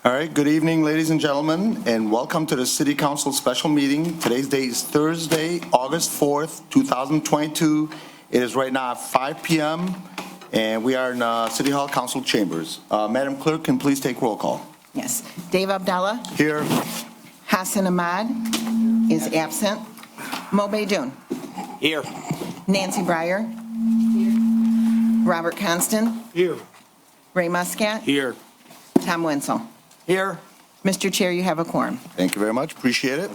All right, good evening, ladies and gentlemen, and welcome to the City Council special meeting. Today's date is Thursday, August 4th, 2022. It is right now 5 p.m., and we are in City Hall Council chambers. Madam Clerk, can please take roll call? Yes. Dave Abdallah. Here. Hassan Ahmad is absent. Mo Beydoun. Here. Nancy Breyer. Here. Robert Constant. Here. Ray Muscat. Here. Tom Wenzel. Here. Mr. Chair, you have a quorum. Thank you very much. Appreciate it.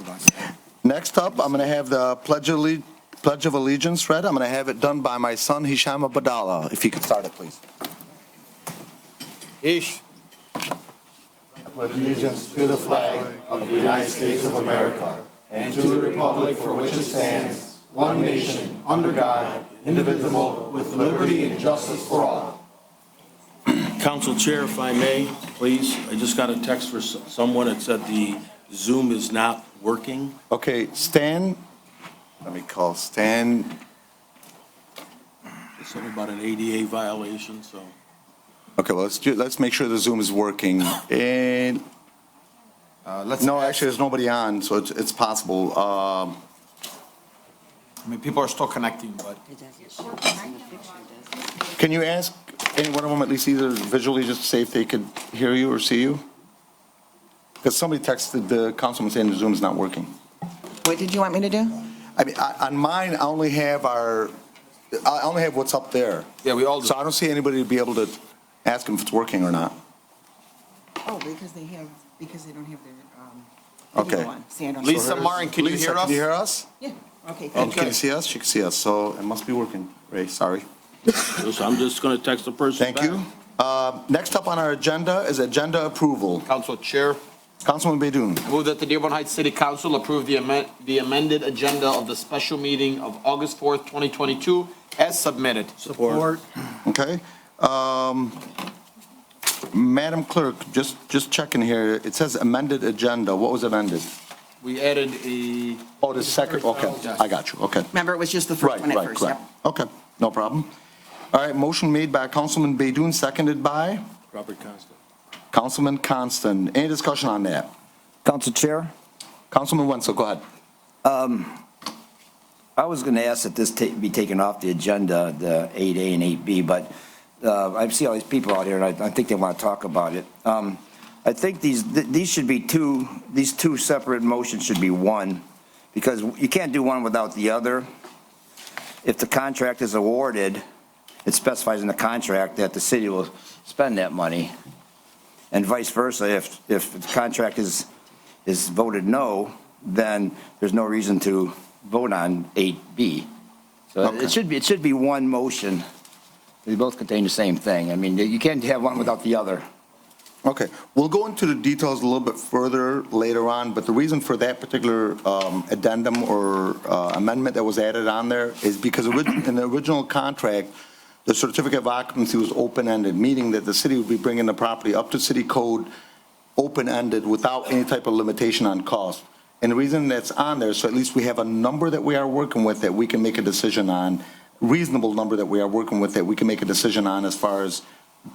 Next up, I'm going to have the Pledge of Allegiance read. I'm going to have it done by my son, Hisham Abdallah. If you could start it, please. Ish. I pledge allegiance to the flag of the United States of America and to the republic for which it stands, one nation, under God, indivisible, with liberty and justice for all. Council Chair, if I may, please. I just got a text for someone that said the Zoom is not working. Okay, Stan. Let me call Stan. It's something about an ADA violation, so. Okay, well, let's make sure the Zoom is working. And no, actually, there's nobody on, so it's possible. I mean, people are still connecting, but Can you ask any one of them at least either visually just to say if they could hear you or see you? Because somebody texted the councilman saying the Zoom is not working. What did you want me to do? I mean, on mine, I only have what's up there. yeah, we all do. So I don't see anybody to be able to ask them if it's working or not. Oh, because they don't have their Okay. video on. See, I don't Lisa know. Marin, can you Lisa, hear us? Can you hear us? Yeah, okay, Oh, thank can you. you see us? She can see us, so it must be working. Ray, sorry. So I'm just going to text the person Thank back. you. Next up on our agenda is agenda approval. Council Chair, Councilman Beydoun. move that the Dearborn Heights City Council approve the amended agenda of the special meeting of August 4th, 2022, as submitted. Support. Okay. Madam Clerk, just checking here. It says amended agenda. What was amended? We added a, Oh, the second, okay. I got you, okay. Remember, it was just the first one at first. Right. Yep. Okay, no problem. All right, motion made by Councilman Beydoun, seconded by Robert Constant. Councilman Constant. Any discussion on that? Council Chair, Councilman Wenzel, go ahead. I was going to ask that this be taken off the agenda, the 8A and 8B, but I see all these people out here, and I think they want to talk about it. I think these should be these two separate motions should be one, because you can't do one without the other. If the contract is awarded, it specifies in the contract that the city will spend that money, and vice versa. If the contract is voted no, then there's no reason to vote on 8B. So Okay. it should be one motion. They both contain the same thing. I mean, you can't have one without the other. Okay, we'll go into the details a little bit further later on, but the reason for that particular addendum or amendment that was added on there is because in the original contract, the certificate of occupancy was open-ended, meaning that the city would be bringing the property up to city code open-ended without any type of limitation on cost. And the reason that's on there, so at least we have a number that we are working with that we can make a decision on, reasonable number that we are working with that we can make a decision on as far as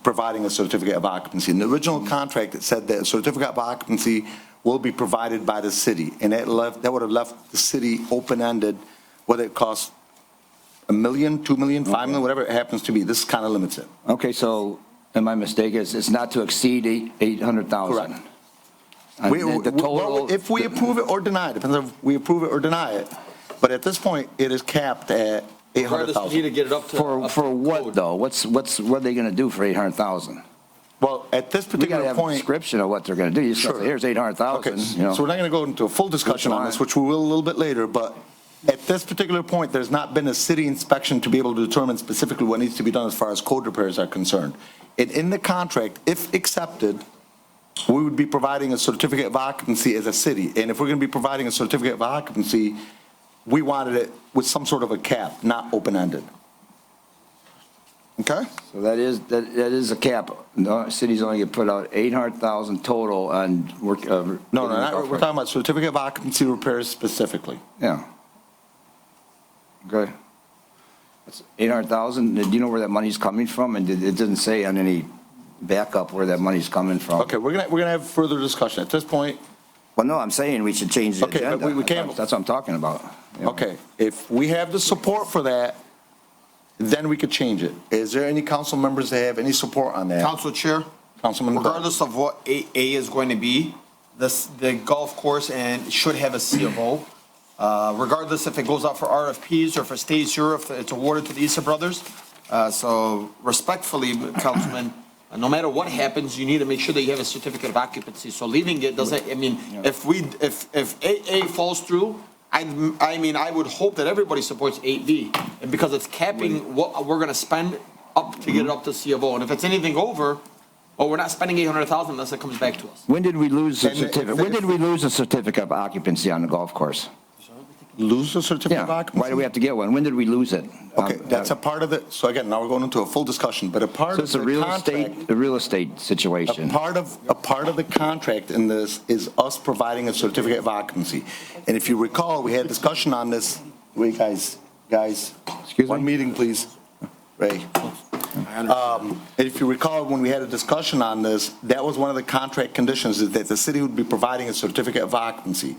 providing a certificate of occupancy. In the original contract, it said that a certificate of occupancy will be provided by the city, and that would have left the city open-ended, whether it costs $1 million, $2 million, $5 million, whatever it happens to be. This kind of limits it. Okay, so am I mistaken? It's not to exceed 800,000? Correct. If we approve it or deny it, depends if we approve it or deny it, but at this point, it is capped at regardless, we need to 800,000. get it up to. For what, though? What are they going to do for 800,000? Well, at this We got to particular have a point. description of what they're going to do. You Sure. say, here's 800,000, Okay, you know. so we're not going to go into a full discussion on this, which we will a little bit later, but at this particular point, there's not been a city inspection to be able to determine specifically what needs to be done as far as code repairs are concerned. And in the contract, if accepted, we would be providing a certificate of occupancy as a city. And if we're going to be providing a certificate of occupancy, we wanted it with some sort of a cap, not open-ended. Okay? So that is a cap. The city's only going to put out 800,000 total on work. No, we're talking about certificate of occupancy repairs specifically. Yeah. Okay. That's 800,000. Do you know where that money's coming from? And it didn't say on any backup where that money's coming from. Okay, we're gonna have further discussion. At this point, Well, no, I'm saying we should change the Okay, but agenda. we can't- That's what I'm talking about. Yeah. okay, if we have the support for that, then we could change it. Is there any council members that have any support on that? Council Chair, Councilman Burke? regardless of what 8A is going to be, the golf course and should have a C of O. Regardless if it goes out for RFPs or if it stays here, if it's awarded to the Issa brothers. So respectfully, Councilman, no matter what happens, you need to make sure that you have a certificate of occupancy. So leaving it doesn't, I mean, if 8A falls through, I would hope that everybody supports 8B. And because it's capping what we're gonna spend up to get it up to C of O. And if it's anything over, well, we're not spending 800,000 unless it comes back to us. When did we lose the And certificate? When did we lose a certificate of occupancy on the golf course? Lose the certificate of Yeah, occupancy? why do we have to get one? When did we lose it? Okay, that's a part of it. So again, now we're going into a full discussion, but a part So of it's a the real contract, estate, a real estate situation. a part of the contract in this is us providing a certificate of occupancy. And if you recall, we had discussion on this. Wait, guys, Excuse one me? meeting, please. Ray. And if you recall, when we had a discussion on this, that was one of the contract conditions, is that the city would be providing a certificate of occupancy.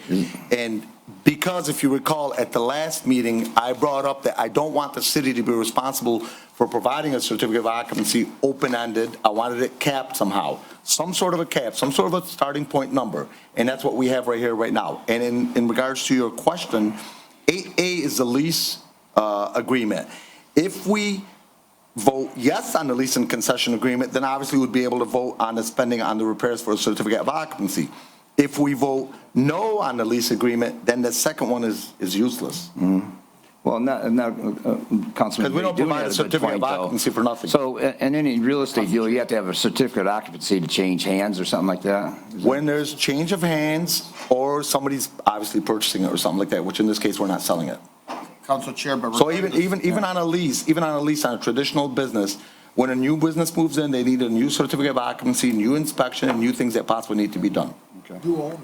And because, if you recall, at the last meeting, I brought up that I don't want the city to be responsible for providing a certificate of occupancy open-ended. I wanted it capped somehow, some sort of a cap, some sort of a starting point number. And that's what we have right here, right now. And in regards to your question, 8A is the lease agreement. If we vote yes on the lease and concession agreement, then obviously we'd be able to vote on the spending on the repairs for a certificate of occupancy. If we vote no on the lease agreement, then the second one is useless. Well, Councilman. Because we don't Mayhew provide a has good certificate point, of though. occupancy for nothing. So in any real estate deal, you have to have a certificate of occupancy to change hands or something like that? When there's change of hands, or somebody's obviously purchasing it or something like that, which in this case, we're not selling it. Council Chair, but. So even on a lease, on a traditional business, when a new business moves in, they need a new certificate of occupancy, new inspection, and new things that possibly need to be done. New owner.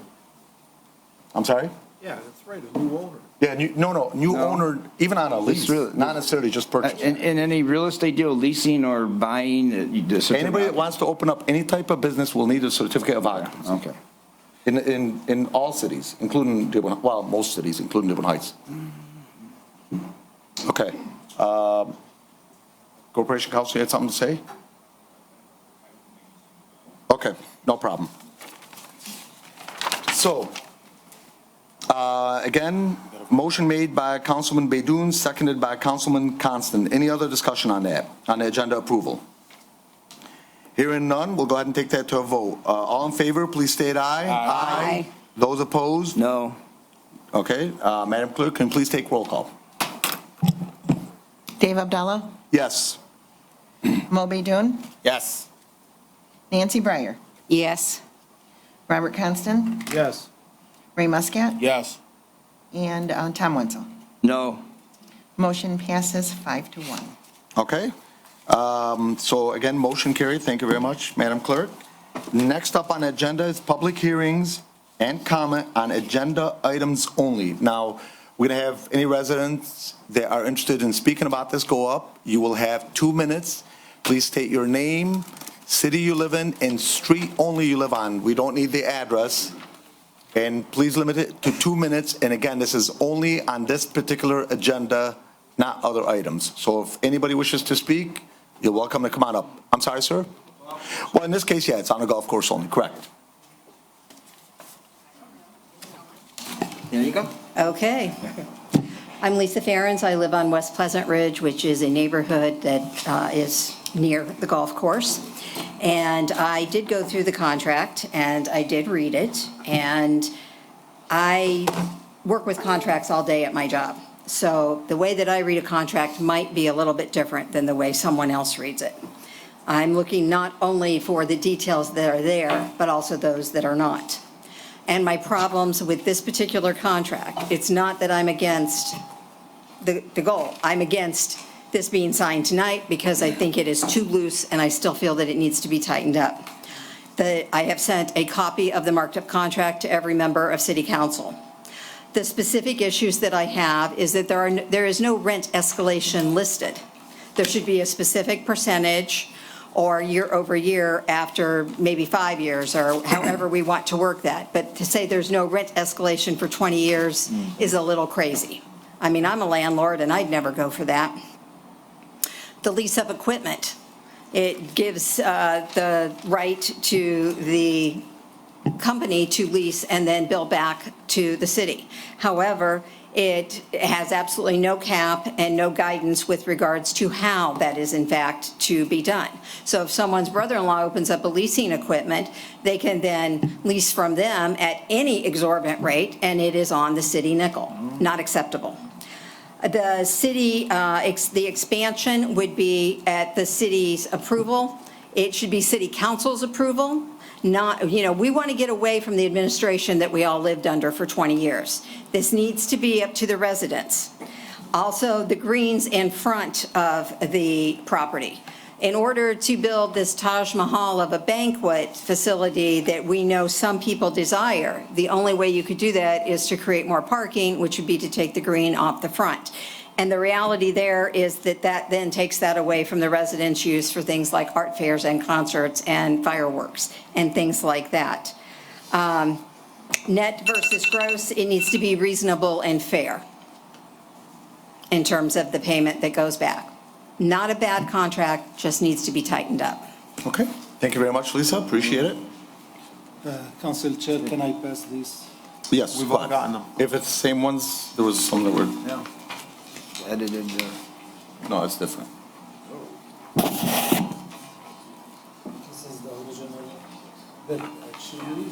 I'm sorry? Yeah, that's right, a new owner. Yeah, new owner, even on a lease, really- not necessarily just purchase. In any real estate deal, leasing or buying, the certificate. Anybody that wants to open up any type of business will need a certificate of occupancy. Okay. In all cities, including Dearborn, well, most cities, including Dearborn Heights. Okay. Corporation Counsel, you had something to say? Okay, no problem. So, again, motion made by Councilman Baidoon, seconded by Councilman Constant. Any other discussion on that, on the agenda approval? Hearing none, we'll go ahead and take that to a vote. All in favor, please state aye. Aye. Those opposed? No. Okay, Madam Clerk, can you please take roll call? Dave Abdallah, Yes. Mo Baidoon, Yes. Nancy Breyer, Yes. Robert Constant, Yes. Ray Muscat, Yes. and Tom Wenzel. No. Motion passes 5-1. Okay. So again, motion carried. Thank you very much, Madam Clerk. Next up on the agenda is public hearings and comment on agenda items only. Now, we're going to have any residents that are interested in speaking about this go up. You will have 2 minutes. Please state your name, city you live in, and street only you live on. We don't need the address. And please limit it to 2 minutes. And again, this is only on this particular agenda, not other items. So if anybody wishes to speak, you're welcome to come on up. I'm sorry, sir? Well, in this case, yeah, it's on a golf course only, correct. There you go. Okay. I'm Lisa Ferens. I live on West Pleasant Ridge, which is a neighborhood that is near the golf course. And I did go through the contract, and I did read it, and I work with contracts all day at my job. So the way that I read a contract might be a little bit different than the way someone else reads it. I'm looking not only for the details that are there, but also those that are not. And my problems with this particular contract, it's not that I'm against the goal. I'm against this being signed tonight because I think it is too loose and I still feel that it needs to be tightened up. I have sent a copy of the marked up contract to every member of City Council. The specific issues that I have is that there is no rent escalation listed. There should be a specific percentage or year over year after maybe 5 years, or however we want to work that. But to say there's no rent escalation for 20 years is a little crazy. I mean, I'm a landlord, and I'd never go for that. The lease of equipment, it gives the right to the company to lease and then bill back to the city. However, it has absolutely no cap and no guidance with regards to how that is in fact to be done. So if someone's brother-in-law opens up a leasing equipment, they can then lease from them at any exorbitant rate, and it is on the city nickel. Not acceptable. The city, the expansion would be at the city's approval. It should be city council's approval. Not, we want to get away from the administration that we all lived under for 20 years. This needs to be up to the residents. Also, the greens in front of the property. In order to build this Taj Mahal of a banquet facility that we know some people desire, the only way you could do that is to create more parking, which would be to take the green off the front. And the reality there is that that then takes that away from the residents' use for things like art fairs and concerts and fireworks and things like that. Net versus gross, it needs to be reasonable and fair in terms of the payment that goes back. Not a bad contract, just needs to be tightened up. Okay, thank you very much, Lisa, appreciate it. Council Chair, can I pass these? Yes. We've all gotten them. If it's the same ones, there was some that were, Yeah. Edited, no, it's different. This is the original bid, actually.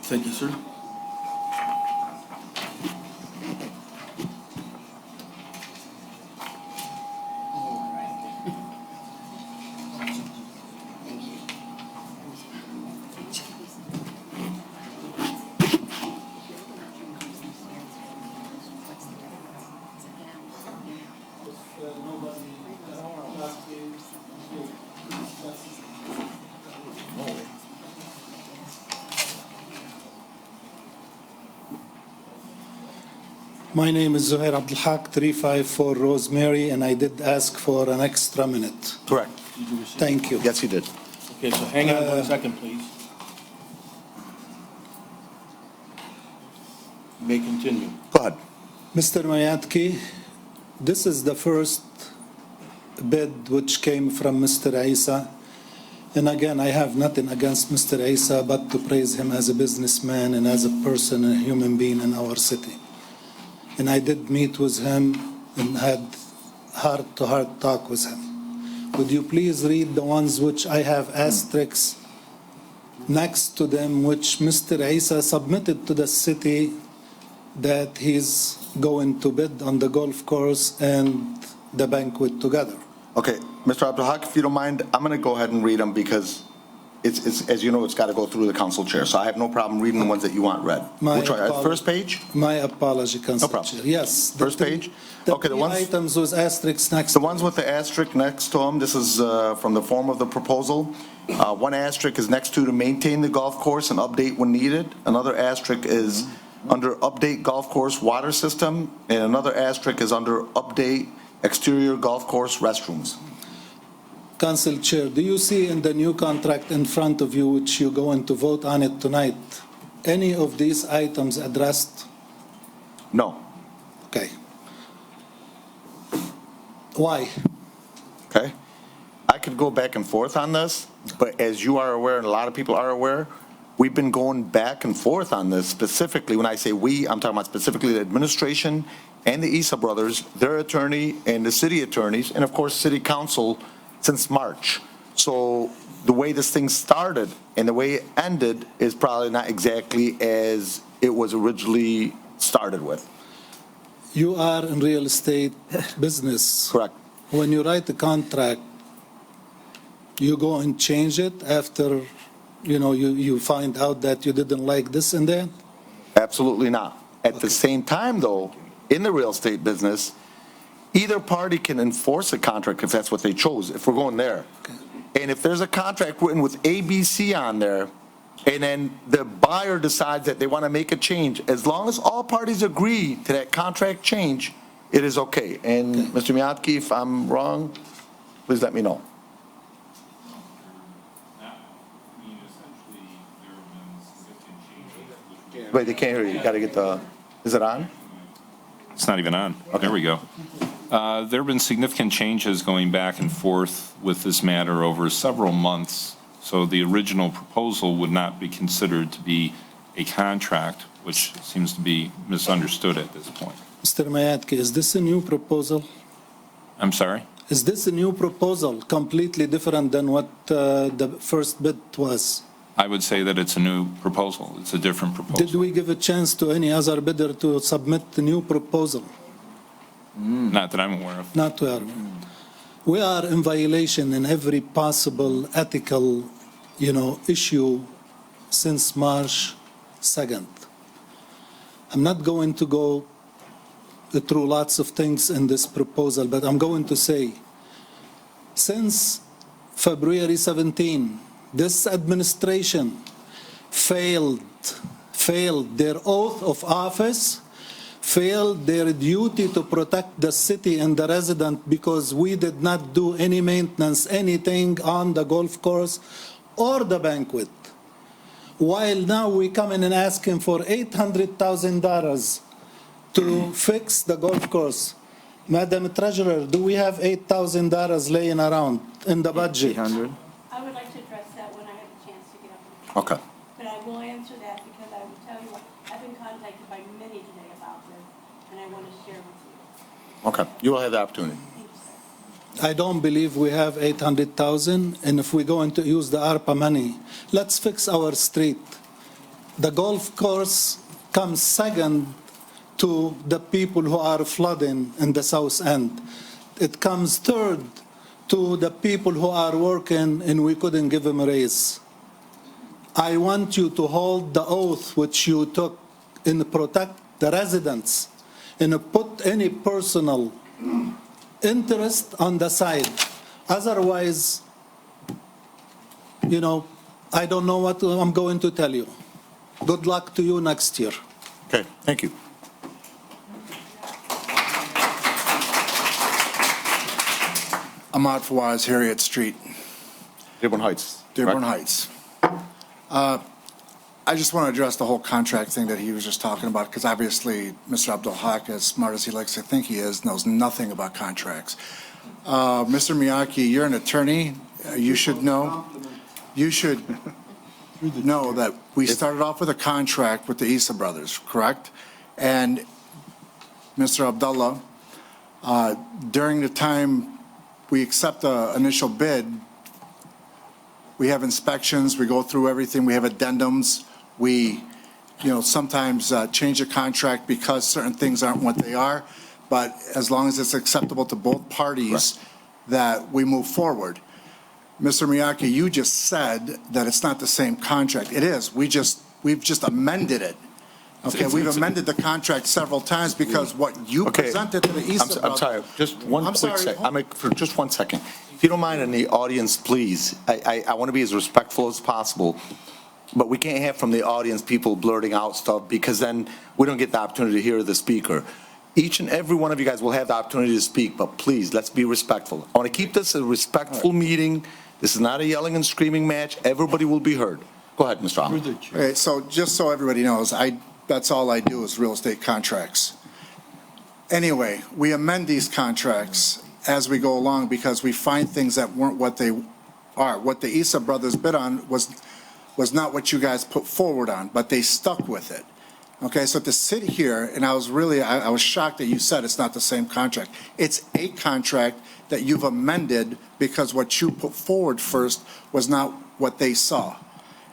Thank you, sir. My name is Zuhair Abdelhak, 354 Rosemary, and I did ask for an extra minute. Correct. Did you receive? Thank you. Yes, you did. Okay, so hang on 1 second, please. You may continue. Go ahead. Mr. Mayatki, this is the first bid which came from Mr. Isa. And again, I have nothing against Mr. Isa but to praise him as a businessman and as a person, a human being in our city. And I did meet with him and had heart-to-heart talk with him. Would you please read the ones which I have asterisks next to them, which Mr. Isa submitted to the city that he's going to bid on the golf course and the banquet together? Okay, Mr. Abdelhak, if you don't mind, I'm going to go ahead and read them because it's, as you know, it's got to go through the council chair. So I have no problem reading the ones that you want read. Which one? First page? My apology, Council problem. Chair. Yes. First page? Okay, the ones. Items with asterisks next. The ones with the asterisk next to them, this is from the form of the proposal. One asterisk is next to maintain the golf course and update when needed. Another asterisk is under update golf course water system. And another asterisk is under update exterior golf course restrooms. Council Chair, do you see in the new contract in front of you, which you're going to vote on it tonight, any of these items addressed? No. Okay. Why? Okay? I could go back and forth on this, but as you are aware, and a lot of people are aware, we've been going back and forth on this specifically. When I say we, I'm talking about specifically the administration and the Isa brothers, their attorney and the city attorneys, and of course, city council since March. So the way this thing started and the way it ended is probably not exactly as it was originally started with. You are in real estate business. Correct. When you write a contract, you go and change it after, you find out that you didn't like this and that? Absolutely not. At the same time, though, in the real estate business, either party can enforce a contract if that's what they chose, if we're going there. And if there's a contract written with ABC on there, and then the buyer decides that they want to make a change, as long as all parties agree to that contract change, it is okay. And Mr. Miyatki, if I'm wrong, please let me know. Wait, they can't hear you. You got to get the, is it on? It's not even on. There we go. There have been significant changes going back and forth with this matter over several months. So the original proposal would not be considered to be a contract, which seems to be misunderstood at this point. Mr. Mayatki, is this a new proposal? I'm sorry? Is this a new proposal, completely different than what the first bid was? I would say that it's a new proposal. It's a different Did proposal. we give a chance to any other bidder to submit the new proposal? Not that I'm aware of. Not we are. We are in violation in every possible ethical, issue since March 2nd. I'm not going to go through lots of things in this proposal, but I'm going to say, since February 17, this administration failed their oath of office, failed their duty to protect the city and the resident because we did not do any maintenance, anything on the golf course or the banquet. While now we come in and asking for $800,000 to fix the golf course. Madam Treasurer, do we have $8,000 laying around in the budget? 800? I would like to address that when I have a chance to get up. Okay. But I will answer that because I will tell you what, I've been contacted by many today about this, and I want to share with you. Okay, you will have the opportunity. Thank you, sir. I don't believe we have 800,000, and if we're going to use the ARPA money, let's fix our street. The golf course comes second to the people who are flooding in the south end. It comes third to the people who are working and we couldn't give them a raise. I want you to hold the oath which you took and protect the residents and put any personal interest on the side. Otherwise, I don't know what I'm going to tell you. Good luck to you next year. Okay, thank you. Ahmad Fawaz, Harriet Street, Dearborn Heights. Dearborn correct? Heights. I just want to address the whole contract thing that he was just talking about, because obviously Mr. Abdul Haq, as smart as he likes to think he is, knows nothing about contracts. Mr. Miyake, you're an attorney. You should know that we started off with a contract with the Issa brothers, correct? And Mr. Abdullah, during the time we accept the initial bid, we have inspections, we go through everything, we have addendums, we, sometimes change a contract because certain things aren't what they are, but as long as it's acceptable to both parties, that we move forward. Mr. Miyake, you just said that it's not the same contract. It is. We've just amended it. Okay, we've amended the contract several times because what you Okay. presented to the Issa I'm sorry, just one I'm quick sorry, second. For just 1 second. If you don't mind in the audience, please, I want to be as respectful as possible, but we can't have from the audience people blurting out stuff because then we don't get the opportunity to hear the speaker. Each and every one of you guys will have the opportunity to speak, but please, let's be respectful. I want to keep this a respectful meeting. This is not a yelling and screaming match. Everybody will be heard. Go ahead, Mr. Ahmed. Okay, so just so everybody knows, that's all I do is real estate contracts. Anyway, we amend these contracts as we go along because we find things that weren't what they are. What the Issa brothers bid on was not what you guys put forward on, but they stuck with it. Okay, so to sit here, and I was shocked that you said it's not the same contract. It's a contract that you've amended because what you put forward first was not what they saw.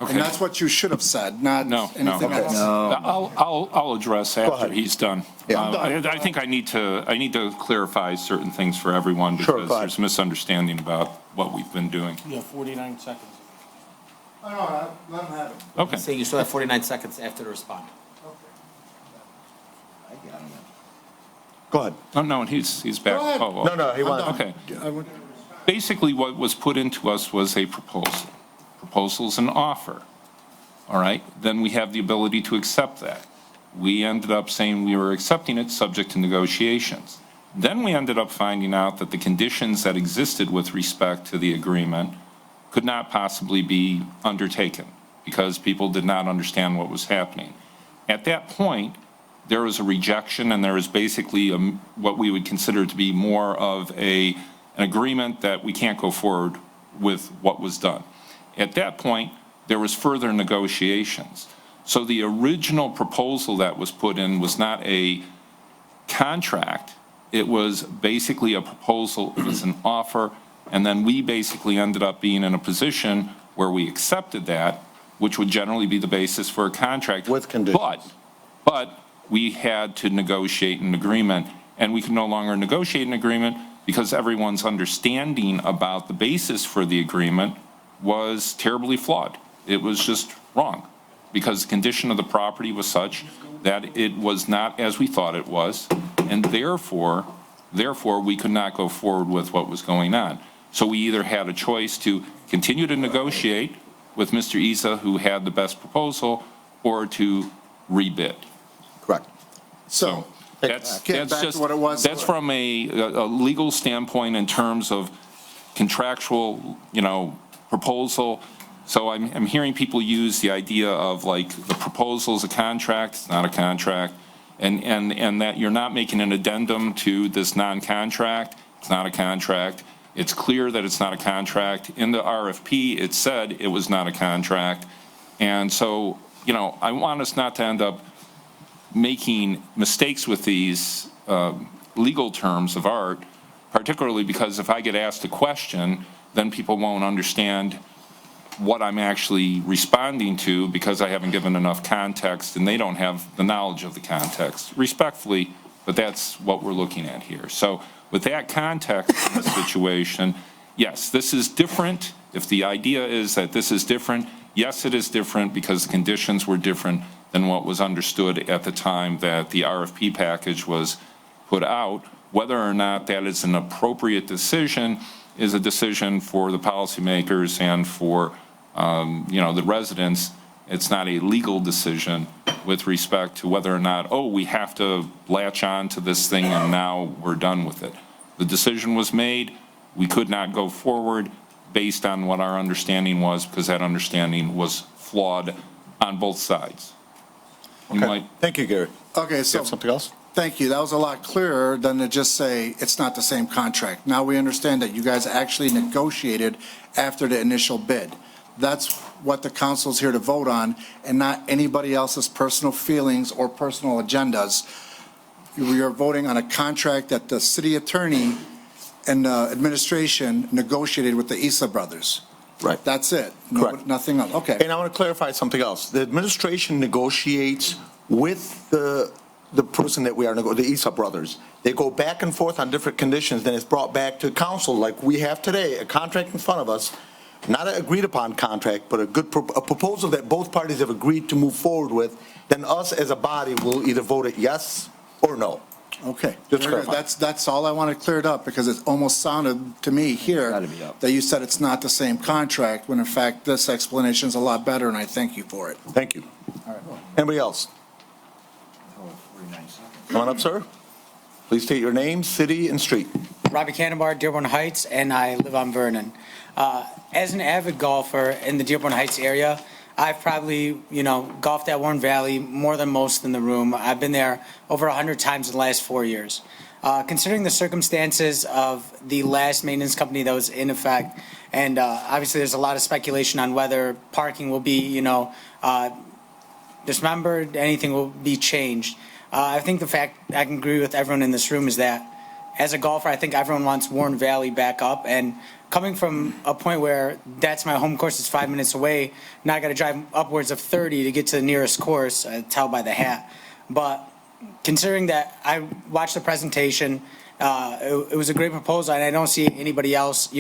Okay. And that's what you should have said, not No, anything else. I'll address after ahead. he's done. Yeah. I think I need to clarify certain things for everyone Sure, because go ahead. there's misunderstanding about what we've been doing. You have 49 seconds. Oh, no, let him have it. Okay. Saying you still have 49 seconds after the respond. Go ahead. Oh, no, he's back. Go ahead. Oh, No, he wanted. Okay. Basically, what was put into us was a proposal. Proposal's an offer, all right? Then we have the ability to accept that. We ended up saying we were accepting it subject to negotiations. Then we ended up finding out that the conditions that existed with respect to the agreement could not possibly be undertaken because people did not understand what was happening. At that point, there was a rejection, and there was basically what we would consider to be more of an agreement that we can't go forward with what was done. At that point, there was further negotiations. So the original proposal that was put in was not a contract. It was basically a proposal, it was an offer, and then we basically ended up being in a position where we accepted that, which would generally be the basis for a contract. With conditions. But we had to negotiate an agreement, and we could no longer negotiate an agreement because everyone's understanding about the basis for the agreement was terribly flawed. It was just wrong, because the condition of the property was such that it was not as we thought it was, and therefore, we could not go forward with what was going on. So we either had a choice to continue to negotiate with Mr. Isa, who had the best proposal, or to rebid. Correct. So, That's get back just, to what it was. that's from a legal standpoint in terms of contractual, proposal. So I'm hearing people use the idea of like the proposal is a contract, it's not a contract, and that you're not making an addendum to this non-contract, it's not a contract. It's clear that it's not a contract. In the RFP, it said it was not a contract. And so, I want us not to end up making mistakes with these legal terms of art, particularly because if I get asked a question, then people won't understand what I'm actually responding to because I haven't given enough context and they don't have the knowledge of the context. Respectfully, but that's what we're looking at here. So with that context in the situation, yes, this is different. If the idea is that this is different, yes, it is different because the conditions were different than what was understood at the time that the RFP package was put out. Whether or not that is an appropriate decision is a decision for the policymakers and for the residents. It's not a legal decision with respect to whether or not, we have to latch on to this thing and now we're done with it. The decision was made. We could not go forward based on what our understanding was because that understanding was flawed on both sides. Thank you, Gary. Okay, You so, have something else? thank you. That was a lot clearer than to just say it's not the same contract. Now we understand that you guys actually negotiated after the initial bid. That's what the council's here to vote on, and not anybody else's personal feelings or personal agendas. We are voting on a contract that the city attorney and administration negotiated with the Isa brothers. Right. That's it. Correct. Nothing else. Okay. And I want to clarify something else. The administration negotiates with the person that we are, the Isa brothers. They go back and forth on different conditions, then it's brought back to council like we have today, a contract in front of us, not an agreed upon contract, but a proposal that both parties have agreed to move forward with, then us as a body will either vote it yes or no. Okay. Just Very good. clarify. That's all I want to clear it up, because it almost sounded to me here Gotta be up. that you said it's not the same contract, when in fact this explanation is a lot better, and I thank you for it. Thank you. Anybody else? Come on up, sir. Please state your name, city, and street. Robbie Cannonbar, Dearborn Heights, and I live on Vernon. As an avid golfer in the Dearborn Heights area, I've probably, golfed at Warren Valley more than most in the room. I've been there over 100 times in the last 4 years. Considering the circumstances of the last maintenance company that was in effect, and obviously there's a lot of speculation on whether parking will be, dismembered, anything will be changed. I think the fact I can agree with everyone in this room is that as a golfer, I think everyone wants Warren Valley back up, and coming from a point where that's my home course, it's 5 minutes away, now I got to drive upwards of 30 to get to the nearest course, tell by the hat. But considering that I watched the presentation, it was a great proposal, and I don't see anybody else,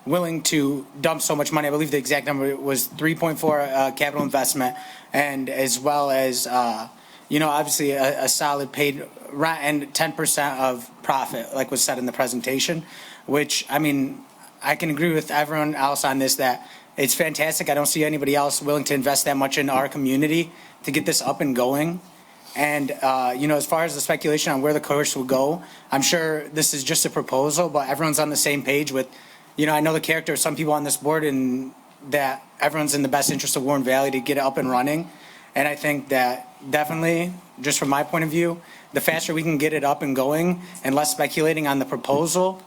willing to dump so much money. I believe the exact number was 3.4 capital investment, and as well as obviously a solid paid rent and 10% of profit, like was said in the presentation, which, I can agree with everyone else on this, that it's fantastic. I don't see anybody else willing to invest that much in our community to get this up and going. And, as far as the speculation on where the course will go, I'm sure this is just a proposal, but everyone's on the same page with, I know the character of some people on this board and that everyone's in the best interest of Warren Valley to get it up and running. And I think that definitely, just from my point of view, the faster we can get it up and going and less speculating on the proposal,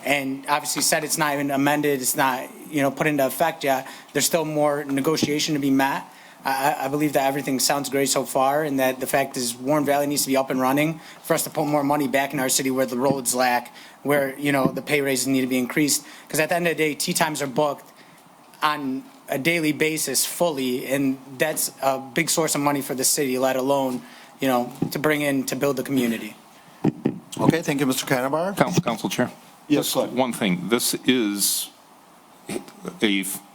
and obviously said it's not even amended, it's not, put into effect yet, there's still more negotiation to be met. I believe that everything sounds great so far, and that the fact is Warren Valley needs to be up and running for us to put more money back in our city where the roads lack, where, the pay raises need to be increased. Because at the end of the day, tea times are booked on a daily basis fully, and that's a big source of money for the city, let alone, to bring in to build the community. Okay, thank you, Mr. Cannabar. Council Chair? Yes, Just go ahead. one thing. This is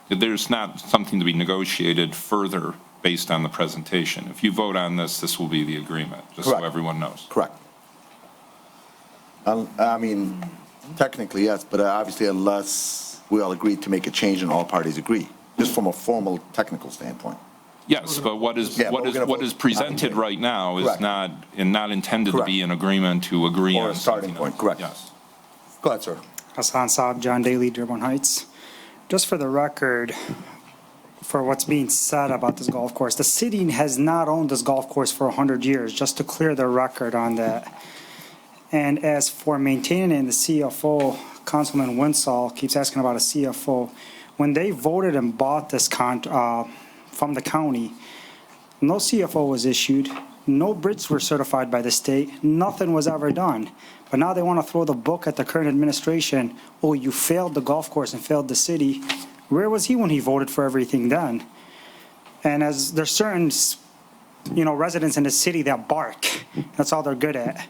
there's not something to be negotiated further based on the presentation. If you vote on this, this will be the agreement, just Correct. so everyone knows. Correct. I mean, technically, yes, but obviously unless we all agree to make a change and all parties agree, just from a formal technical standpoint. Yes, but what is Yeah, but we're gonna vote presented not right now is Correct. not intended to Correct. be an agreement to agree Or on a starting something point, else. correct. Yes. Go ahead, sir. Hassan Saab, John Daly, Dearborn Heights. Just for the record, for what's being said about this golf course, the city has not owned this golf course for 100 years, just to clear the record on that. And as for maintaining it, in the CFO, Councilman Winsall keeps asking about a CFO. When they voted and bought this from the county, no CFO was issued, no bids were certified by the state, nothing was ever done. But now they want to throw the book at the current administration. Oh, you failed the golf course and failed the city. Where was he when he voted for everything then? And as there's certain, residents in the city that bark. That's all they're good at.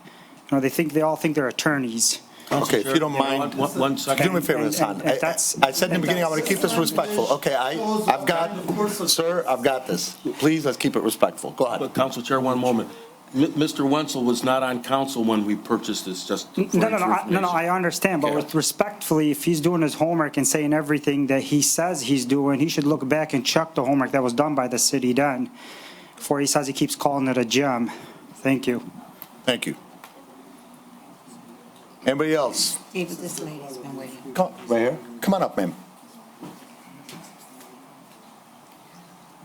They all think they're attorneys. Okay, if you don't mind. One second. Do me a favor, Hassan. I said in the beginning, I want to keep this respectful. Okay, I've got this. Please, let's keep it respectful. Go ahead. But Council Chair, one moment. Mr. Wenzel was not on council when we purchased this, just for No, information. I understand, but Okay. with respectfully, if he's doing his homework and saying everything that he says he's doing, he should look back and check the homework that was done by the city then, before he says he keeps calling it a gem. Thank you. Thank you. Anybody else? David, this lady's been waiting. Right here. Come on up, ma'am.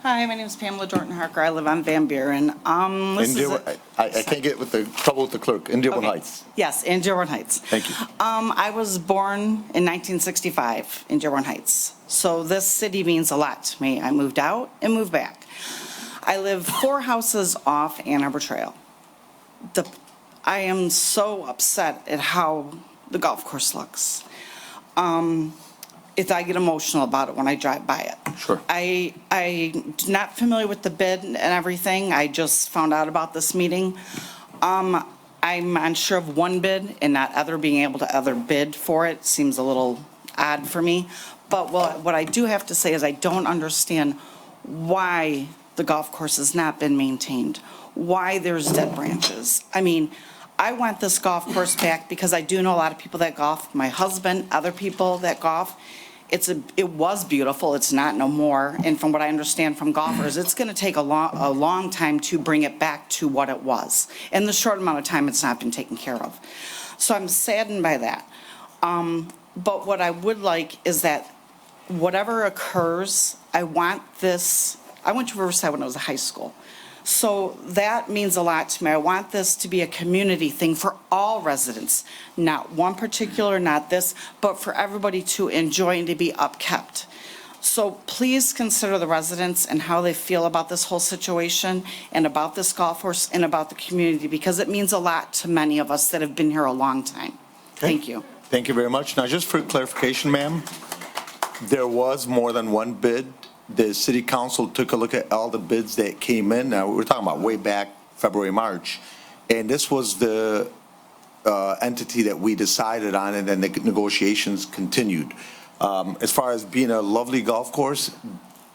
Hi, my name is Pamela Dorton Harker. I live on Van Buren. I can't get with the trouble with the clerk. In Dearborn Heights. Yes, in Dearborn Heights. Thank you. I was born in 1965 in Dearborn Heights. So this city means a lot to me. I moved out and moved back. I live 4 houses off Ann Arbor Trail. I am so upset at how the golf course looks. I get emotional about it when I drive by it. Sure. I'm not familiar with the bid and everything. I just found out about this meeting. I'm unsure of one bid and not being able to other bid for it. Seems a little odd for me. But what I do have to say is I don't understand why the golf course has not been maintained, why there's dead branches. I mean, I want this golf course back because I do know a lot of people that golf, my husband, other people that golf. It was beautiful, it's not no more, and from what I understand from golfers, it's gonna take a long time to bring it back to what it was. In the short amount of time, it's not been taken care of. So I'm saddened by that. But what I would like is that whatever occurs, I went to Riverside when I was in high school. So that means a lot to me. I want this to be a community thing for all residents, not one particular, not this, but for everybody to enjoy and to be upkept. So please consider the residents and how they feel about this whole situation and about this golf course and about the community, because it means a lot to many of us that have been here a long time. Thank you. Thank you very much. Now, just for clarification, ma'am, there was more than one bid. The city council took a look at all the bids that came in. Now, we're talking about way back February, March. And this was the entity that we decided on, and then the negotiations continued. As far as being a lovely golf course,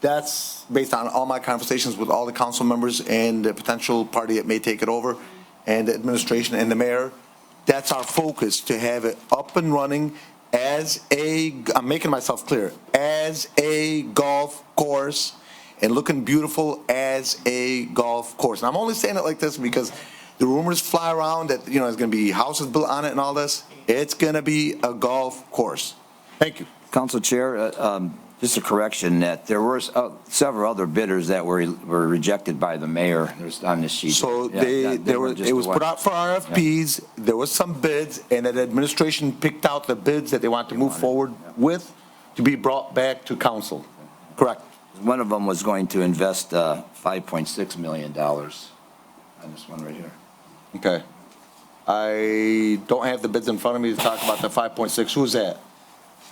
that's based on all my conversations with all the council members and the potential party that may take it over, and the administration and the mayor. That's our focus, to have it up and running I'm making myself clear, as a golf course, and looking beautiful as a golf course. And I'm only saying it like this because the rumors fly around that, there's going to be houses built on it and all this. It's going to be a golf course. Thank you. Council Chair, just a correction that there were several other bidders that were rejected by the mayor. There's on this sheet. So Yeah, it was put out for RFPs, there was some bids, and the administration picked out the bids that they want to move forward with to be brought back to council. Correct. One of them was going to invest $5.6 million on this one right here. Okay. I don't have the bids in front of me to talk about the 5.6. Who's that?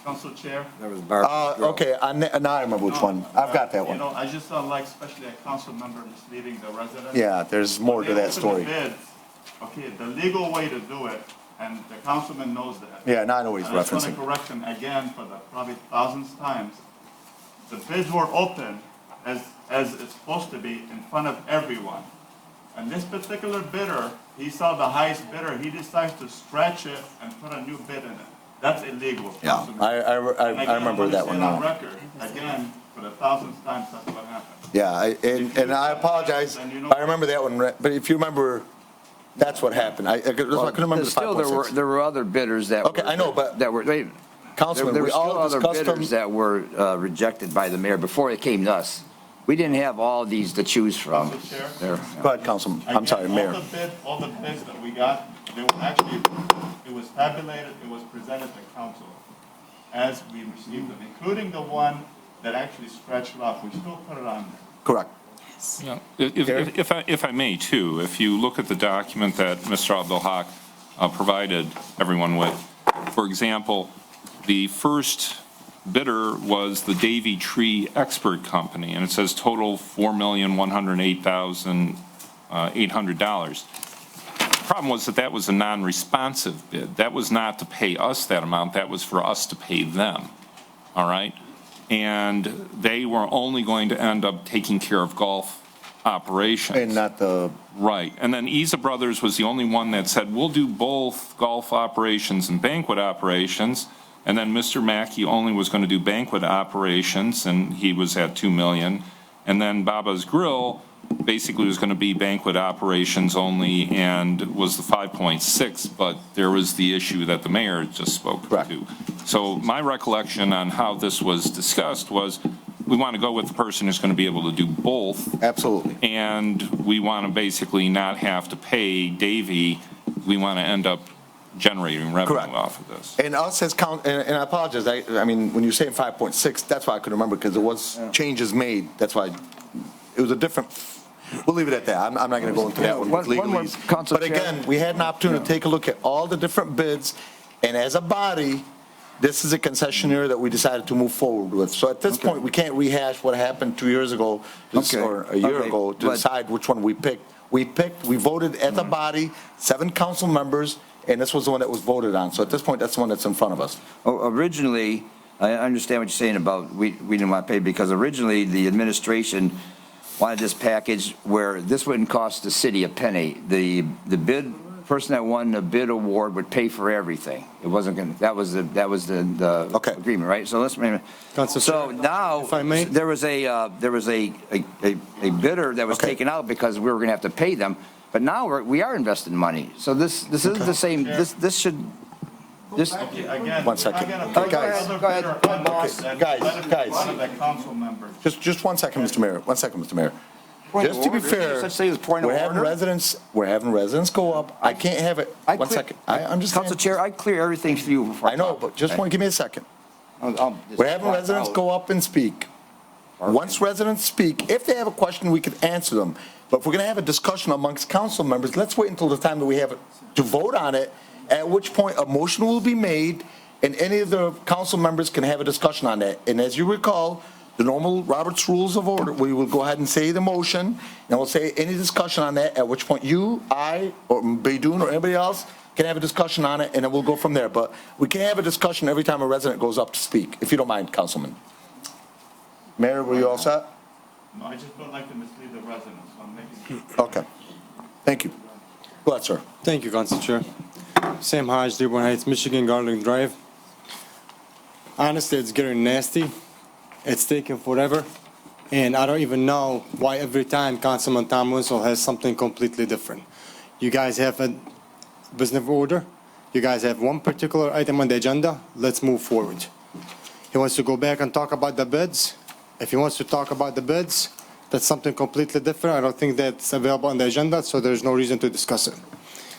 Council Chair. That was Barbara. Okay, now I remember which one. I've got that one. I just don't like, especially a council member misleading the residents. Yeah, there's more to that story. Okay, the legal way to do it, and the councilman knows that. Yeah, now I know what he's And I just want referencing. a correction again for the probably thousandth times. The bids were open as it's supposed to be in front of everyone. And this particular bidder, he saw the highest bidder, he decides to stretch it and put a new bid in it. That's illegal, Yeah, Councilman. I remember that one And again, I now. want to say on record, again, for the thousandth time, that's what happened. Yeah, and I apologize, I remember that one, but if you remember, that's what happened. I couldn't remember the Still, 5.6. there were other bidders that. Okay, I know, but- That were, wait. Councilman, There we were still all other discussed them. bidders that were rejected by the mayor before it came to us. We didn't have all these to choose from. Council Chair? There. Go ahead, Councilman, I'm sorry, Again, Mayor. all the bids that we got, they were actually, it was tabulated, it was presented to council as we received them, including the one that actually stretched it off. We still put it on there. Correct. Yeah. If I may, too, if you look at the document that Mr. Abdul-Haq provided everyone with, for example, the first bidder was the Davy Tree Expert Company, and it says total $4,108,800. The problem was that was a non-responsive bid. That was not to pay us that amount, that was for us to pay them, all right? And they were only going to end up taking care of golf operations. And not the, Right, and then Isa Brothers was the only one that said, we'll do both golf operations and banquet operations. And then Mr. Mackey only was going to do banquet operations, and he was at 2 million. And then Baba's Grill basically was going to be banquet operations only and was the 5.6, but there was the issue that the mayor just spoke Correct. to. So my recollection on how this was discussed was, we want to go with the person who's going to be able to do both. absolutely. And we want to basically not have to pay Davy. We want to end up generating revenue Correct. off of this. And us as and I apologize, I mean, when you say 5.6, that's why I couldn't remember, because there was changes made. That's why it was a different, we'll leave it at that. I'm not going to go into that one with One more, legalese. Council But Chair. again, we had an opportunity to take a look at all the different bids, and as a body, this is a concessionaire that we decided to move forward with. So at this point, we can't rehash what happened 2 years ago, or a year ago, to but- decide which one we picked. We voted as a body, 7 council members, and this was the one that was voted on. So at this point, that's the one that's in front of us. Originally, I understand what you're saying about we didn't want to pay, because originally the administration wanted this package where this wouldn't cost the city a penny. The person that won the bid award would pay for everything. It wasn't going to, that was the Okay. agreement, right? So let's, Council so Chair, now, if I may? there was a bidder that was Okay. taken out because we were going to have to pay them, but now we are investing money. So this is the same, this should, this, Okay, again. One second. again, Okay, guys. another Go ahead. bidder Go ahead, on boss. that Guys, let it be guys. One of the council members. Just 1 second, Mr. Mayor. 1 second, Mr. Mayor. Point of Just to be order. fair, Such thing as point of we're having order? residents go up. I can't have it. I 1 clear- second. I understand. Council Chair, I clear everything for you before. I know, but just want to give me a second. We're We're having residents go up and speak. Once residents speak, if they have a question, we could answer them. But if we're going to have a discussion amongst council members, let's wait until the time that we have it to vote on it, at which point a motion will be made, and any of the council members can have a discussion on that. And as you recall, the normal Robert's Rules of Order, we will go ahead and say the motion, and we'll say any discussion on that, at which point you, I, or Baidoon, or anybody else can have a discussion on it, and then we'll go from there. But we can't have a discussion every time a resident goes up to speak, if you don't mind, Councilman. Mayor, were you all set? No, I just don't like to mislead the residents, so I'm making. Okay. Thank you. Go ahead, sir. Thank you, Council Chair. Sam Hodge, Dearborn Heights, Michigan, Garland Drive. Honestly, it's getting nasty. It's taking forever. And I don't even know why every time Councilman Tom Wenzel has something completely different. You guys have a business order. You guys have one particular item on the agenda. Let's move forward. He wants to go back and talk about the bids. If he wants to talk about the bids, that's something completely different. I don't think that's available on the agenda, so there's no reason to discuss it.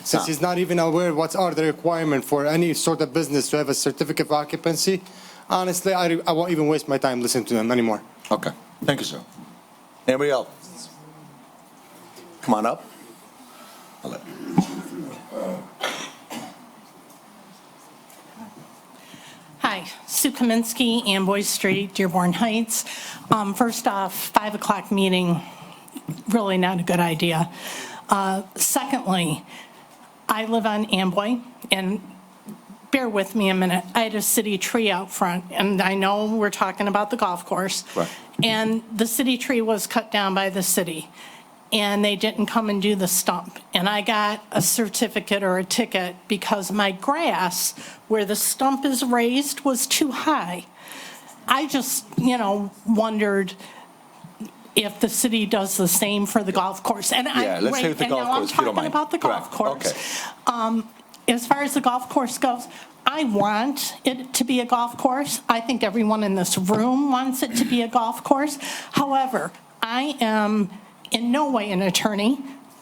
Since he's not even aware what are the requirements for any sort of business to have a certificate of occupancy, honestly, I won't even waste my time listening to him anymore. Okay, thank you, sir. Anybody else? Come on up. Hi, Sue Kaminsky, Amboy Street, Dearborn Heights. First off, 5 o'clock meeting, really not a good idea. Secondly, I live on Amboy, and bear with me a minute. I had a city tree out front, and I know we're talking about the golf course. Right. And the city tree was cut down by the city, and they didn't come and do the stump. And I got a certificate or a ticket because my grass, where the stump is raised, was too high. I just, wondered if the city does the same for the golf course. And let's hear the golf course, if you don't mind. I'm talking about the golf course. Okay. As far as the golf course goes, I want it to be a golf course. I think everyone in this room wants it to be a golf course. However, I am in no way an attorney.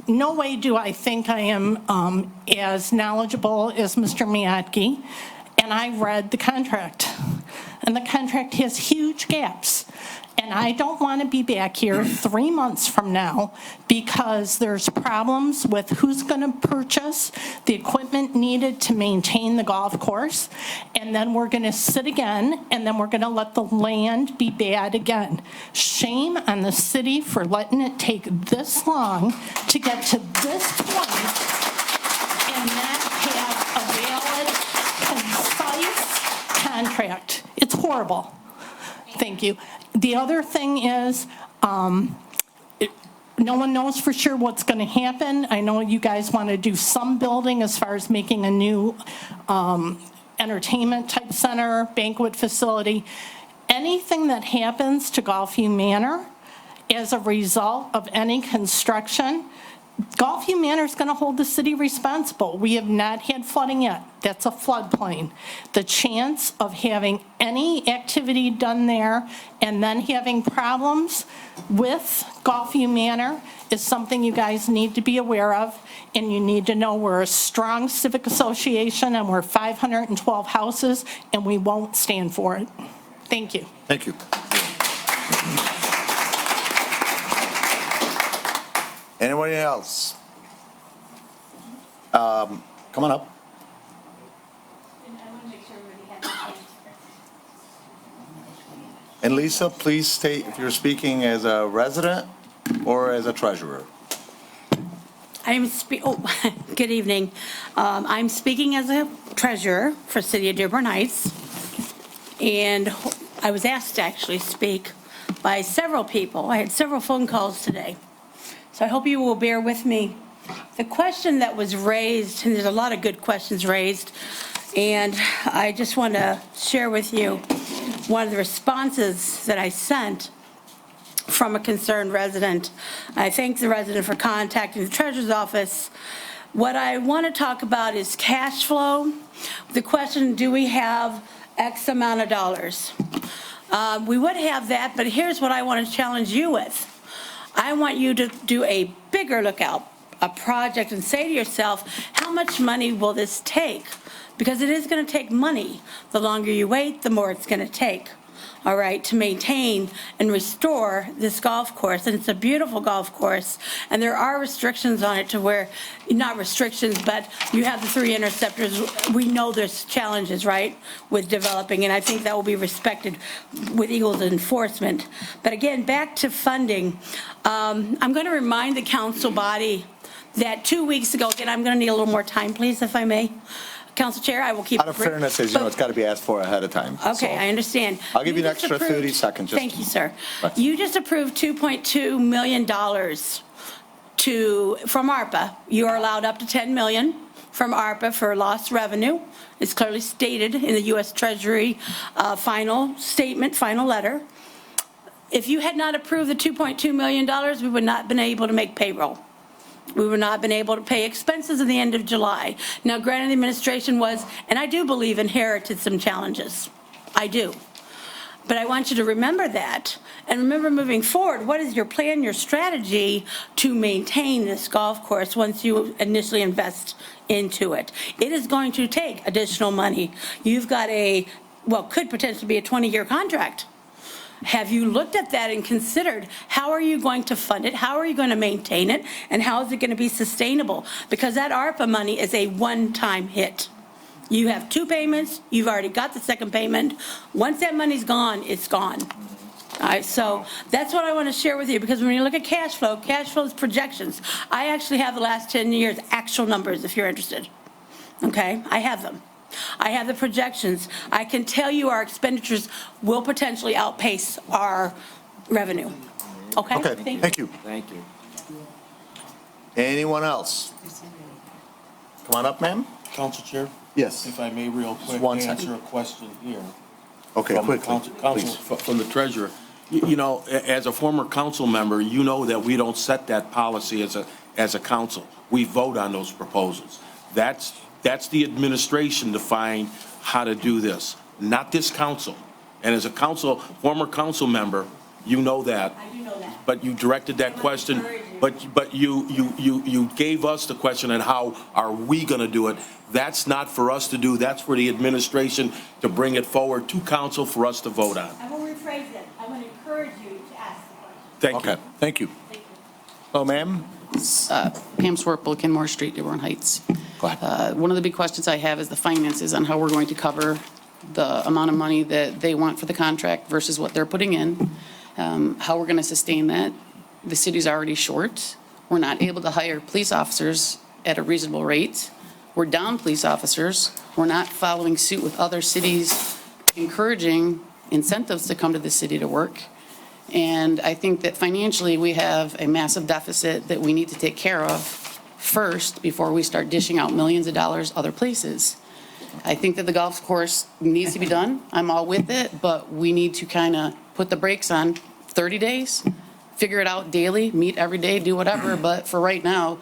No way do I think I am as knowledgeable as Mr. Miatke. And I read the contract. And the contract has huge gaps. And I don't want to be back here 3 months from now because there's problems with who's going to purchase the equipment needed to maintain the golf course. And then we're going to sit again, and then we're going to let the land be bad again. Shame on the city for letting it take this long to get to this point and not have a valid, concise contract. It's horrible. Thank you. The other thing is, no one knows for sure what's going to happen. I know you guys want to do some building as far as making a new entertainment type center, banquet facility. Anything that happens to Golfview Manor as a result of any construction, Golfview Manor is going to hold the city responsible. We have not had flooding yet. That's a floodplain. The chance of having any activity done there and then having problems with Golfview Manor is something you guys need to be aware of, and you need to know we're a strong civic association and we're 512 houses, and we won't stand for it. Thank you. Thank you. Anybody else? Come on up. And Lisa, please state if you're speaking as a resident or as a treasurer. Good evening. I'm speaking as a treasurer for City of Dearborn Heights. And I was asked to actually speak by several people. I had several phone calls today. So I hope you will bear with me. The question that was raised, and there's a lot of good questions raised, and I just want to share with you one of the responses that I sent from a concerned resident. I thank the resident for contacting the treasurer's office. What I want to talk about is cash flow. The question, do we have X amount of dollars? We would have that, but here's what I want to challenge you with. I want you to do a bigger lookout, a project, and say to yourself, how much money will this take? Because it is going to take money. The longer you wait, the more it's going to take, all right, to maintain and restore this golf course. And it's a beautiful golf course, and there are restrictions on it to where, not restrictions, but you have the 3 interceptors. We know there's challenges, right, with developing, and I think that will be respected with Eagles enforcement. But again, back to funding. I'm going to remind the council body that 2 weeks ago, again, I'm going to need a little more time, please, if I may. Council Chair, I will keep. Out of fairness, as you know, it's got to be asked for ahead of time. Okay, so I understand. I'll give you an extra 30 seconds. Thank you, sir. Right. You just approved $2.2 million from ARPA. You are allowed up to $10 million from ARPA for lost revenue. It's clearly stated in the U.S. Treasury final statement, final letter. If you had not approved the $2.2 million, we would not have been able to make payroll. We would not have been able to pay expenses at the end of July. Now, granted, the administration was, and I do believe, inherited some challenges. I do. But I want you to remember that. And remember, moving forward, what is your plan, your strategy to maintain this golf course once you initially invest into it? It is going to take additional money. You've got could potentially be a 20-year contract. Have you looked at that and considered how are you going to fund it, how are you going to maintain it, and how is it going to be sustainable? Because that ARPA money is a one-time hit. You have 2 payments, you've already got the second payment. Once that money's gone, it's gone. All right, so that's what I want to share with you, because when you look at cash flow is projections. I actually have the last 10 years' actual numbers, if you're interested. Okay, I have them. I have the projections. I can tell you our expenditures will potentially outpace our revenue. Okay? Okay, thank you. Thank you. Anyone else? Come on up, ma'am. Council Chair? Yes. If I may, real quick, one second. answer a question here. Okay, From quickly, Council, from the treasurer. You know, as a former council member, you know that we don't set that policy as a council. We vote on those proposals. That's the administration to find how to do this, not this council. And as a former council member, you know that. I do know that. But you directed that question, but you gave us the question on how are we going to do it. That's not for us to do. That's for the administration to bring it forward to council for us to vote on. I will rephrase it. I want to encourage you to ask the question. Thank you. Okay, thank you. Thank you. Oh, ma'am? Pam Swartple, Kenmore Street, Dearborn Heights. Go ahead. One of the big questions I have is the finances on how we're going to cover the amount of money that they want for the contract versus what they're putting in, how we're going to sustain that. The city's already short. We're not able to hire police officers at a reasonable rate. We're down police officers. We're not following suit with other cities, encouraging incentives to come to the city to work. And I think that financially, we have a massive deficit that we need to take care of first before we start dishing out millions of dollars other places. I think that the golf course needs to be done. I'm all with it, but we need to kind of put the brakes on 30 days, figure it out daily, meet every day, do whatever. But for right now,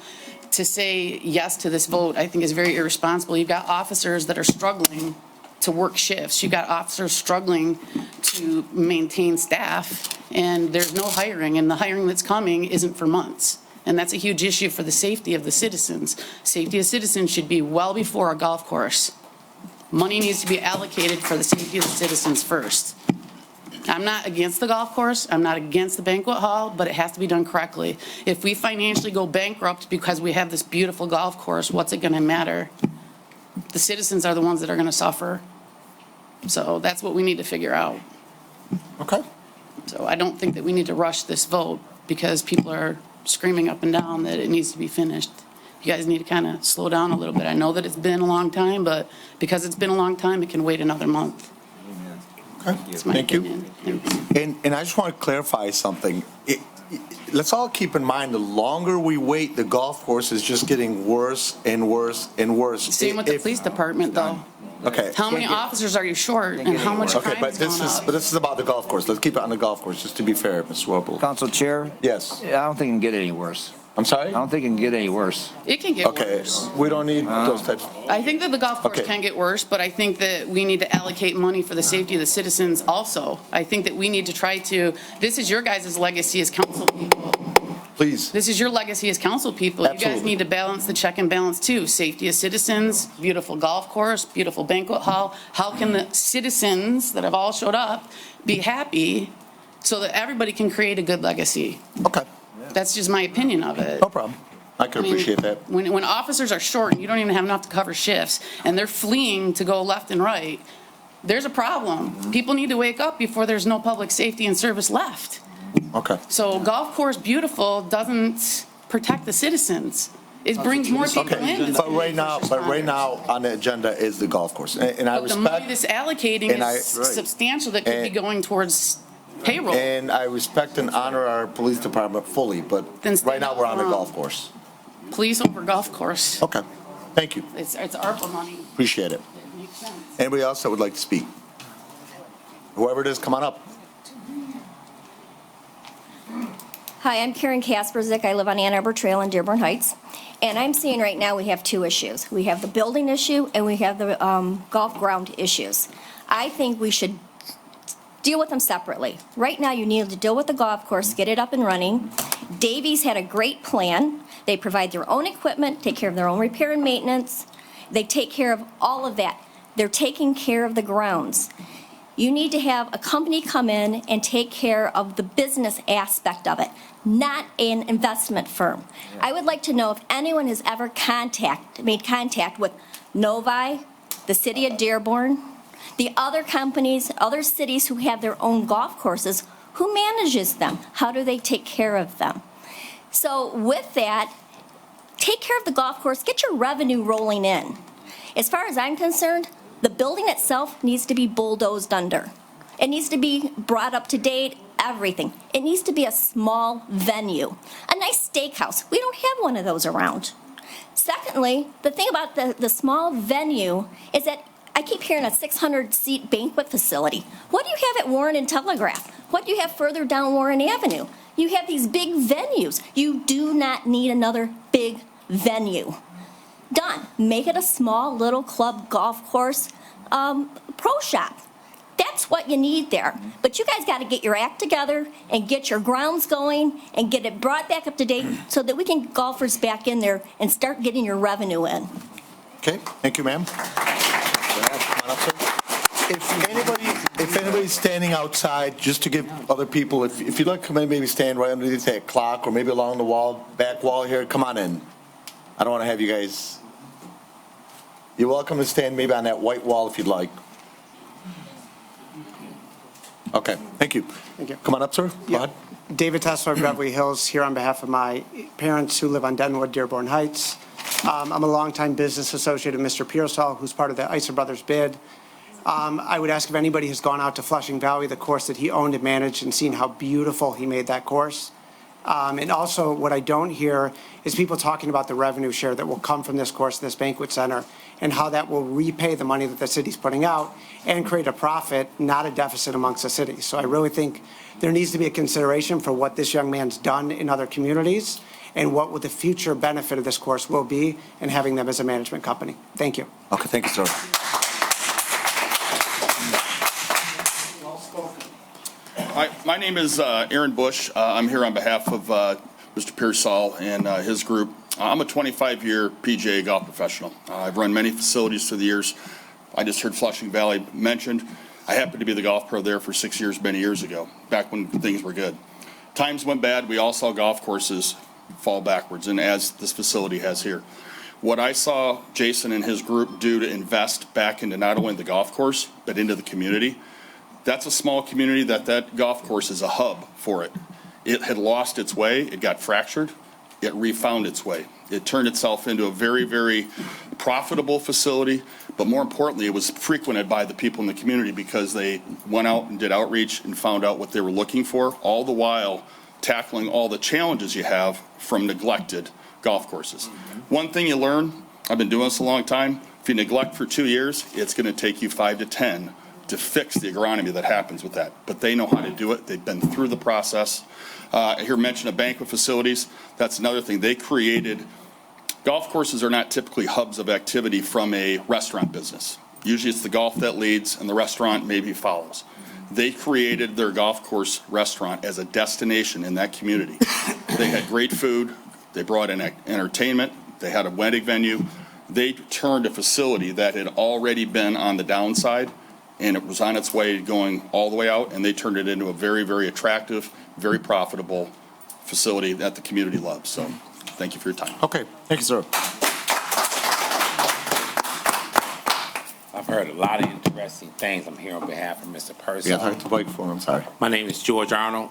to say yes to this vote, I think is very irresponsible. You've got officers that are struggling to work shifts. You've got officers struggling to maintain staff, and there's no hiring, and the hiring that's coming isn't for months. And that's a huge issue for the safety of the citizens. Safety of citizens should be well before a golf course. Money needs to be allocated for the safety of the citizens first. I'm not against the golf course, I'm not against the banquet hall, but it has to be done correctly. If we financially go bankrupt because we have this beautiful golf course, what's it gonna matter? The citizens are the ones that are gonna suffer. So that's what we need to figure out. Okay. So I don't think that we need to rush this vote because people are screaming up and down that it needs to be finished. You guys need to kind of slow down a little bit. I know that it's been a long time, but because it's been a long time, it can wait another month. Okay, That's my thank you. opinion. Thanks. And I just want to clarify something. Let's all keep in mind, the longer we wait, the golf course is just getting worse and worse and worse. Same with the police department, though. Okay. How many officers are you short and how much Okay, crime but is this going is, up? but this is about the golf course. Let's keep it on the golf course, just to be fair, Ms. Warble. Council Chair? Yes. I don't think it can get any worse. I'm sorry? I don't think it can get any worse. It can get Okay, worse. we don't need those types. I think that the golf course Okay. can get worse, but I think that we need to allocate money for the safety of the citizens also. I think that we need to try to, this is your guys' legacy as council people. Please. This is your legacy as council people. You guys Absolutely. need to balance the check and balance too. Safety of citizens, beautiful golf course, beautiful banquet hall. How can the citizens that have all showed up be happy so that everybody can create a good legacy? Okay, That's just my opinion of it. no problem. I can I mean, appreciate that. When officers are short and you don't even have enough to cover shifts and they're fleeing to go left and right, there's a problem. People need to wake up before there's no public safety and service left. Okay. So golf course beautiful doesn't protect the citizens. It brings more people Okay, in. but right now on the agenda is the golf course. And I But the money respect, that's allocating and I- is substantial that could be And- going towards payroll. and I respect and honor our police department fully, but Then stay right now we're on the wrong. golf course. Police over golf course. Okay, thank you. It's ARPA money. Appreciate it. It makes sense. Anybody else that would like to speak? Whoever it is, come on up. Hi, I'm Karen Kasperzik. I live on Ann Arbor Trail in Dearborn Heights. And I'm seeing right now we have two issues. We have the building issue and we have the golf ground issues. I think we should deal with them separately. Right now, you need to deal with the golf course, get it up and running. Davies had a great plan. They provide their own equipment, take care of their own repair and maintenance. They take care of all of that. They're taking care of the grounds. You need to have a company come in and take care of the business aspect of it, not an investment firm. I would like to know if anyone has ever made contact with Novi, the city of Dearborn, the other companies, other cities who have their own golf courses, who manages them? How do they take care of them? So with that, take care of the golf course, get your revenue rolling in. As far as I'm concerned, the building itself needs to be bulldozed under. It needs to be brought up to date, everything. It needs to be a small venue, a nice steakhouse. We don't have one of those around. Secondly, the thing about the small venue is that I keep hearing a 600-seat banquet facility. What do you have at Warren and Telegraph? What do you have further down Warren Avenue? You have these big venues. You do not need another big venue. Done. Make it a small little club golf course pro shop. That's what you need there. But you guys got to get your act together and get your grounds going and get it brought back up to date so that we can get golfers back in there and start getting your revenue in. Okay, thank you, ma'am. If anybody's standing outside, just to give other people, if you'd like to come in, maybe stand right underneath that clock or maybe along the wall, back wall here, come on in. I don't want to have you guys. You're welcome to stand maybe on that white wall if you'd like. Okay, thank you. Thank you. Come on up, sir. Go ahead. David Tesler, Beverly Hills, here on behalf of my parents who live on Denwood, Dearborn Heights. I'm a longtime business associate of Mr. Pearsall, who's part of the Iser Brothers bid. I would ask if anybody has gone out to Flushing Valley, the course that he owned and managed, and seen how beautiful he made that course. And also, what I don't hear is people talking about the revenue share that will come from this course, this banquet center, and how that will repay the money that the city's putting out and create a profit, not a deficit amongst the cities. So I really think there needs to be a consideration for what this young man's done in other communities and what the future benefit of this course will be in having them as a management company. Thank you. Okay, thank you, sir. Hi, my name is Aaron Bush. I'm here on behalf of Mr. Pearsall and his group. I'm a 25-year PGA golf professional. I've run many facilities through the years. I just heard Flushing Valley mentioned. I happened to be the golf pro there for 6 years, many years ago, back when things were good. Times went bad. We all saw golf courses fall backwards, and as this facility has here. What I saw Jason and his group do to invest back into not only the golf course, but into the community, that's a small community that golf course is a hub for it. It had lost its way. It got fractured. It refound its way. It turned itself into a very, very profitable facility, but more importantly, it was frequented by the people in the community because they went out and did outreach and found out what they were looking for, all the while tackling all the challenges you have from neglected golf courses. One thing you learn, I've been doing this a long time, if you neglect for 2 years, it's going to take you 5 to 10 to fix the agronomy that happens with that. But they know how to do it. They've been through the process. I hear mention of banquet facilities. That's another thing. They created, golf courses are not typically hubs of activity from a restaurant business. Usually it's the golf that leads and the restaurant maybe follows. They created their golf course restaurant as a destination in that community. They had great food. They brought in entertainment. They had a wedding venue. They turned a facility that had already been on the downside, and it was on its way going all the way out, and they turned it into a very, very attractive, very profitable facility that the community loves. So thank you for your time. Okay, thank you, sir. I've heard a lot of interesting things. I'm here on behalf of Mr. Pearsall. Yeah, talk to Mike for him. I'm sorry. My name is George Arnold.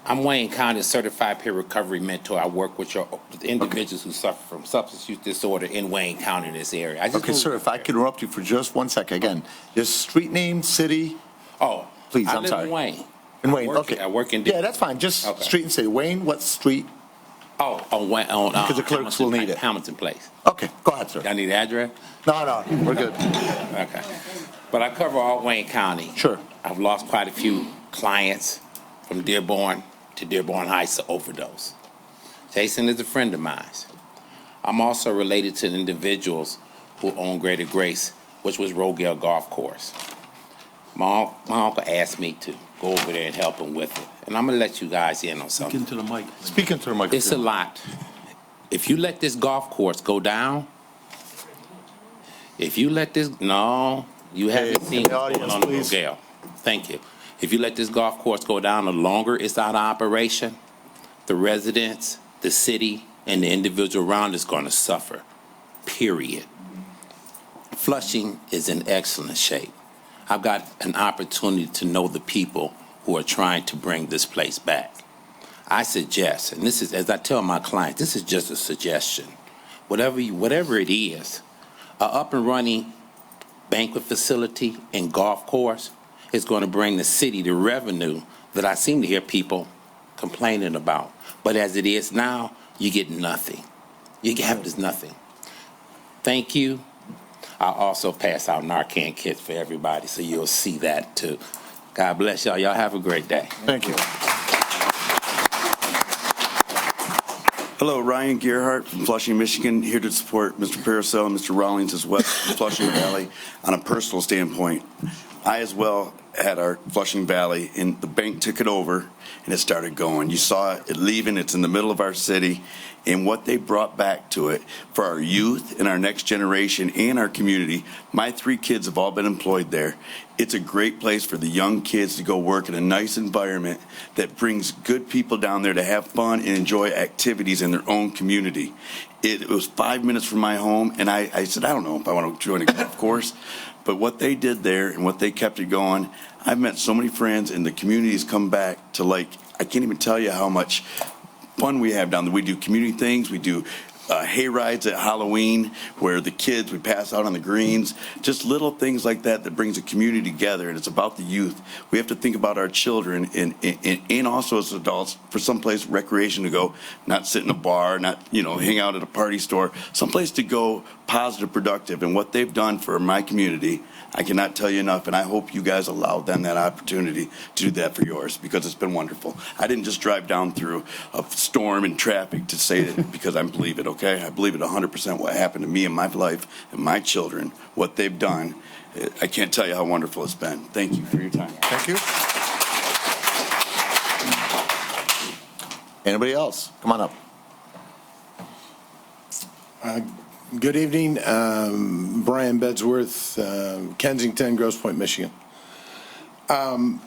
I'm Wayne County certified peer recovery mentor. I work with individuals who suffer from substance use disorder in Wayne County in this area. Okay, sir, if I could interrupt you for just 1 second. Again, just street name, city. Oh, please, I I'm live sorry. in Wayne. In Wayne, okay. I work in. Yeah, that's fine. Just street and city. Wayne, what street? Oh, on Wayne. Because the clerks will need it. Hamilton Place. Okay, go ahead, sir. I need the address? No, we're good. Okay. But I cover all Wayne County. Sure. I've lost quite a few clients from Dearborn to Dearborn Heights to overdose. Jason is a friend of mine. I'm also related to the individuals who own Greater Grace, which was Rogale Golf Course. My uncle asked me to go over there and help him with it. And I'm gonna let you guys in on something. Speaking to the mic. Speaking to the microphone. It's a lot. If you let this golf course go down, you haven't seen what's going on in Rogale. Thank you. If you let this golf course go down, the longer it's out of operation, the residents, the city, and the individual around is going to suffer, period. Flushing is in excellent shape. I've got an opportunity to know the people who are trying to bring this place back. I suggest, and this is, as I tell my clients, this is just a suggestion. Whatever it is, a up and running banquet facility and golf course is going to bring the city the revenue that I seem to hear people complaining about. But as it is now, you get nothing. You have this nothing. Thank you. I'll also pass out Narcan kits for everybody, so you'll see that too. God bless y'all. Y'all have a great day. Thank you. Hello, Ryan Gerhardt from Flushing, Michigan, here to support Mr. Paracel and Mr. Rawlings as well from Flushing Valley. On a personal standpoint, I as well had our Flushing Valley, and the bank took it over, and it started going. You saw it leaving. It's in the middle of our city, and what they brought back to it for our youth and our next generation and our community. My 3 kids have all been employed there. It's a great place for the young kids to go work in a nice environment that brings good people down there to have fun and enjoy activities in their own community. It was 5 minutes from my home, and I said, I don't know if I want to join a golf course. But what they did there and what they kept it going, I've met so many friends, and the community's come back to, like, I can't even tell you how much fun we have down there. We do community things. We do hay rides at Halloween where the kids, we pass out on the greens, just little things like that that brings the community together, and it's about the youth. We have to think about our children and also as adults for someplace recreation to go, not sit in a bar, not, hang out at a party store, someplace to go positive, productive. And what they've done for my community, I cannot tell you enough, and I hope you guys allow them that opportunity to do that for yours, because it's been wonderful. I didn't just drive down through a storm and traffic to say it because I believe it, okay? I believe it 100% what happened to me in my life and my children, what they've done. I can't tell you how wonderful it's been. Thank you for your time. Thank you. Anybody else? Come on up. Good evening. Brian Bedsworth, Kensington, Grosse Pointe, Michigan. One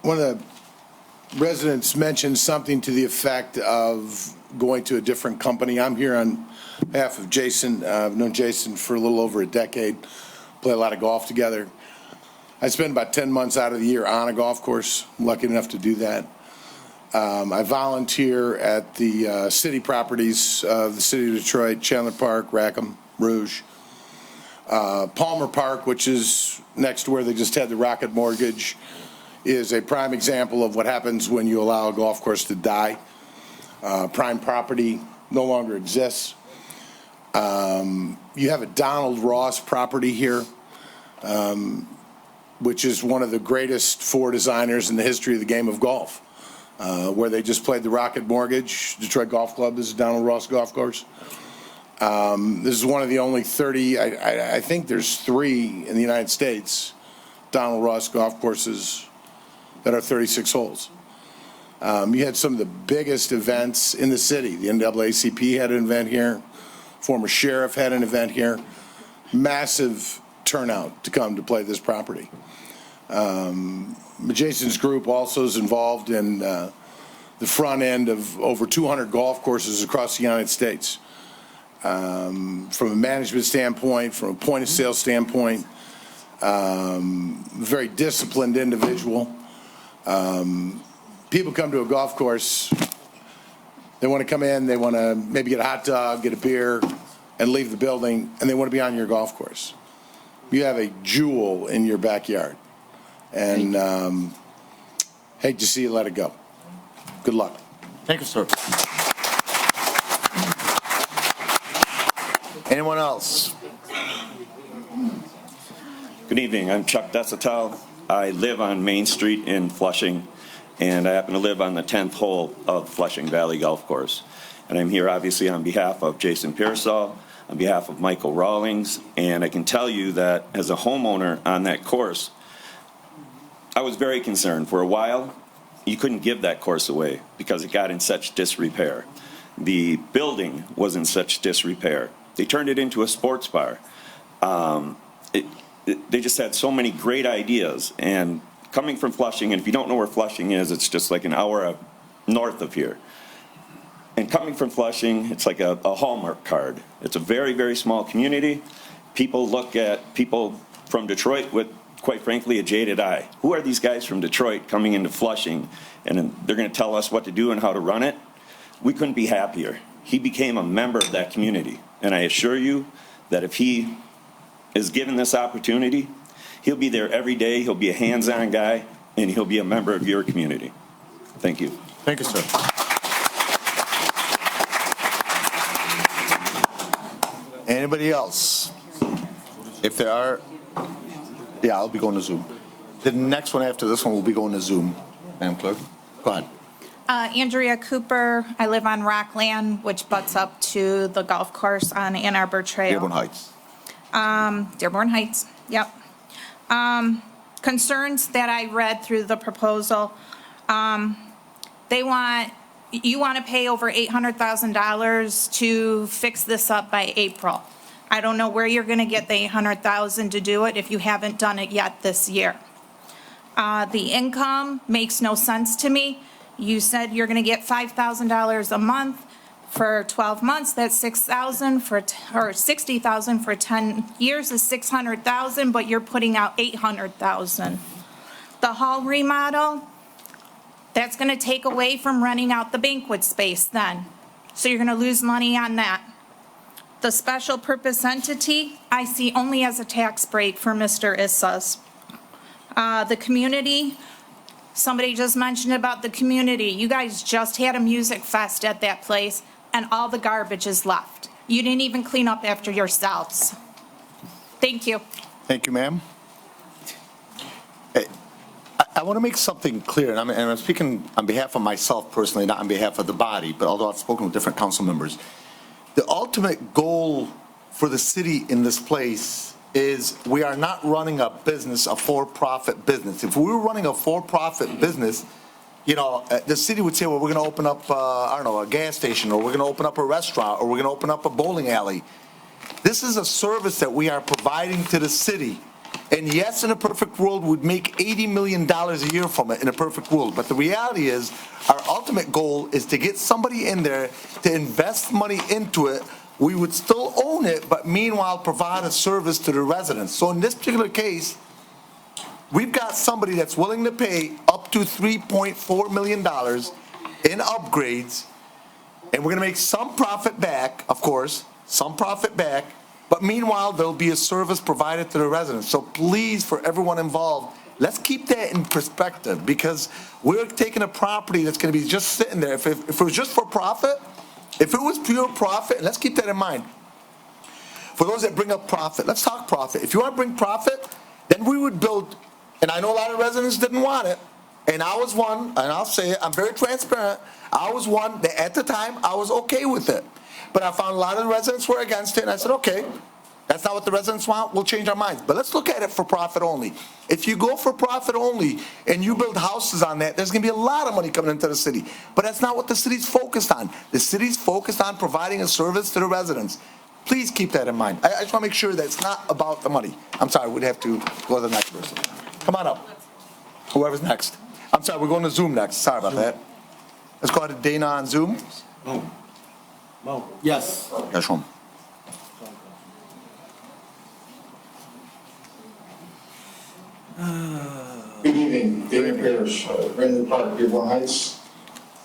of the residents mentioned something to the effect of going to a different company. I'm here on behalf of Jason. I've known Jason for a little over a decade, play a lot of golf together. I spend about 10 months out of the year on a golf course. I'm lucky enough to do that. I volunteer at the city properties of the city of Detroit, Chandler Park, Rackham, Rouge. Palmer Park, which is next to where they just had the Rocket Mortgage, is a prime example of what happens when you allow a golf course to die. Prime property no longer exists. You have a Donald Ross property here, which is one of the greatest 4 designers in the history of the game of golf. Where they just played the Rocket Mortgage. Detroit Golf Club is a Donald Ross golf course. This is one of the only 30, I think there's 3 in the United States, Donald Ross golf courses that are 36 holes. You had some of the biggest events in the city. The NAACP had an event here. Former sheriff had an event here. Massive turnout to come to play this property. Jason's group also is involved in the front end of over 200 golf courses across the United States. From a management standpoint, from a point of sale standpoint, very disciplined individual. People come to a golf course, they want to come in, they want to maybe get a hot dog, get a beer, and leave the building, and they want to be on your golf course. You have a jewel in your backyard. And hate to see you let it go. Good luck. Thank you, sir. Anyone else? Good evening. I'm Chuck Desatel. I live on Main Street in Flushing. and I happen to live on the 10th hole of Flushing Valley Golf Course. And I'm here obviously on behalf of Jason Pearsall, on behalf of Michael Rawlings, and I can tell you that as a homeowner on that course, I was very concerned. For a while, you couldn't give that course away because it got in such disrepair. The building was in such disrepair. They turned it into a sports bar. They just had so many great ideas. And coming from Flushing, and if you don't know where Flushing is, it's just like an hour north of here. And coming from Flushing, it's like a Hallmark card. It's a very, very small community. People look at people from Detroit with, quite frankly, a jaded eye. Who are these guys from Detroit coming into Flushing, and they're going to tell us what to do and how to run it? We couldn't be happier. He became a member of that community. And I assure you that if he is given this opportunity, he'll be there every day, he'll be a hands-on guy, and he'll be a member of your community. Thank you. Thank you, sir. Anybody else? If there are, yeah, I'll be going to Zoom. The next one after this one will be going to Zoom. Madam Clerk, go ahead. Andrea Cooper. I live on Rockland, which butts up to the golf course on Ann Arbor Trail. Dearborn Heights. Dearborn Heights, yep. Concerns that I read through the proposal. You want to pay over $800,000 to fix this up by April. I don't know where you're going to get the $800,000 to do it if you haven't done it yet this year. The income makes no sense to me. You said you're going to get $5,000 a month for 12 months. That's $6,000 or $60,000 for 10 years is $600,000, but you're putting out $800,000. The hall remodel, that's going to take away from renting out the banquet space then. So you're going to lose money on that. The special purpose entity, I see only as a tax break for Mr. Issa's. The community, somebody just mentioned about the community. You guys just had a music fest at that place and all the garbage is left. You didn't even clean up after yourselves. Thank you. Thank you, ma'am. I want to make something clear, and I'm speaking on behalf of myself personally, not on behalf of the body, but although I've spoken with different council members. The ultimate goal for the city in this place is we are not running a business, a for-profit business. If we were running a for-profit business, you know, the city would say, well, we're going to open up, I don't know, a gas station, or we're going to open up a restaurant, or we're going to open up a bowling alley. This is a service that we are providing to the city. And yes, in a perfect world, we'd make $80 million a year from it in a perfect world. But the reality is, our ultimate goal is to get somebody in there to invest money into it. We would still own it, but meanwhile provide a service to the residents. So in this particular case, we've got somebody that's willing to pay up to $3.4 million in upgrades, and we're going to make some profit back, of course, some profit back, but meanwhile, there'll be a service provided to the residents. So please, for everyone involved, let's keep that in perspective, because we're taking a property that's going to be just sitting there. If it was just for profit, if it was pure profit, and let's keep that in mind. For those that bring up profit, let's talk profit. If you want to bring profit, then we would build, and I know a lot of residents didn't want it, and I was one, and I'll say it, I'm very transparent, I was one that at the time, I was okay with it. But I found a lot of the residents were against it, and I said, okay, that's not what the residents want, we'll change our minds. But let's look at it for profit only. If you go for profit only and you build houses on that, there's gonna be a lot of money coming into the city. But that's not what the city's focused on. The city's focused on providing a service to the residents. Please keep that in mind. I just wanna make sure that it's not about the money. I'm sorry, we'd have to go to the next person. Come on up, whoever's next. I'm sorry, we're going to Zoom next, sorry about that. Let's go to Dana on Zoom. Yes. Yes, home. Good evening, David Parrish, Brandon Park, Dearborn Heights.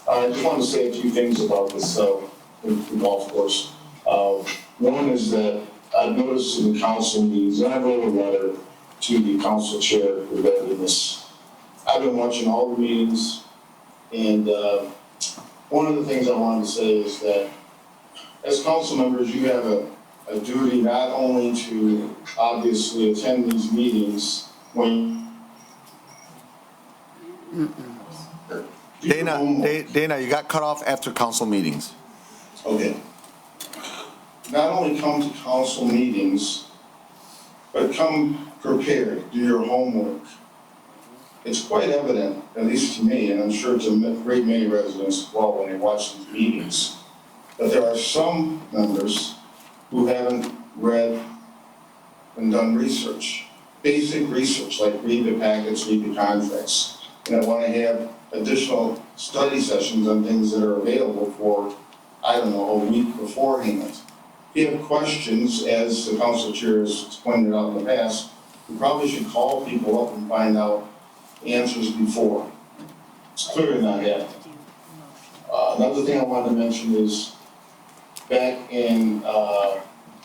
I just wanted to say a few things about this the golf course. One is that I've noticed in the council meetings, and I wrote a letter to the council chair regarding this. I've been watching all the meetings, and one of the things I wanted to say is that as council members, you have a duty not only to obviously attend these meetings when Dana, you got cut off after council meetings. Okay. Not only come to council meetings, but come prepared, do your homework. It's quite evident, at least to me, and I'm sure to a great many residents as well when they watch these meetings, that there are some members who haven't read and done research. Basic research, like read the packets, read the contracts. And I want to have additional study sessions on things that are available for, I don't know, a week beforehand. If you have questions, as the council chair has pointed out in the past, you probably should call people up and find out answers before. It's clearly not happening. Another thing I wanted to mention is back in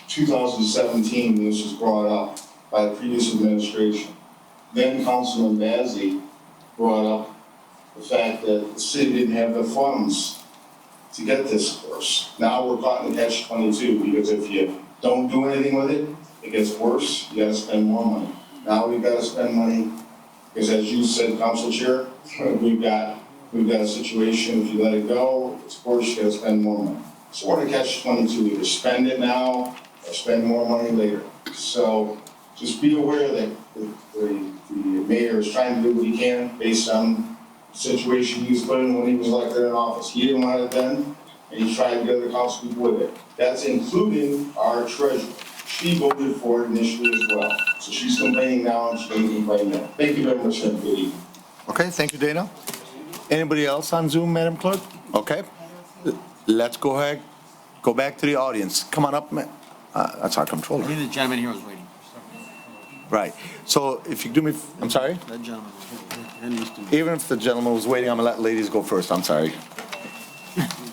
2017, when this was brought up by the previous administration, then Councilman Bazey brought up the fact that the city didn't have the funds to get this course. Now we're caught in catch-22, because if you don't do anything with it, it gets worse, you gotta spend more money. Now we've gotta spend money, because as you said, Council Chair, we've got a situation, if you let it go, it's worse, you gotta spend more money. So we're in a catch-22, either spend it now or spend more money later. So just be aware that the mayor is trying to do what he can based on the situation he was put in when he was elected in office. He didn't want it then, and he tried to get other council people with it. That's including our treasurer. She voted for it initially as well. So she's complaining now, and she doesn't complain now. Thank you very much, and good evening. Okay, thank you, Dana. Anybody else on Zoom, Madam Clerk? Okay. Let's go ahead, go back to the audience. Come on up, that's our controller. The gentleman here was waiting. Right. So if you do me, I'm sorry? That gentleman. Even if the gentleman was waiting, I'm gonna let ladies go first. I'm sorry.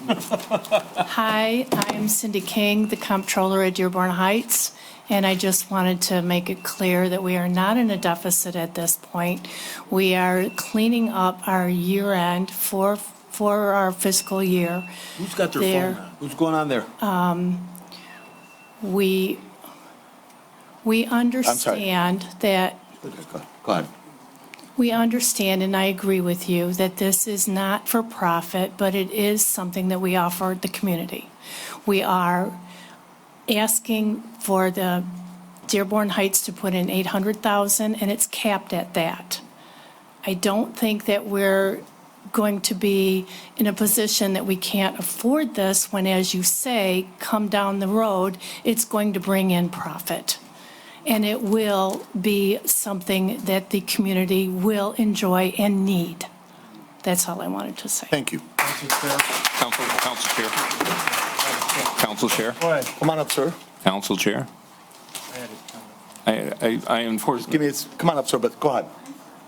Hi, I am Cindy King, the comptroller at Dearborn Heights, and I just wanted to make it clear that we are not in a deficit at this point. We are cleaning up our year end for our fiscal year. Who's got their phone on? What's going on there? We understand that. Go ahead. We understand, and I agree with you, that this is not for profit, but it is something that we offer the community. We are asking for the Dearborn Heights to put in $800,000, and it's capped at that. I don't think that we're going to be in a position that we can't afford this when, as you say, come down the road, it's going to bring in profit. And it will be something that the community will enjoy and need. That's all I wanted to say. Thank you. Council Chair. Council Chair. Go ahead. Come on up, sir. Council Chair. I unfortunately. Come on up, sir, but go ahead.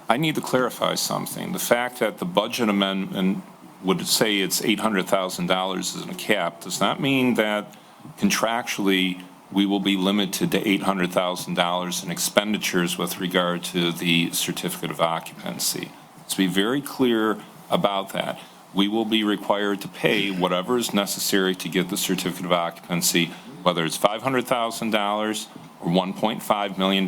I need to clarify something. The fact that the budget amendment would say it's $800,000 as a cap does not mean that contractually we will be limited to $800,000 in expenditures with regard to the certificate of occupancy. Let's be very clear about that. We will be required to pay whatever is necessary to get the certificate of occupancy, whether it's $500,000 or $1.5 million.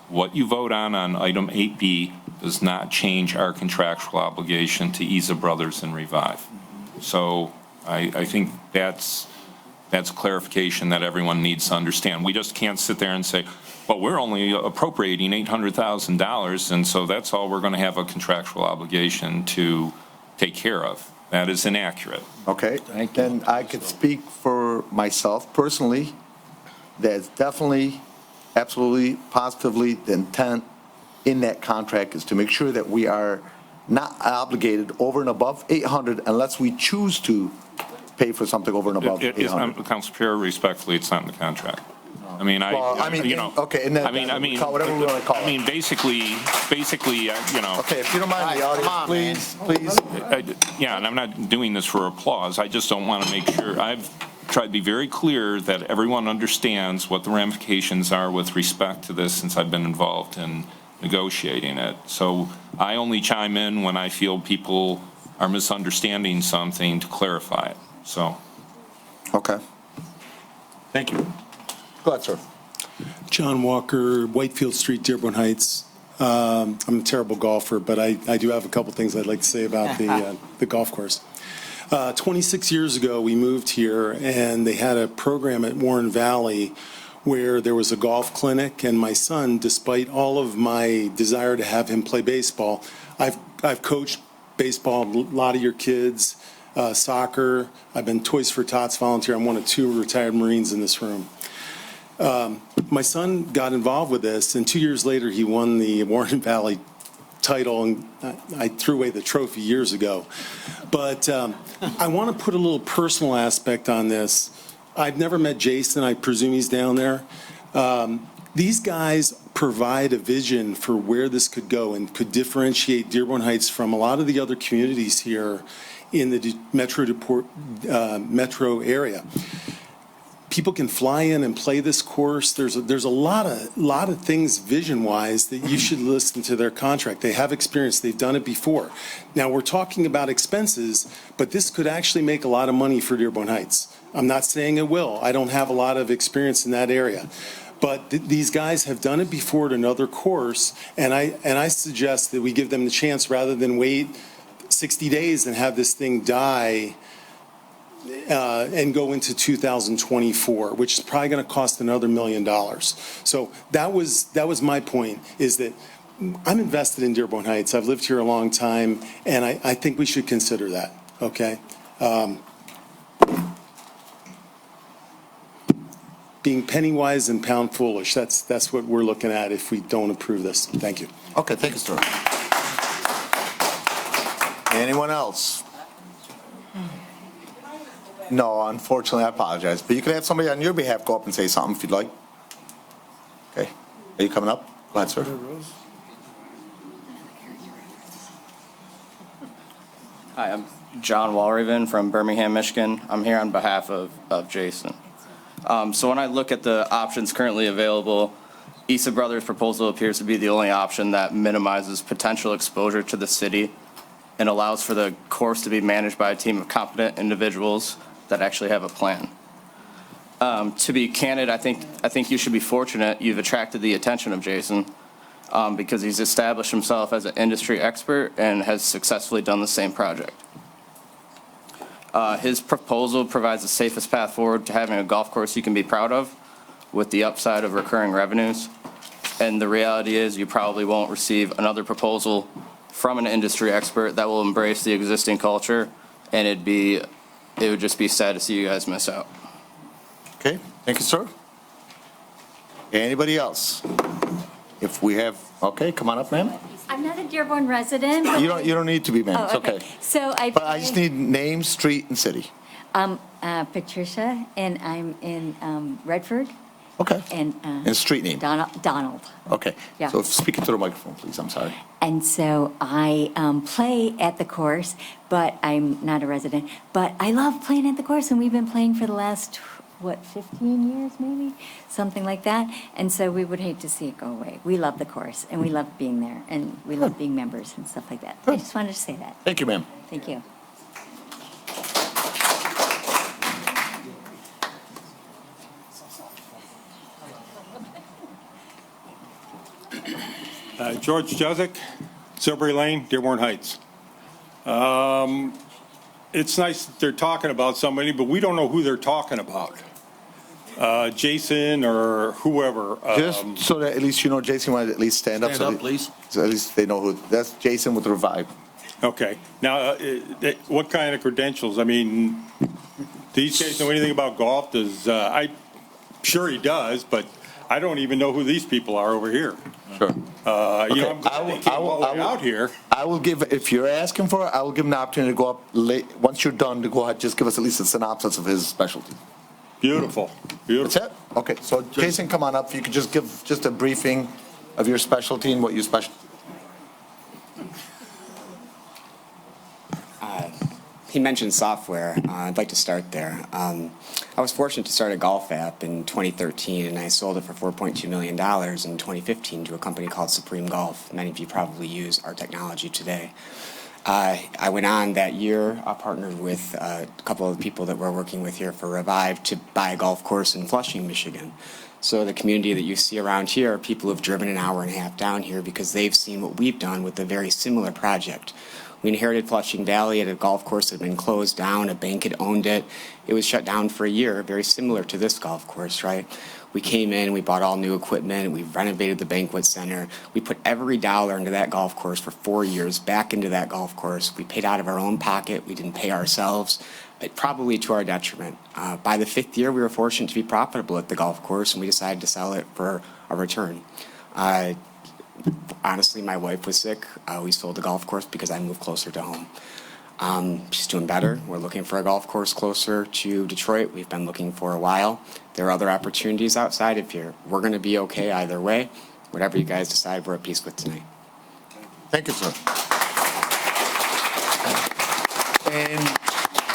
What you vote on item 8B does not change our contractual obligation to Isa Brothers and Revive. So I think that's clarification that everyone needs to understand. We just can't sit there and say, well, we're only appropriating $800,000, and so that's all we're going to have a contractual obligation to take care of. That is inaccurate. Okay, then I could speak for myself personally. That's definitely, absolutely, positively, the intent in that contract is to make sure that we are not obligated over and above 800 unless we choose to pay for something over and above 800. Council Chair, respectfully, it's not in the contract. I mean, okay, and then whatever we want to call it. I mean, basically, you know. Okay, if you don't mind, the audience, please. Yeah, and I'm not doing this for applause. I just don't want to make sure. I've tried to be very clear that everyone understands what the ramifications are with respect to this since I've been involved in negotiating it. So I only chime in when I feel people are misunderstanding something to clarify it. So. Okay. Thank you. Go ahead, sir. John Walker, Whitefield Street, Dearborn Heights. I'm a terrible golfer, but I do have a couple things I'd like to say about the golf course. 26 years ago, we moved here, and they had a program at Warren Valley where there was a golf clinic, and my son, despite all of my desire to have him play baseball, I've coached baseball, a lot of your kids, soccer. I've been Toys for Tots volunteer. I'm one of 2 retired Marines in this room. My son got involved with this, and 2 years later, he won the Warren Valley title, and I threw away the trophy years ago. But I want to put a little personal aspect on this. I've never met Jason. I presume he's down there. These guys provide a vision for where this could go and could differentiate Dearborn Heights from a lot of the other communities here in the metro area. People can fly in and play this course. There's a lot of things vision-wise that you should listen to their contract. They have experience. They've done it before. Now, we're talking about expenses, but this could actually make a lot of money for Dearborn Heights. I'm not saying it will. I don't have a lot of experience in that area. But these guys have done it before at another course, and I suggest that we give them the chance rather than wait 60 days and have this thing die and go into 2024, which is probably going to cost another $1 million. So that was my point, is that I'm invested in Dearborn Heights. I've lived here a long time, and I think we should consider that, okay? Being penny wise and pound foolish, that's what we're looking at if we don't approve this. Thank you. Okay, thank you, sir. Anyone else? No, unfortunately, I apologize. But you can have somebody on your behalf go up and say something if you'd like. Okay. Are you coming up? Go ahead, sir. Hi, I'm John Walraven from Birmingham, Michigan. I'm here on behalf of Jason. So when I look at the options currently available, Issa Brothers' proposal appears to be the only option that minimizes potential exposure to the city and allows for the course to be managed by a team of competent individuals that actually have a plan. To be candid, I think you should be fortunate you've attracted the attention of Jason because he's established himself as an industry expert and has successfully done the same project. His proposal provides the safest path forward to having a golf course you can be proud of with the upside of recurring revenues. And the reality is you probably won't receive another proposal from an industry expert that will embrace the existing culture, and it would just be sad to see you guys miss out. Okay, thank you, sir. Anybody else? If we have, okay, come on up, ma'am. I'm not a Dearborn resident. But You don't need to be, ma'am. It's okay. So But I just need name, street, and city. Patricia, and I'm in Redford. Okay. And street name. Donald. Okay. Yeah. So speak into the microphone, please. I'm sorry. And so I play at the course, but I'm not a resident. But I love playing at the course, and we've been playing for the last, 15 years maybe? Something like that. And so we would hate to see it go away. We love the course, and we love being there, and we love being members and stuff like that. I just wanted to say that. Thank you, ma'am. Thank you. George Juzik, Silbury Lane, Dearborn Heights. It's nice that they're talking about somebody, but we don't know who they're talking about. Jason or whoever. Just so that at least you know, Jason wanted to at least stand up. Stand up, please. So at least they know who. That's Jason with Revive. Okay. Now, what kind of credentials? I mean, do these guys know anything about golf? I'm sure he does, but I don't even know who these people are over here. Sure. You know, I'm glad they came all the way out here. I will give, if you're asking for it, I will give him the opportunity to go up late. Once you're done, to go ahead, just give us at least a synopsis of his specialty. Beautiful. Beautiful. That's it? Okay, so Jason, come on up. If you could just give just a briefing of your specialty and what you special. He mentioned software. I'd like to start there. I was fortunate to start a golf app in 2013, and I sold it for $4.2 million in 2015 to a company called Supreme Golf. Many of you probably use our technology today. I went on that year, partnered with a couple of people that we're working with here for Revive to buy a golf course in Flushing, Michigan. So the community that you see around here are people who have driven an hour and a half down here because they've seen what we've done with a very similar project. We inherited Flushing Valley at a golf course that had been closed down. A bank had owned it. It was shut down for a year, very similar to this golf course, right? We came in, we bought all new equipment, we renovated the banquet center. We put every dollar into that golf course for 4 years back into that golf course. We paid out of our own pocket. We didn't pay ourselves, but probably to our detriment. By the 5th year, we were fortunate to be profitable at the golf course, and we decided to sell it for a return. Honestly, my wife was sick. We sold the golf course because I moved closer to home. She's doing better. We're looking for a golf course closer to Detroit. We've been looking for a while. There are other opportunities outside of here. We're going to be okay either way. Whatever you guys decide, we're at peace with tonight. Thank you, sir. And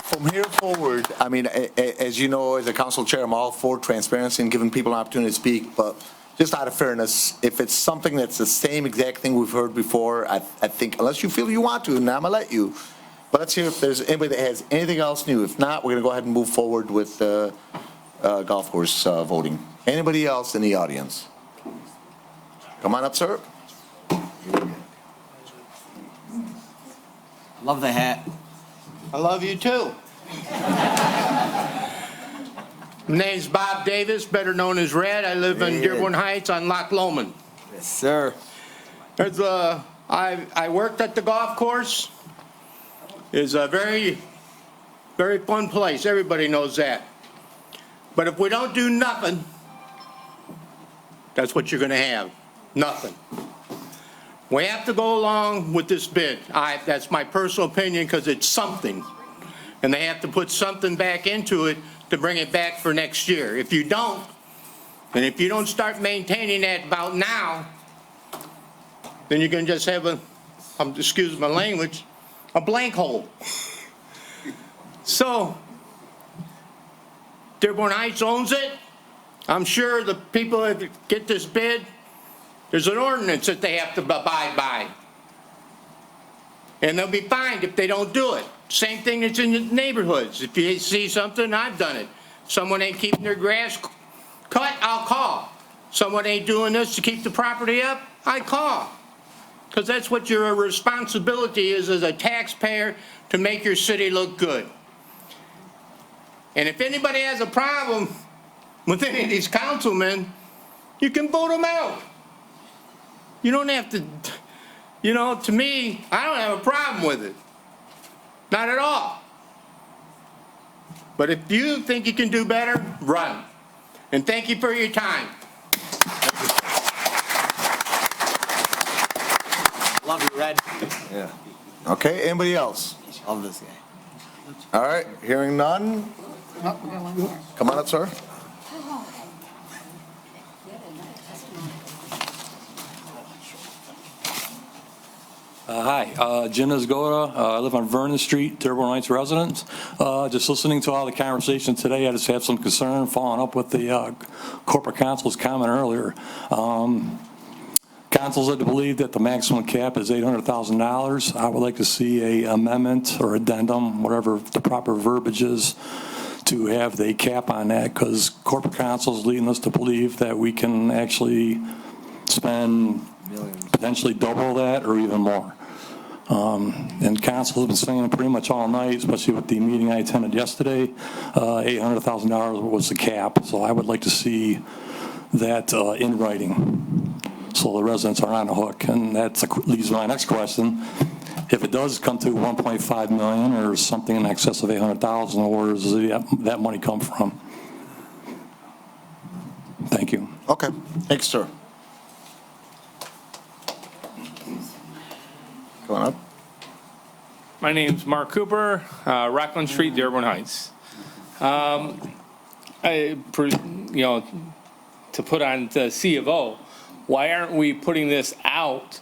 from here forward, I mean, as you know, as a council chair, I'm all for transparency and giving people an opportunity to speak, but just out of fairness, if it's something that's the same exact thing we've heard before, I think, unless you feel you want to, and I'm going to let you, but let's hear if there's anybody that has anything else new. If not, we're going to go ahead and move forward with golf course voting. Anybody else in the audience? Come on up, sir. Love the hat. I love you too. My name's Bob Davis, better known as Red. I live in Dearborn Heights on Loch Lomond. Yes, sir. There's I worked at the golf course. It's a very, very fun place. Everybody knows that. But if we don't do nothing, that's what you're going to have. Nothing. We have to go along with this bid. That's my personal opinion because it's something. And they have to put something back into it to bring it back for next year. If you don't, and if you don't start maintaining that about now, then you're going to just have excuse my language, a blank hole. So, Dearborn Heights owns it. I'm sure the people that get this bid, there's an ordinance that they have to abide by. And they'll be fined if they don't do it. Same thing that's in the neighborhoods. If you see something, I've done it. Someone ain't keeping their grass cut, I'll call. Someone ain't doing this to keep the property up, I call. Because that's what your responsibility is as a taxpayer, to make your city look good. And if anybody has a problem with any of these councilmen, you can vote them out. You don't have to, you know, to me, I don't have a problem with it. Not at all. But if you think you can do better, run. And thank you for your time. Love you, Red. Yeah. Okay, anybody else? Love this guy. All right, hearing none. Come on up, sir. Hi, Jim Isgoda. I live on Vernon Street, Dearborn Heights residents. Just listening to all the conversation today, I just have some concern following up with the corporate counsel's comment earlier. Council's led to believe that the maximum cap is $800,000. I would like to see a amendment or addendum, whatever the proper verbiage is, to have the cap on that, because corporate counsel is leading us to believe that we can actually spend potentially double that or even more. And council has been saying pretty much all night, especially with the meeting I attended yesterday, $800,000 was the cap. So I would like to see that in writing, so the residents are on the hook. And that leads to my next question. If it does come to 1.5 million or something in excess of 800,000, where does that money come from? Thank you. Okay, thanks, sir. Going up. My name's Mark Cooper, Rockland Street, Dearborn Heights. To put on the C of O, why aren't we putting this out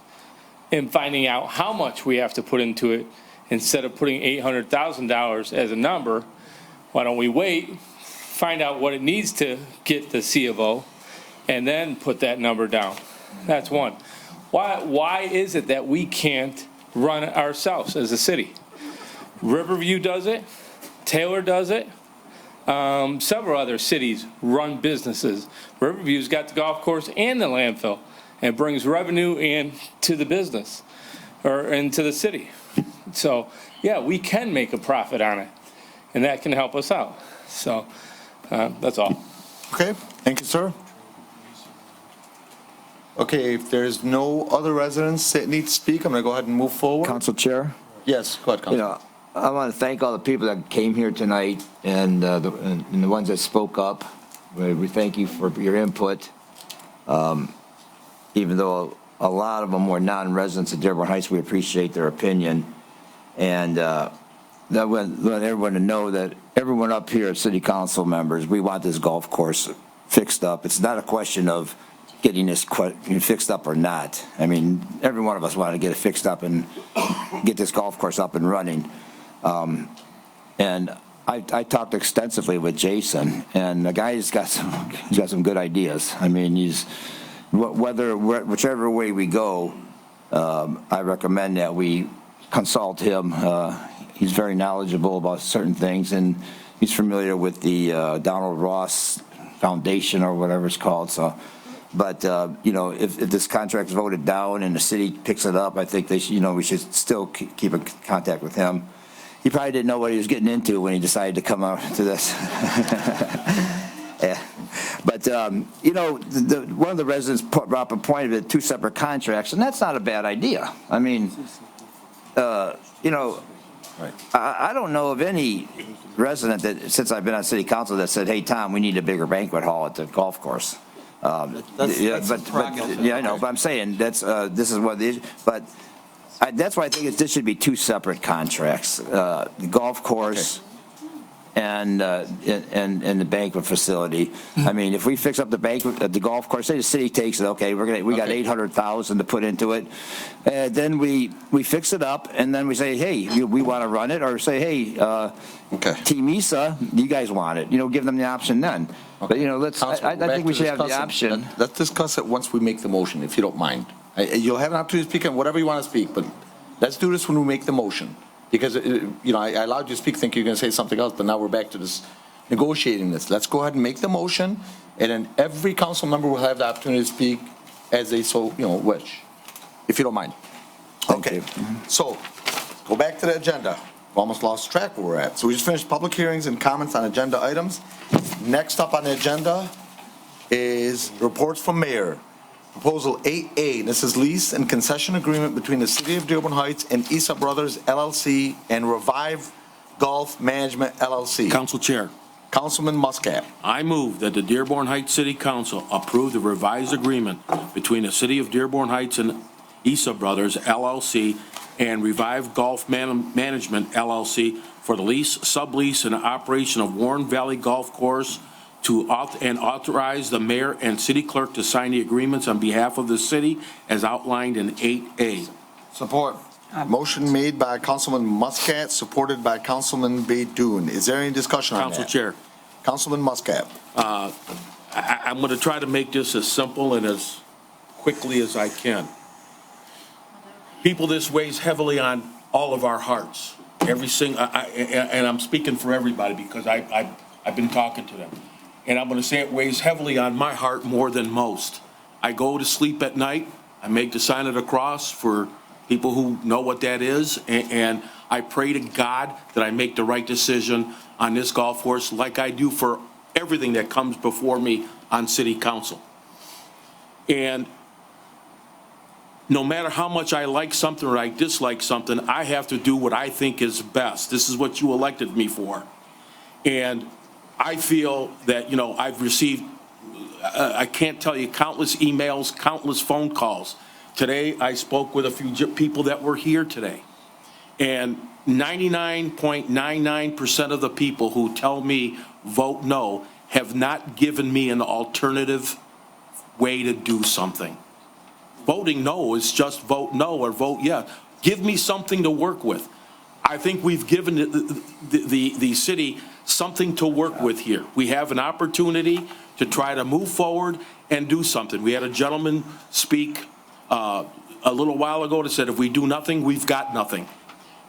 and finding out how much we have to put into it instead of putting $800,000 as a number? Why don't we wait, find out what it needs to get the C of O, and then put that number down? That's one. Why is it that we can't run it ourselves as a city? Riverview does it. Taylor does it. Several other cities run businesses. Riverview's got the golf course and the landfill, and brings revenue into the business or into the city. So, yeah, we can make a profit on it, and that can help us out. So, that's all. Okay, thank you, sir. Okay, if there's no other residents that need to speak, I'm going to go ahead and move forward. Council Chair? Yes, go ahead, Council. I want to thank all the people that came here tonight and the ones that spoke up. We thank you for your input. Even though a lot of them were non-residents of Dearborn Heights, we appreciate their opinion. And that want everyone to know that everyone up here, city council members, we want this golf course fixed up. It's not a question of getting this fixed up or not. I mean, every one of us want to get it fixed up and get this golf course up and running. And I talked extensively with Jason, and the guy's got some good ideas. I mean, whichever way we go, I recommend that we consult him. He's very knowledgeable about certain things, and he's familiar with the Donald Ross Foundation or whatever it's called. So, but if this contract's voted down and the city picks it up, I think they should, we should still keep in contact with him. He probably didn't know what he was getting into when he decided to come out to this. Yeah. But, one of the residents brought up a point of it, 2 separate contracts, and that's not a bad idea. I mean, I don't know of any resident that, since I've been on city council, that said, hey, Tom, we need a bigger banquet hall at the golf course. I know, but I'm saying this is what the issue, but that's why I think this should be 2 separate contracts, the golf course and the banquet facility. I mean, if we fix up the banquet at the golf course, say the city takes it, okay, we got $800,000 to put into it, then we fix it up, and then we say, hey, we want to run it, or say, hey, Team ESA, you guys want it? Give them the option then. But I think we should have the option. Let's discuss it once we make the motion, if you don't mind. You'll have an opportunity to speak on whatever you want to speak, but let's do this when we make the motion. Because, I allowed you to speak, think you're going to say something else, but now we're back to this, negotiating this. Let's go ahead and make the motion, and then every council member will have the opportunity to speak as they so, wish, if you don't mind. Okay, so go back to the agenda. We almost lost track where we're at. So we just finished public hearings and comments on agenda items. Next up on the agenda is reports from mayor. Proposal 8A, this is lease and concession agreement between the City of Dearborn Heights and ESA Brothers LLC and Revive Golf Management LLC. Council Chair. Councilman Muscat. I move that the Dearborn Heights City Council approve the revised agreement between the City of Dearborn Heights and ESA Brothers LLC and Revive Golf Management LLC for the lease, sublease, and operation of Warren Valley Golf Course and authorize the mayor and city clerk to sign the agreements on behalf of the city as outlined in 8A. Support. Motion made by Councilman Muscat, supported by Councilman Baydoun. Is there any discussion on that? Council Chair. Councilman Muscat. I'm going to try to make this as simple and as quickly as I can. People, this weighs heavily on all of our hearts. And I'm speaking for everybody because I've been talking to them. And I'm going to say it weighs heavily on my heart more than most. I go to sleep at night. I make the sign of the cross for people who know what that is. And I pray to God that I make the right decision on this golf course like I do for everything that comes before me on city council. And no matter how much I like something or I dislike something, I have to do what I think is best. This is what you elected me for. And I feel that, I've received, I can't tell you, countless emails, countless phone calls. Today, I spoke with a few people that were here today. And 99.99% of the people who tell me vote no have not given me an alternative way to do something. Voting no is just vote no or vote yes. Give me something to work with. I think we've given the city something to work with here. We have an opportunity to try to move forward and do something. We had a gentleman speak a little while ago that said, if we do nothing, we've got nothing.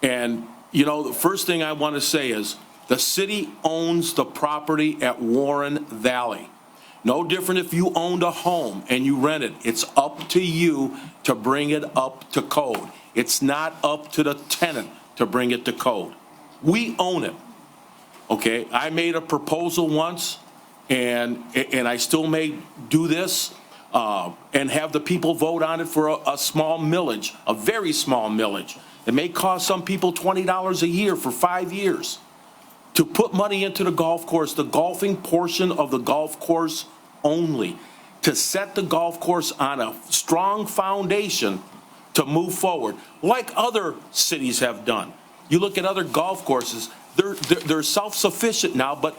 And, the first thing I want to say is, The city owns the property at Warren Valley. No different if you owned a home and you rent it. It's up to you to bring it up to code. It's not up to the tenant to bring it to code. We own it. Okay, I made a proposal once, and I still may do this, and have the people vote on it for a small millage, a very small millage. It may cost some people $20 a year for 5 years to put money into the golf course, the golfing portion of the golf course only, to set the golf course on a strong foundation to move forward, like other cities have done. You look at other golf courses, they're self-sufficient now, but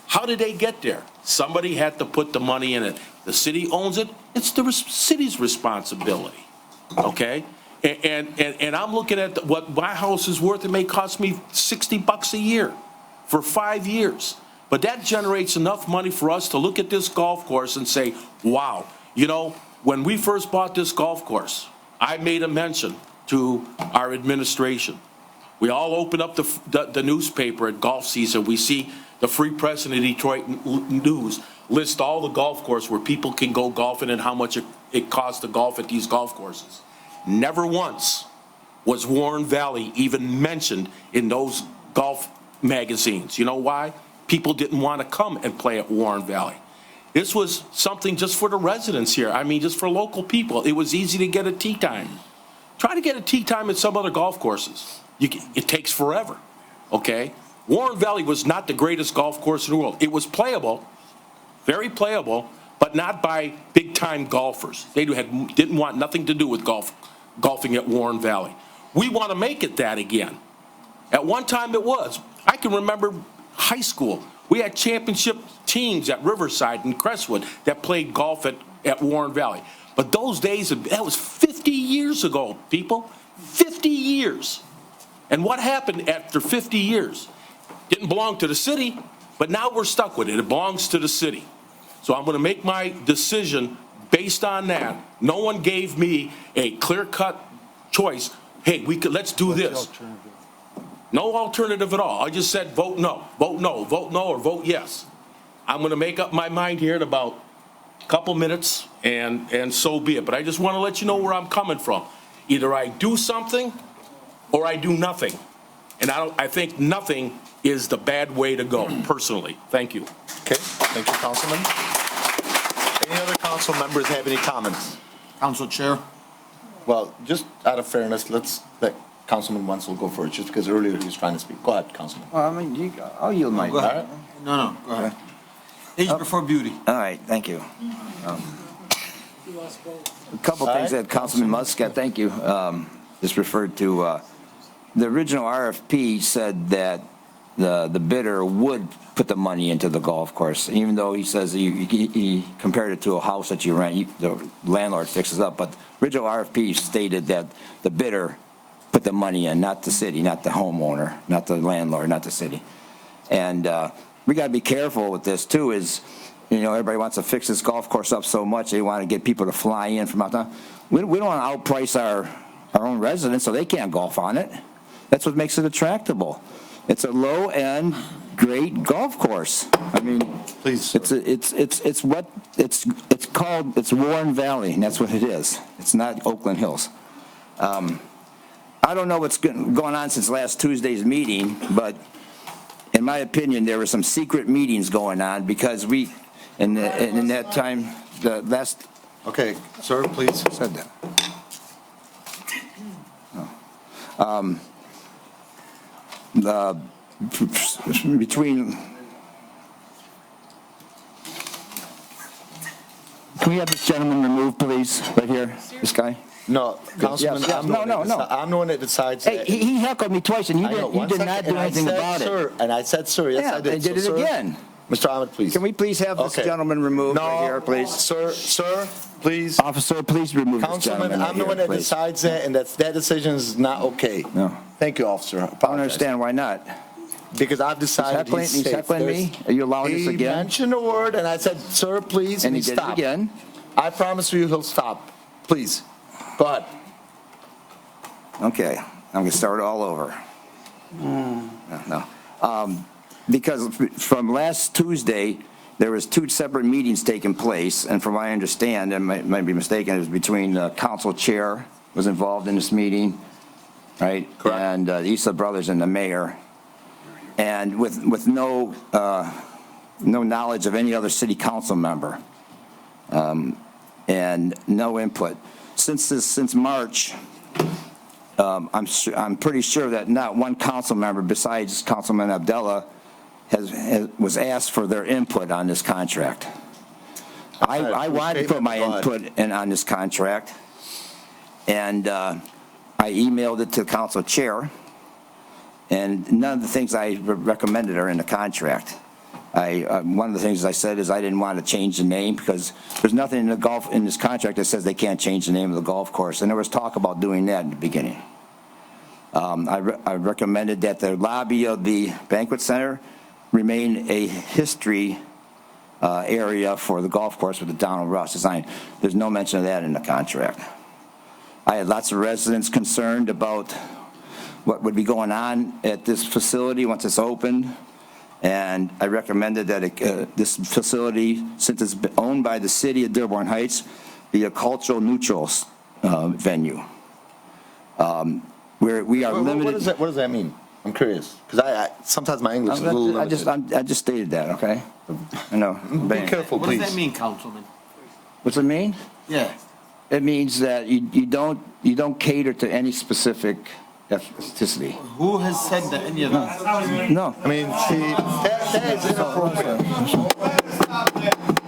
how did they get there? Somebody had to put the money in it. The city owns it. It's the city's responsibility, okay? And I'm looking at what my house is worth. It may cost me $60 a year for 5 years. But that generates enough money for us to look at this golf course and say, wow, you know, when we first bought this golf course, I made a mention to our administration. We all open up the newspaper at golf season. We see the Free Press and the Detroit News list all the golf courses where people can go golfing and how much it costs to golf at these golf courses. Never once was Warren Valley even mentioned in those golf magazines. You know why? People didn't want to come and play at Warren Valley. This was something just for the residents here. I mean, just for local people. It was easy to get a tee time. Try to get a tee time at some other golf courses. It takes forever, okay? Warren Valley was not the greatest golf course in the world. It was playable, very playable, but not by big-time golfers. They didn't want nothing to do with golfing at Warren Valley. We want to make it that again. At one time it was. I can remember high school. We had championship teams at Riverside and Crestwood that played golf at Warren Valley. But those days, that was 50 years ago, people. 50 years. And what happened after 50 years? Didn't belong to the city, but now we're stuck with it. It belongs to the city. So I'm going to make my decision based on that. No one gave me a clear-cut choice. Hey, let's do this. No alternative at all. I just said vote no, vote no, vote no, or vote yes. I'm going to make up my mind here in about a couple minutes, and so be it. But I just want to let you know where I'm coming from. Either I do something or I do nothing. And I think nothing is the bad way to go, personally. Thank you. Okay, thank you, Councilman. Any other council members have any comments? Council Chair. Well, just out of fairness, let's let Councilman Wenzel go first, just because earlier he was trying to speak. Go ahead, Councilman. Well, I mean, I'll yield my. Go ahead. No, go ahead. Age before beauty. All right, thank you. A couple things that Councilman Muscat, thank you, just referred to. The original RFP said that the bidder would put the money into the golf course, even though he says he compared it to a house that you rent, the landlord fixes up. But the original RFP stated that the bidder put the money in, not the city, not the homeowner, not the landlord, not the city. And we got to be careful with this too. Is, you know, everybody wants to fix this golf course up so much they want to get people to fly in from out there. We don't want to outprice our own residents so they can't golf on it. That's what makes it attractable. It's a low-end, great golf course. I mean, please. It's called Warren Valley, and that's what it is. It's not Oakland Hills. I don't know what's going on since last Tuesday's meeting, but in my opinion, there were some secret meetings going on because in that time, the last. Okay, sir, please. Said that. Between. Can we have this gentleman removed, please, right here? This guy? No, Councilman, yes. I'm the one that decides. Hey, he heckled me twice, and you did not do anything about it. And I said, sir, yes, I did. I did it again. Mr. Ahmed, please. Can we please have this gentleman removed right here, please? Sir, please. Officer, please remove this gentleman. Councilman, I'm the one that decides that, and that decision is not okay. No. Thank you, officer. I don't understand why not. Because I've decided he's safe. He's heckling me? Are you allowing this again? He mentioned a word, and I said, sir, please, and he did it again. I promise you he'll stop. Please. Go ahead. Okay. I'm going to start all over. No. because from last Tuesday, there was 2 separate meetings taking place, and from what I understand, and might be mistaken, it was between the council chair was involved in this meeting, right? Correct. And the Issa brothers and the mayor, and with no knowledge of any other city council member, and no input. Since March, I'm pretty sure that not one council member besides Councilman Abdallah was asked for their input on this contract. I wanted to put my input in on this contract, and I emailed it to the council chair, and none of the things I recommended are in the contract. One of the things I said is I didn't want to change the name because there's nothing in this contract that says they can't change the name of the golf course, and there was talk about doing that in the beginning. I recommended that the lobby of the banquet center remain a history area for the golf course with the Donald Ross design. There's no mention of that in the contract. I had lots of residents concerned about what would be going on at this facility once it's opened. And I recommended that this facility, since it's owned by the city of Dearborn Heights, be a cultural neutral venue. Where we are limited. What does that mean? I'm curious, because sometimes my English is a little limited. I just stated that, okay? I know. Be careful, please. What does that mean, Councilman? What's it mean? Yeah. It means that you don't cater to any specific ethnicity. Who has said that any of that? No. I mean, see, that is inappropriate.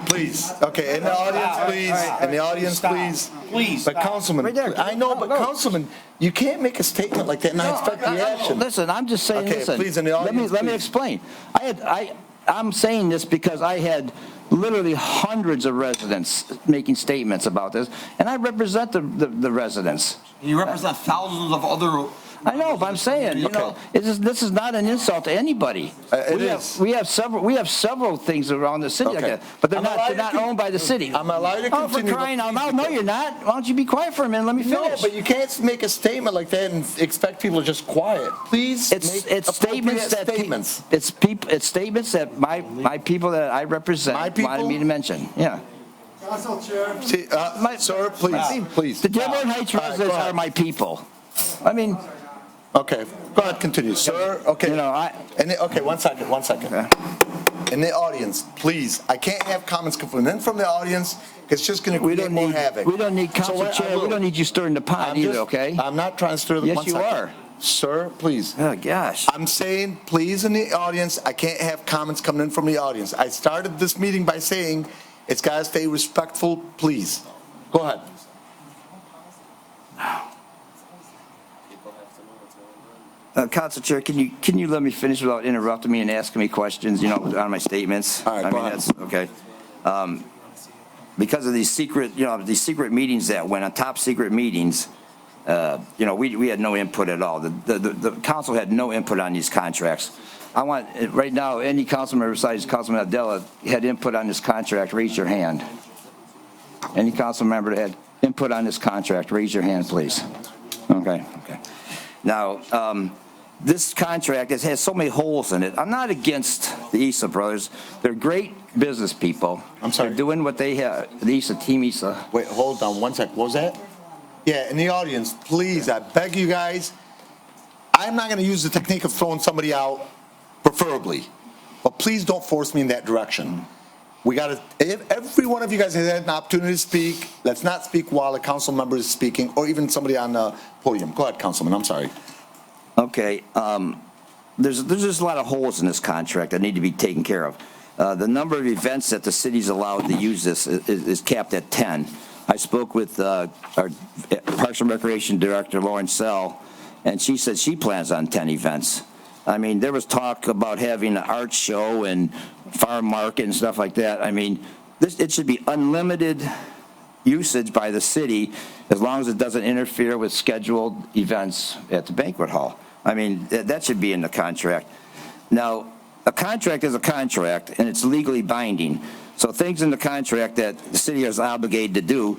Please, okay, in the audience, please, in the audience, please. Please. But Councilman, Right there. I know, but Councilman, you can't make a statement like that and I expect reaction. Listen, I'm just saying, Okay, listen. please, in the audience, Let me please. explain. I'm saying this because I had literally hundreds of residents making statements about this, and I represent the residents. You represent thousands of other. I know, but I'm saying, this is not an insult to anybody. We have several things around the city like that, but they're not owned by the city. I'm allowed to Oh, for continue. crying out loud! No, you're not. Why don't you be quiet for a minute? Let me finish. No, but you can't make a statement like that and expect people to just quiet. Please, It's statements that it's statements that my people that I represent wanted me to mention. Yeah. Council Chair. See, sir, please. The Dearborn Heights residents are my people. I mean. Okay, go ahead, continue, sir. Okay. Okay, one second. In the audience, please, I can't have comments coming from the audience. It's just going to create more havoc. We don't need council chair. We don't need you stirring the pot either, okay? I'm not trying to stir the pot. Yes, you are. Sir, please. Oh, gosh. I'm saying, please, in the audience, I can't have comments coming in from the audience. I started this meeting by saying it's got to stay respectful, please. Go ahead. Council Chair, can you let me finish without interrupting me and asking me questions, on my statements? All right, go ahead. That's okay. Because of these secret meetings that went on, top secret meetings, we had no input at all. The council had no input on these contracts. I want, right now, any council member besides Councilman Abdallah had input on this contract, raise your hand. Any council member that had input on this contract, raise your hand, please. Okay. Now, this contract has so many holes in it. I'm not against the Issa brothers. They're great business people. I'm sorry. They're doing what they have, the Issa, Team Issa. Wait, hold on one sec. What was that? Yeah, in the audience, please, I beg you guys, I'm not going to use the technique of throwing somebody out, preferably. But please don't force me in that direction. We got to, if every one of you guys has had an opportunity to speak, let's not speak while a council member is speaking, or even somebody on the podium. Go ahead, Councilman, I'm sorry. Okay, there's just a lot of holes in this contract that need to be taken care of. The number of events that the city's allowed to use this is capped at 10. I spoke with our Parks and Recreation Director, Lauren Sell, and she said she plans on 10 events. I mean, there was talk about having an art show and farm market and stuff like that. I mean, it should be unlimited usage by the city as long as it doesn't interfere with scheduled events at the banquet hall. I mean, that should be in the contract. Now, a contract is a contract, and it's legally binding. So things in the contract that the city is obligated to do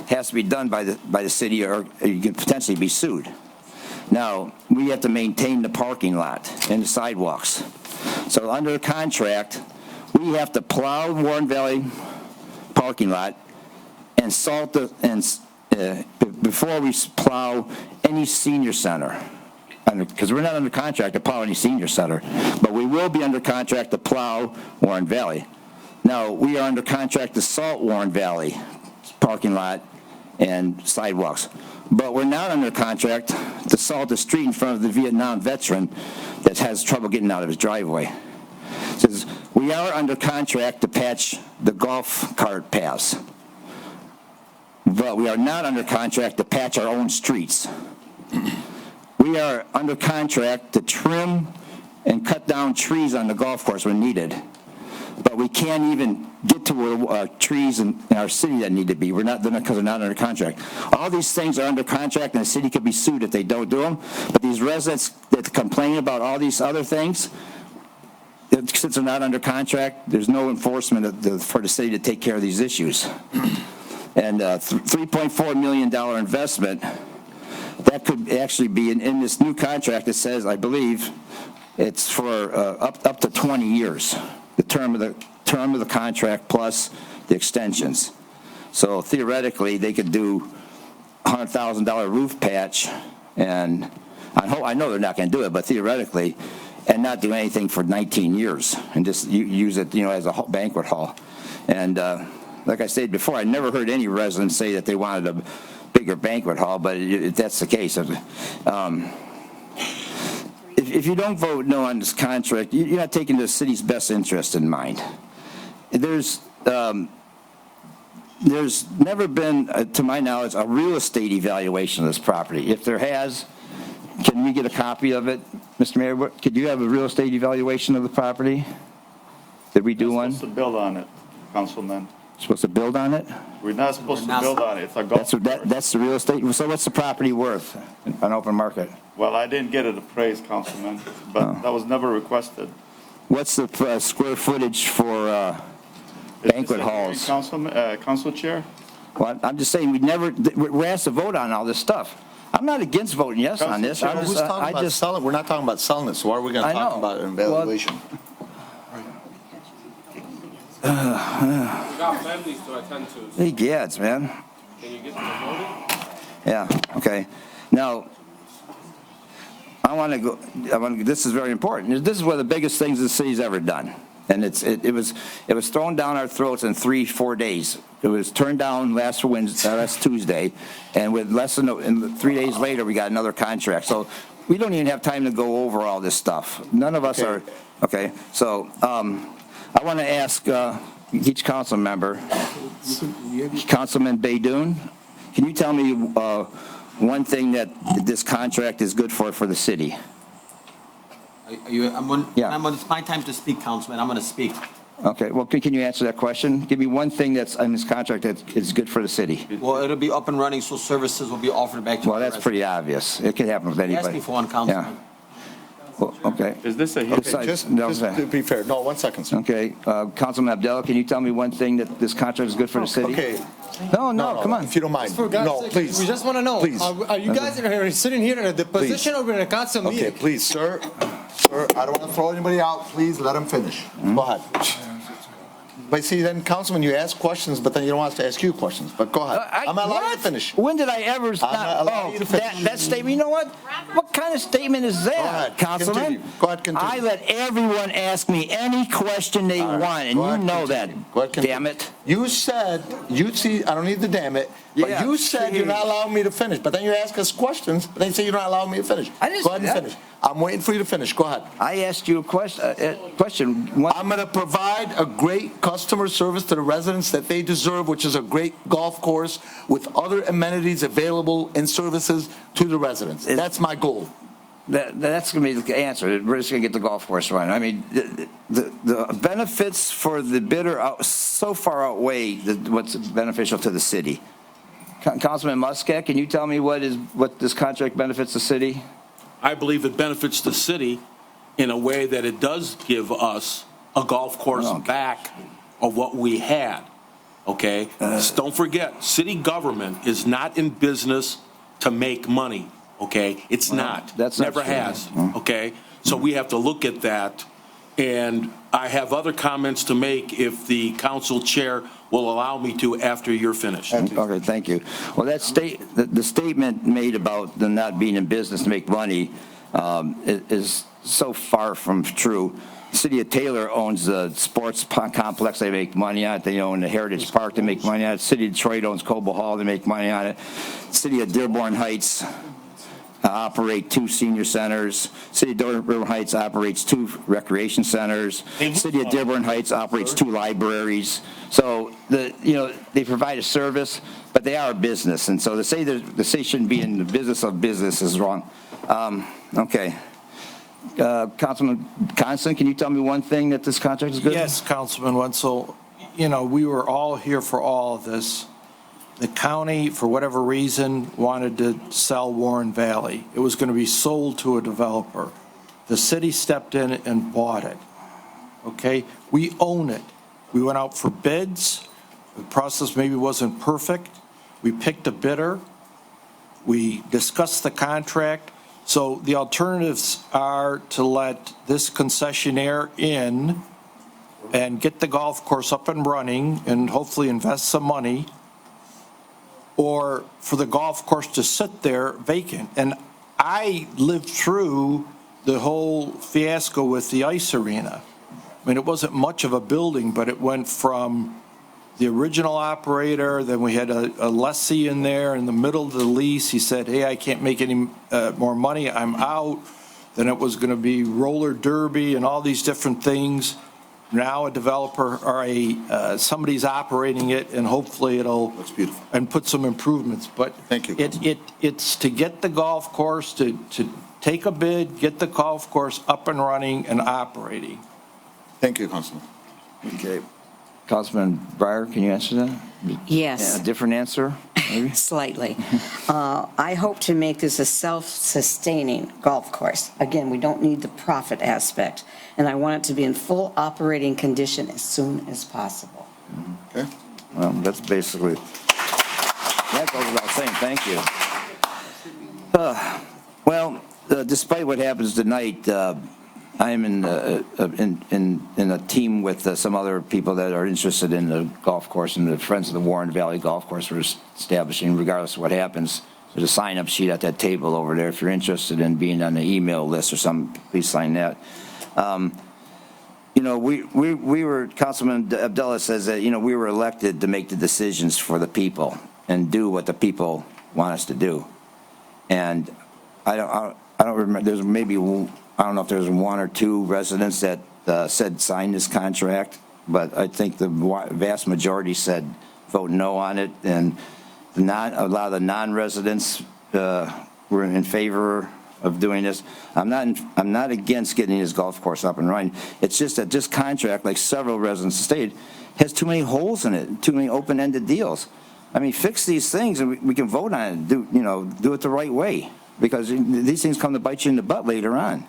has to be done by the city, or you can potentially be sued. Now, we have to maintain the parking lot and the sidewalks. So under contract, we have to plow Warren Valley parking lot and salt before we plow any senior center. Because we're not under contract to plow any senior center, but we will be under contract to plow Warren Valley. Now, we are under contract to salt Warren Valley parking lot and sidewalks, but we're not under contract to salt the street in front of the Vietnam veteran that has trouble getting out of his driveway. It says we are under contract to patch the golf cart paths, but we are not under contract to patch our own streets. We are under contract to trim and cut down trees on the golf course when needed, but we can't even get to where trees in our city that need to be. We're not, because they're not under contract. All these things are under contract, and the city could be sued if they don't do them. But these residents that complain about all these other things, since they're not under contract, there's no enforcement for the city to take care of these issues. And $3.4 million investment. That could actually be in this new contract. It says, I believe, it's for up to 20 years, the term of the contract plus the extensions. So theoretically, they could do $100,000 roof patch, and I know they're not going to do it, but theoretically, and not do anything for 19 years, and just use it, as a banquet hall. And like I said before, I never heard any residents say that they wanted a bigger banquet hall, but if that's the case, if you don't vote no on this contract, you're not taking the city's best interest in mind. There's never been, to my knowledge, a real estate evaluation of this property. If there has, can we get a copy of it, Mr. Mayor? Could you have a real estate evaluation of the property? Did we do one? Supposed to build on it, Councilman. Supposed to build on it? We're not supposed to build on it. It's a golf course. That's the real estate. So what's the property worth on open market? Well, I didn't get it appraised, Councilman, but that was never requested. What's the square footage for banquet halls? Council Chair? Well, I'm just saying, we're asked to vote on all this stuff. I'm not against voting yes on this. We're not talking about selling it, so why are we going to talk about an evaluation? We got families to attend to. Hey, gads, man. Can you get them voted? Yeah, okay. Now, this is very important. This is one of the biggest things the city's ever done. And it was thrown down our throats in 3-4 days. It was turned down last Tuesday, and with and 3 days later, we got another contract. So we don't even have time to go over all this stuff. None of us are, okay. So I want to ask each council member, Councilman Baydoun, can you tell me one thing that this contract is good for the city? It's my time to speak, Councilman. I'm going to speak. Okay, well, can you answer that question? Give me one thing that's in this contract that is good for the city. Well, it'll be up and running, so services will be offered back to. Well, that's pretty obvious. It could happen with anybody. Ask me for one, Councilman. Yeah. Well, okay. Is this a Just to be fair, no, 1 second, sir. Okay, Councilman Abdallah, can you tell me one thing that this contract is good for the city? Okay. No, come on. If you don't mind. For God's No, sake, please. We just want to know, Please. are you guys sitting here in a deposition or in a council meeting? Okay, please, sir. Sir, I don't want to throw anybody out. Please let him finish. Go ahead. But see, then, Councilman, you ask questions, but then you don't want us to ask you questions. But go ahead. I'm not allowed you to finish. When did I ever I'm not allowed you to finish. that statement? You know what? What kind of statement is that, ahead, Councilman? continue. Go ahead, continue. I let everyone ask me any question they want, and you know that. Go ahead, continue. Damn it. You said, I don't need the damn it, but Yeah, you said you're not allowing me to finish. But then you ask us questions, but then you say you're not allowing me to finish. Go ahead and finish. I'm waiting for you to finish. Go ahead. I asked you a question. I'm going to provide a great customer service to the residents that they deserve, which is a great golf course with other amenities available and services to the residents. That's my goal. That's going to be the answer. We're just going to get the golf course running. I mean, the benefits for the bidder so far outweigh what's beneficial to the city. Councilman Muscat, can you tell me what this contract benefits the city? I believe it benefits the city in a way that it does give us a golf course back of what we had, okay? Don't forget, city government is not in business to make money. okay? It's not. that's not Never true. has, okay? So we have to look at that, and I have other comments to make if the council chair will allow me to after you're finished. Okay, thank you. Well, the statement made about them not being in business to make money is so far from true. The city of Taylor owns the sports complex. They make money on it. They own the Heritage Park. They make money on it. City of Detroit owns Cobo Hall. They make money on it. City of Dearborn Heights operate 2 senior centers. City of Dearborn Heights operates 2 recreation centers. City of Dearborn Heights operates 2 libraries. So they provide a service, but they are a business, and so to say that the city shouldn't be in the business of business is wrong. Okay. Councilman Constant, can you tell me one thing that this contract is good? Yes, Councilman Wenzel. We were all here for all of this. The county, for whatever reason, wanted to sell Warren Valley. It was going to be sold to a developer. The city stepped in and bought it. Okay? We own it. We went out for bids. The process maybe wasn't perfect. We picked a bidder. We discussed the contract. So the alternatives are to let this concessionaire in and get the golf course up and running and hopefully invest some money, or for the golf course to sit there vacant. And I lived through the whole fiasco with the ice arena. I mean, it wasn't much of a building, but it went from the original operator, then we had a lessee in there in the middle of the lease. He said, hey, I can't make any more money, I'm out. Then it was going to be roller derby and all these different things. Now a developer or somebody's operating it, and hopefully it'll and put some improvements. But thank you. It's to get the golf course to take a bid, get the golf course up and running and operating. Thank you, Councilman. Okay. Councilman Breyer, can you answer that? Yes. A different answer, maybe? Slightly. I hope to make this a self-sustaining golf course. Again, we don't need the profit aspect, and I want it to be in full operating condition as soon as possible. Okay. Well, that's basically, that goes without saying, thank you. Despite what happens tonight, I am in a team with some other people that are interested in the golf course, and the Friends of the Warren Valley Golf Course we're establishing, regardless of what happens. There's a sign-up sheet at that table over there. If you're interested in being on the email list or something, please sign that. We were, Councilman Abdullah says that, we were elected to make the decisions for the people and do what the people want us to do. And I don't remember, there's maybe, I don't know if there's 1 or 2 residents that said sign this contract, but I think the vast majority said vote no on it, and a lot of the non-residents were in favor of doing this. I'm not against getting this golf course up and running. It's just that this contract, like several residents stated, has too many holes in it, too many open-ended deals. I mean, fix these things and we can vote on it. Do it the right way, because these things come to bite you in the butt later on.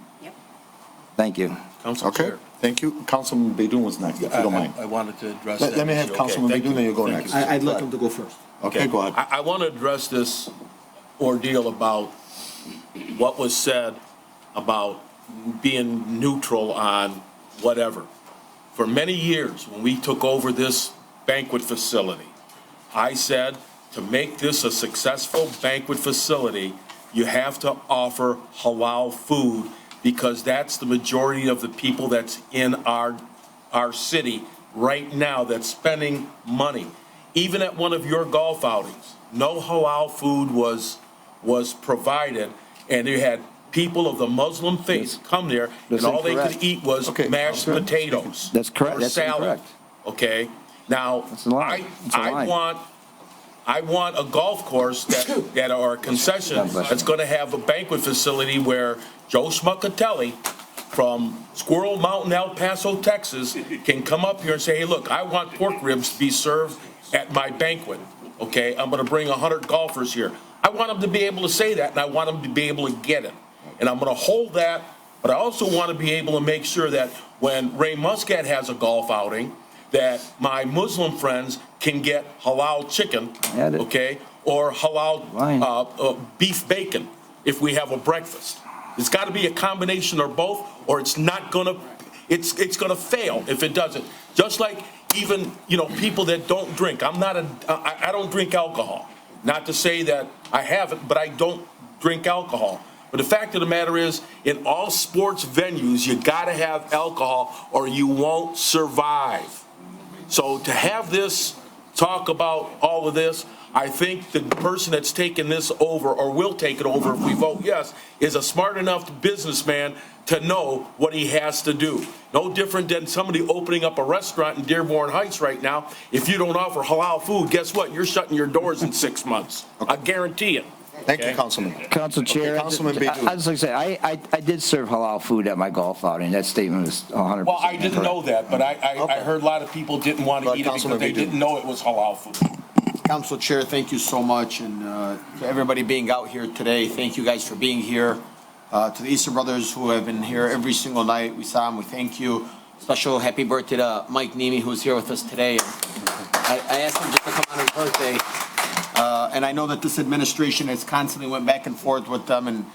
Thank you. Okay, thank you. Councilman Baidoon was next, if you don't mind. I wanted to address Let that. me have Councilman Baidoon, then you go next. I'd like him to go first. Okay, go ahead. I want to address this ordeal about what was said about being neutral on whatever. For many years, when we took over this banquet facility, I said to make this a successful banquet facility, you have to offer halal food, because that's the majority of the people that's in our city right now that's spending money. Even at one of your golf outings, no halal food was provided, and you had people of the Muslim faith come there, and all they could eat was mashed potatoes. That's correct. Or That's salad. incorrect. Okay? Now, I want a golf course that or a concession that's going to have a banquet facility where Joe Schmuckatelli from Squirrel Mountain, El Paso, Texas, can come up here and say, hey, look, I want pork ribs to be served at my banquet. Okay, I'm going to bring 100 golfers here. I want them to be able to say that, and I want them to be able to get it. And I'm going to hold that, but I also want to be able to make sure that when Ray Muscat has a golf outing, that my Muslim friends can get halal chicken, okay, or halal beef bacon. if we have a breakfast. It's got to be a combination or both, or it's not going to, it's going to fail if it doesn't. Just like even, people that don't drink. I don't drink alcohol. Not to say that I haven't, but I don't drink alcohol. But the fact of the matter is, in all sports venues, you got to have alcohol or you won't survive. So to have this talk about all of this, I think the person that's taken this over or will take it over if we vote yes is a smart enough businessman to know what he has to do. No different than somebody opening up a restaurant in Dearborn Heights right now. If you don't offer halal food, guess what? You're shutting your doors in 6 months. I guarantee it. Thank you, Councilman. Council Chair, Councilman I just like to say, I did serve halal food at my golf outing. That statement was 100%. Well, I didn't know that, but I heard a lot of people didn't want to eat it because they didn't know it was halal food. Council Chair, thank you so much, and to everybody being out here today, thank you guys for being here. To the Easter Brothers who have been here every single night, we saw them, we thank you. Special happy birthday to Mike Nemi, who's here with us today. I asked him just to come on his birthday, and I know that this administration has constantly went back and forth with them, and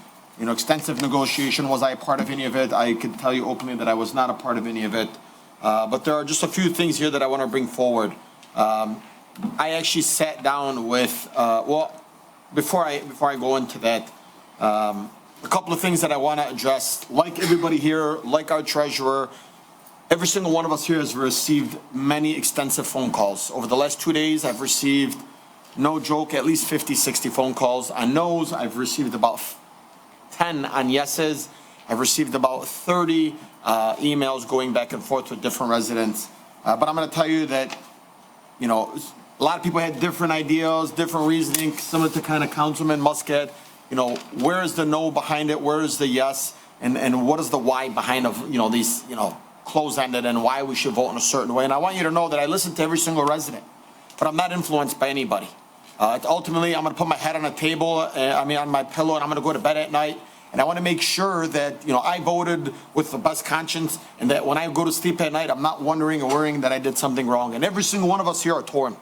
extensive negotiation. Was I a part of any of it? I could tell you openly that I was not a part of any of it. But there are just a few things here that I want to bring forward. I actually sat down with, before I go into that, a couple of things that I want to address. Like everybody here, like our treasurer, every single one of us here has received many extensive phone calls. Over the last 2 days, I've received, no joke, at least 50, 60 phone calls on no's. I've received about 10 on yeses. I've received about 30 emails going back and forth with different residents. But I'm going to tell you that, a lot of people had different ideas, different reasoning, similar to kind of Councilman Muscat. Where is the no behind it? Where is the yes? And what is the why behind these, close-ended and why we should vote in a certain way? And I want you to know that I listen to every single resident, but I'm not influenced by anybody. Ultimately, I'm going to put my head on a table, on my pillow, and I'm going to go to bed at night. And I want to make sure that, I voted with the best conscience, and that when I go to sleep at night, I'm not wondering or worrying that I did something wrong. And every single one of us here are torn.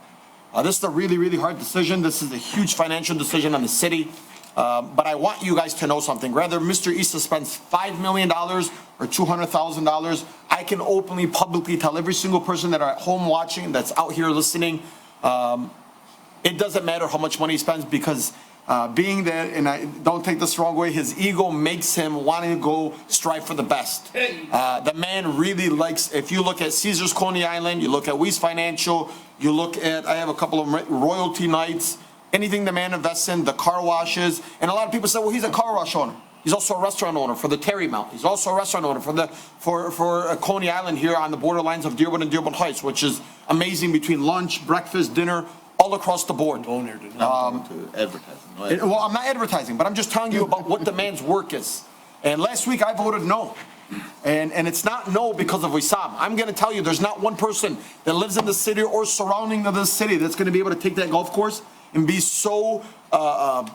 This is a really, really hard decision. This is a huge financial decision on the city. But I want you guys to know something. Whether Mr. Issa spends $5 million or $200,000, I can openly, publicly tell every single person that are at home watching, that's out here listening, it doesn't matter how much money he spends, because being there, and I don't take this the wrong way, his ego makes him wanting to go strive for the best. The man really likes, if you look at Caesars Coney Island, you look at Weiss Financial, you look at, I have a couple of royalty nights, anything the man invests in, the car washes, and a lot of people say, well, he's a car wash owner. He's also a restaurant owner for the Terry Mount. He's also a restaurant owner for Coney Island here on the borderlines of Dearborn and Dearborn Heights, which is amazing, between lunch, breakfast, dinner, all across the board. To advertising. Well, I'm not advertising, but I'm just telling you about what the man's work is. And last week I voted no. And it's not no because of Wissam. I'm going to tell you, there's not one person that lives in the city or surrounding of the city that's going to be able to take that golf course and be so, I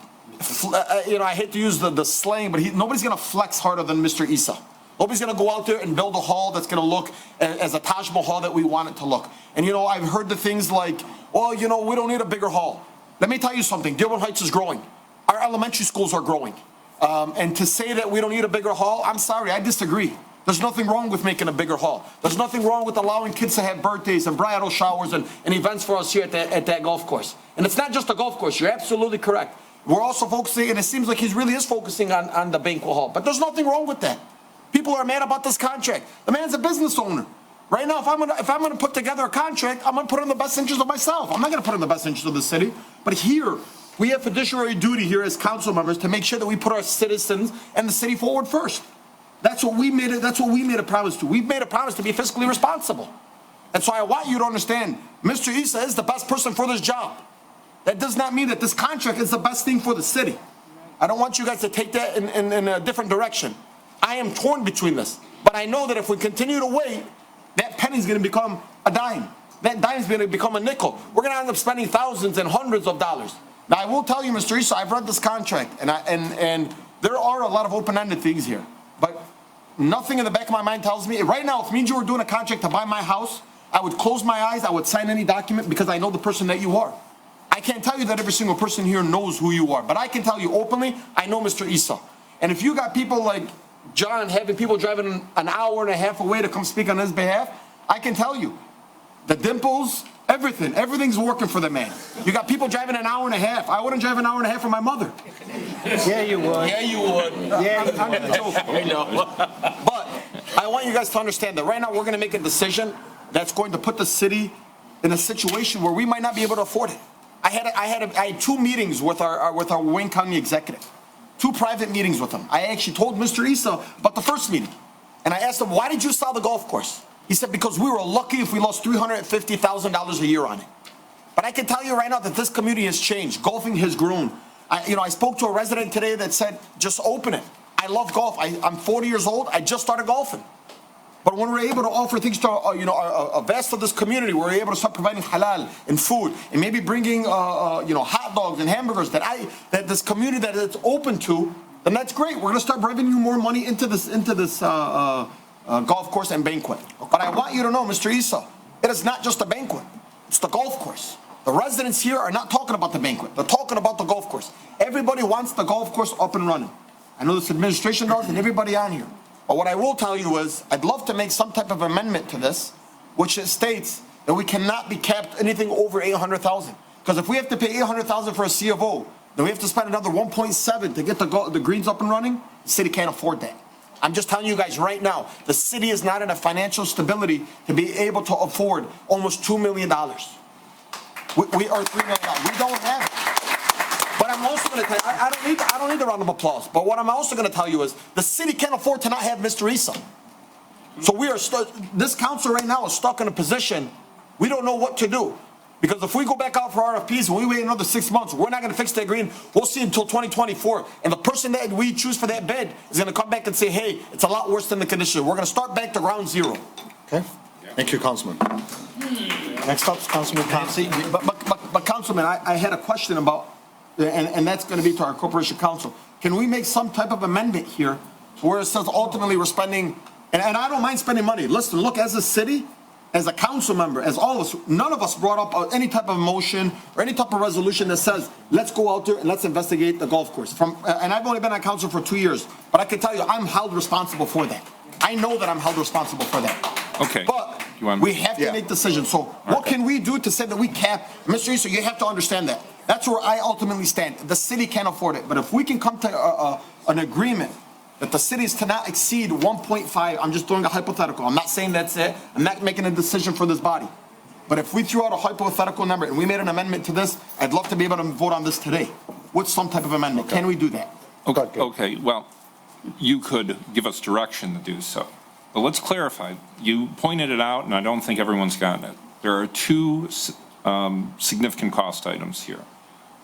hate to use the slang, but nobody's going to flex harder than Mr. Issa. Nobody's going to go out there and build a hall that's going to look as a Taj Mahal that we want it to look. And, I've heard the things like, well, we don't need a bigger hall. Let me tell you something. Dearborn Heights is growing. Our elementary schools are growing. And to say that we don't need a bigger hall, I'm sorry, I disagree. There's nothing wrong with making a bigger hall. There's nothing wrong with allowing kids to have birthdays and bridal showers and events for us here at that golf course. And it's not just a golf course. You're absolutely correct. We're also focusing, and it seems like he really is focusing on the banquet hall. But there's nothing wrong with that. People are mad about this contract. The man's a business owner. Right now, if I'm gonna put together a contract, I'm gonna put it in the best interest of myself. I'm not gonna put it in the best interest of the city. But here, we have fiduciary duty here as council members to make sure that we put our citizens and the city forward first. That's what we made a promise to. We've made a promise to be fiscally responsible. And so I want you to understand, Mr. Issa is the best person for this job. That does not mean that this contract is the best thing for the city. I don't want you guys to take that in a different direction. I am torn between this. But I know that if we continue to wait, that penny's going to become a dime. That dime's going to become a nickel. We're going to end up spending thousands and hundreds of dollars. Now, I will tell you, Mr. Issa, I've read this contract, and there are a lot of open-ended things here. But nothing in the back of my mind tells me, right now, if me and you were doing a contract to buy my house, I would close my eyes, I would sign any document because I know the person that you are. I can't tell you that every single person here knows who you are, but I can tell you openly, I know Mr. Issa. And if you got people like John having people driving an hour and a half away to come speak on his behalf, I can tell you, the dimples, everything's working for the man. You got people driving an hour and a half. I wouldn't drive an hour and a half for my mother. Yeah, you would. Yeah, you would. I'm gonna joke. I know. But I want you guys to understand that right now we're gonna make a decision that's going to put the city in a situation where we might not be able to afford it. I had 2 meetings with our Wayne County executive, 2 private meetings with him. I actually told Mr. Issa about the first meeting, and I asked him, why did you sell the golf course? He said, because we were lucky if we lost $350,000 a year on it. But I can tell you right now that this community has changed. Golfing has grown. I spoke to a resident today that said, just open it. I love golf. I'm 40 years old. I just started golfing. But when we're able to offer things to a vast of this community, we're able to start providing halal and food, and maybe bringing hot dogs and hamburgers that this community that it's open to, then that's great. We're going to start revenue more money into this golf course and banquet. But I want you to know, Mr. Issa, it is not just a banquet. It's the golf course. The residents here are not talking about the banquet. They're talking about the golf course. Everybody wants the golf course up and running. I know this administration does and everybody on here. But what I will tell you is I'd love to make some type of amendment to this, which states that we cannot be capped anything over $800,000. Because if we have to pay $800,000 for a C of O, then we have to spend another 1.7 to get the greens up and running. The city can't afford that. I'm just telling you guys right now, the city is not in a financial stability to be able to afford almost $2 million. We are $3 million. We don't have it. But I'm also going to tell you, I don't need a round of applause. But what I'm also going to tell you is the city can't afford to not have Mr. Issa. So we are this council right now is stuck in a position we don't know what to do. Because if we go back out for RFPs and we wait another 6 months, we're not going to fix that green. We'll see until 2024. And the person that we choose for that bid is going to come back and say, hey, it's a lot worse than the condition. We're going to start back to ground zero. Okay. Thank you, Councilman. Next up is Councilman Clancy. But Councilman, I had a question about, and that's going to be to our Corporation Council. Can we make some type of amendment here where it says ultimately we're spending, and I don't mind spending money. Listen, look, as a city, as a council member, as all of us, none of us brought up any type of motion or any type of resolution that says, let's go out there and let's investigate the golf course. And I've only been on council for 2 years, but I can tell you, I'm held responsible for that. I know that I'm held responsible for that. Okay. But we have to make decisions. So what can we do to say that we cap? Mr. Issa, you have to understand that. That's where I ultimately stand. The city can't afford it. But if we can come to an agreement that the city is to not exceed 1.5, I'm just throwing a hypothetical. I'm not saying that's it. I'm not making a decision for this body. But if we threw out a hypothetical number and we made an amendment to this, I'd love to be able to vote on this today. What's some type of amendment? Can we do that? Okay, well, you could give us direction to do so. But let's clarify. You pointed it out, and I don't think everyone's gotten it. There are 2 significant cost items here.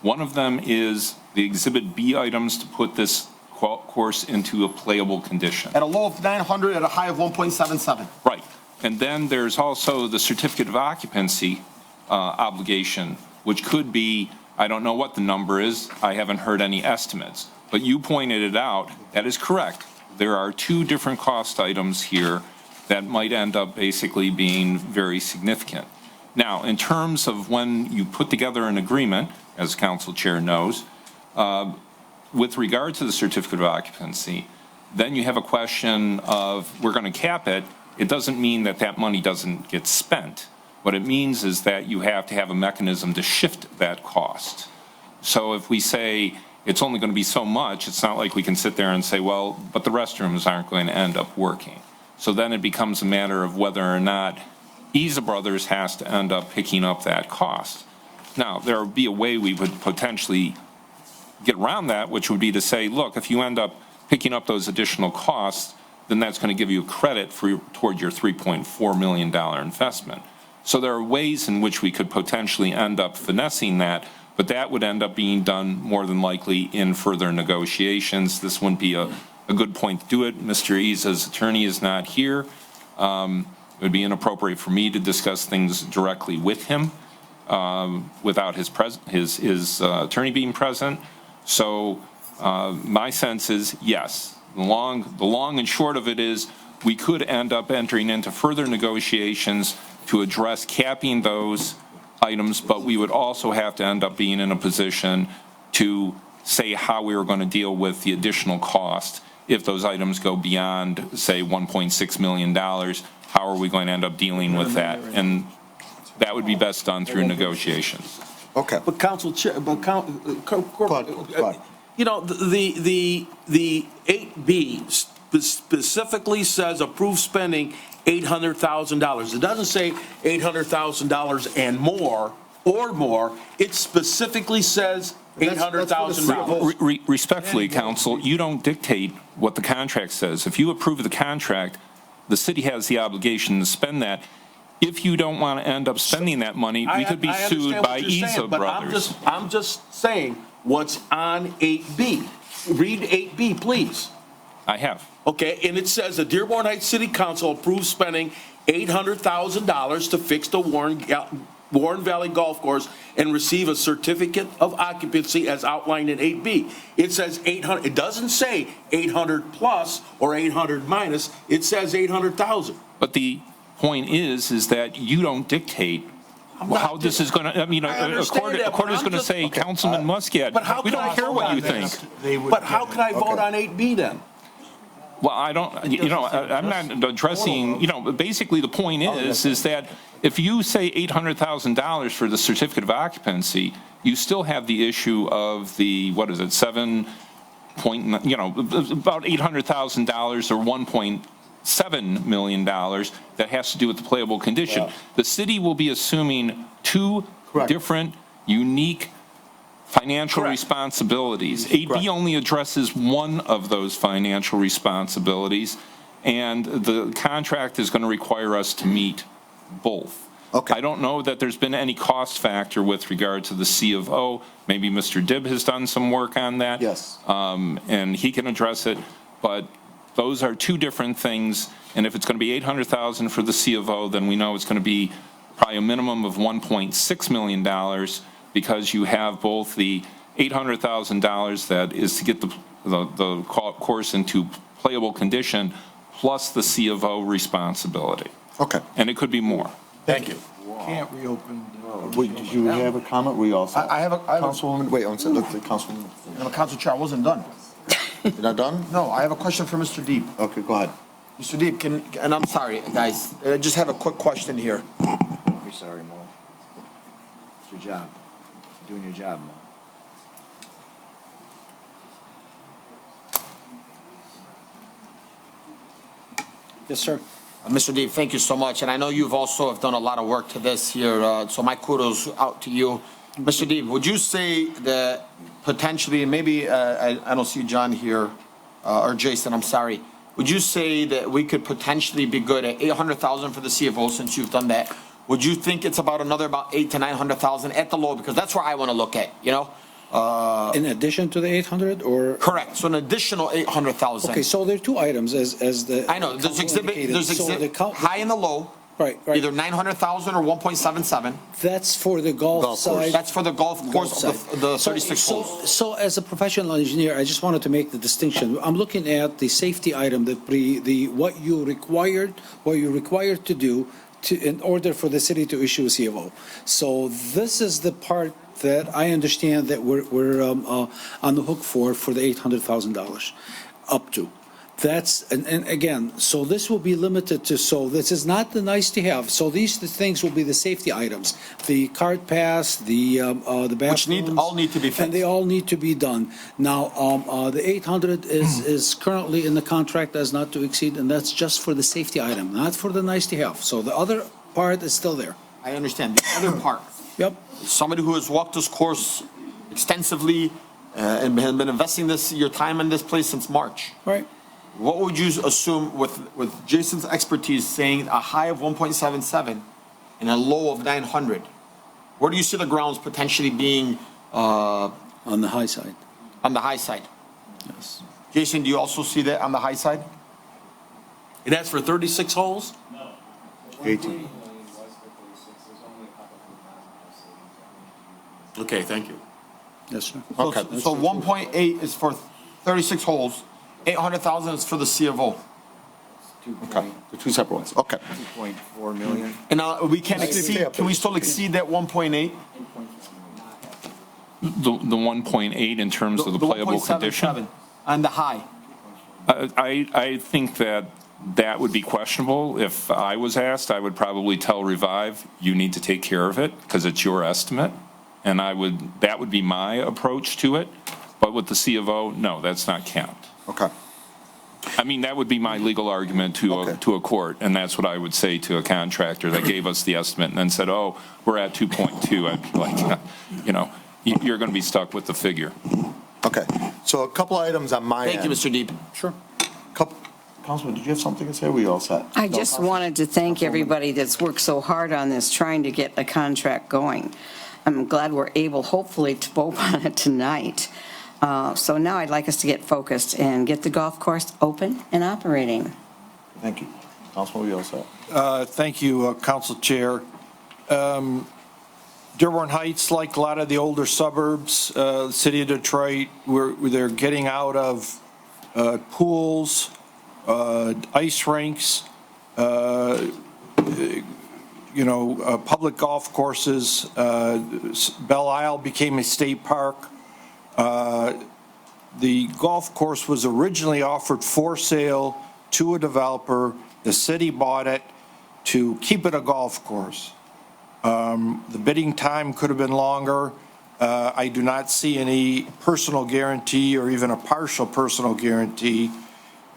One of them is the Exhibit B items to put this course into a playable condition. At a low of 900, at a high of 1.77. Right. And then there's also the certificate of occupancy obligation, which could be, I don't know what the number is. I haven't heard any estimates. But you pointed it out. That is correct. There are 2 different cost items here that might end up basically being very significant. Now, in terms of when you put together an agreement, as Council Chair knows, with regard to the certificate of occupancy, then you have a question of, we're going to cap it. It doesn't mean that that money doesn't get spent. What it means is that you have to have a mechanism to shift that cost. So if we say it's only going to be so much, it's not like we can sit there and say, well, but the restrooms aren't going to end up working. So then it becomes a matter of whether or not Issa Brothers has to end up picking up that cost. Now, there would be a way we would potentially get around that, which would be to say, look, if you end up picking up those additional costs, then that's going to give you a credit toward your $3.4 million investment. So there are ways in which we could potentially end up finessing that, but that would end up being done more than likely in further negotiations. This wouldn't be a good point to do it. Mr. Issa's attorney is not here. It would be inappropriate for me to discuss things directly with him without his attorney being present. So my sense is, yes, the long and short of it is we could end up entering into further negotiations to address capping those items, but we would also have to end up being in a position to say how we were going to deal with the additional cost if those items go beyond, say, $1.6 million. How are we going to end up dealing with that? And that would be best done through negotiations. Okay. But Council Chair, you know, the 8B specifically says approved spending $800,000. It doesn't say $800,000 and more or more. It specifically says $800,000. Respectfully, Council, you don't dictate what the contract says. If you approve the contract, the city has the obligation to spend that. If you don't want to end up spending that money, we could be sued by Isa Brothers. I'm just saying what's on 8B. Read 8B, please. I have. Okay, and it says the Dearborn Heights City Council approves spending $800,000 to fix the Warren Valley Golf Course and receive a certificate of occupancy as outlined in 8B. It says 800, it doesn't say 800 plus or 800 minus, it says 800,000. But the point is that you don't dictate how this is going to, I mean, a court is going to say, Councilman Muscat, we don't care what you think. But how can I vote on 8B then? Well, I don't, you know, I'm not addressing, you know, basically the point is that if you say $800,000 for the certificate of occupancy, you still have the issue of the, what is it, about $800,000 or $1.7 million that has to do with the playable condition. The city will be assuming two different, unique financial responsibilities. 8B only addresses one of those financial responsibilities, and the contract is going to require us to meet both. I don't know that there's been any cost factor with regard to the C of O. Maybe Mr. Dibb has done some work on that. Yes. And he can address it, but those are two different things, and if it's going to be $800,000 for the C of O, then we know it's going to be probably a minimum of $1.6 million, because you have both the $800,000 that is to get the course into playable condition, plus the C of O responsibility. Okay. And it could be more. Thank you. Can't reopen. Wait, did you have a comment? We also. I have a Councilwoman, wait, one second, look, the Councilwoman. Council Chair, I wasn't done. You're not done? No, I have a question for Mr. Deep. Okay, go ahead. Mr. Deep, and I'm sorry, guys, I just have a quick question here. Don't be sorry, Mo. It's your job. You're doing your job, Mo. Yes, sir. Mr. Deep, thank you so much, and I know you've also have done a lot of work to this here, so my kudos out to you. Mr. Deep, would you say that potentially, and maybe, I don't see John here, or Jason, I'm sorry, would you say that we could potentially be good at $800,000 for the CFO since you've done that? Would you think it's about $800,000 to $900,000 at the low? Because that's where I want to look at, you know? In addition to the 800 or? Correct, so an additional $800,000. Okay, so there are two items as the. I know, there's council exhibit, indicated. there's So the exhibit, high and the low. Right. Either 900,000 or 1.77. That's for the golf side. That's for the golf course side. of the 36 holes. So as a professional engineer, I just wanted to make the distinction. I'm looking at the safety item, what you're required to do in order for the city to issue a CFO. So this is the part that I understand that we're on the hook for the $800,000 up to. That's, and again, so this will be limited to, so this is not the nice to have. So these things will be the safety items, the cart pass, the bathrooms. Which all need to be fixed. And they all need to be done. Now, the 800 is currently in the contract as not to exceed, and that's just for the safety item, not for the nice to have. So the other part is still there. I understand. The other part. Yep. Somebody who has walked this course extensively and has been investing your time in this place since March. Right. What would you assume with Jason's expertise saying a high of 1.77 and a low of 900? Where do you see the grounds potentially being? On the high side. On the high side. Yes. Jason, do you also see that on the high side? And that's for 36 holes? No. 18. Okay, thank you. Yes, sir. Okay, so 1.8 is for 36 holes, 800,000 is for the C of O. Okay, the two separate ones, okay. 2.4 million. And we can't exceed, can we still exceed that 1.8? The 1.8 in terms of the playable condition? 1.77 on the high. I think that would be questionable. If I was asked, I would probably tell Revive, you need to take care of it because it's your estimate. And that would be my approach to it. But with the C of O, no, that's not capped. Okay. I mean, that would be my legal argument to a court, and that's what I would say to a contractor that gave us the estimate and then said, oh, we're at 2.2. I'd be like, you're going to be stuck with the figure. Okay, so a couple items on my end. Thank you, Mr. Deep. Sure. Councilman, did you have something to say? We all set? I just wanted to thank everybody that's worked so hard on this, trying to get a contract going. I'm glad we're able, hopefully, to vote on it tonight. So now I'd like us to get focused and get the golf course open and operating. Thank you. Councilman, we all set? Thank you, Council Chair. Dearborn Heights, like a lot of the older suburbs, the city of Detroit, they're getting out of pools, ice rinks, public golf courses. Belle Isle became a state park. The golf course was originally offered for sale to a developer. The city bought it to keep it a golf course. The bidding time could have been longer. I do not see any personal guarantee or even a partial personal guarantee.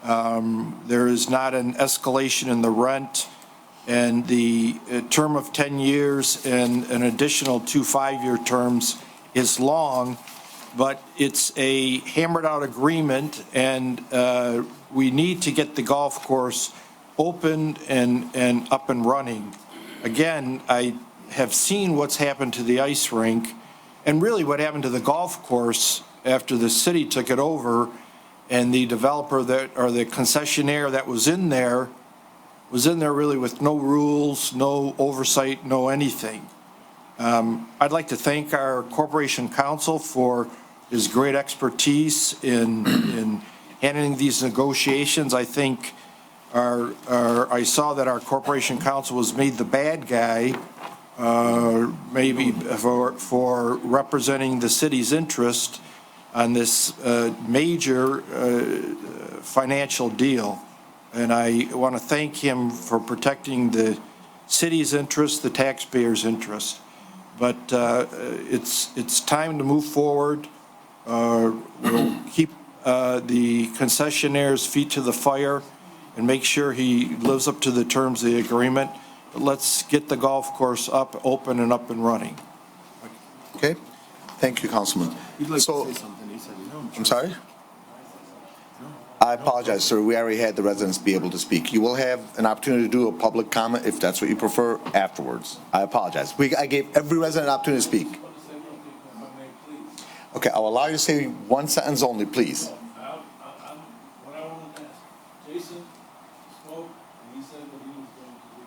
There is not an escalation in the rent, and the term of 10 years and an additional 2 5-year terms is long, but it's a hammered out agreement, and we need to get the golf course opened and up and running. Again, I have seen what's happened to the ice rink, and really what happened to the golf course after the city took it over, and the developer or the concessionaire that was in there really with no rules, no oversight, no anything. I'd like to thank our corporation counsel for his great expertise in handling these negotiations. I think I saw that our corporation counsel was made the bad guy, maybe for representing the city's interest on this major financial deal. And I want to thank him for protecting the city's interest, the taxpayers' interest. But it's time to move forward. We'll keep the concessionaire's feet to the fire and make sure he lives up to the terms of the agreement. But let's get the golf course open and up and running. Okay. Thank you, Councilman. You'd like to say something. He said no. I'm sorry? I apologize, sir. We already had the residents be able to speak. You will have an opportunity to do a public comment, if that's what you prefer, afterwards. I apologize. I gave every resident an opportunity to speak. Okay, I'll allow you to say one sentence only, please. What I want to ask, Jason spoke, and he said what he was going to do.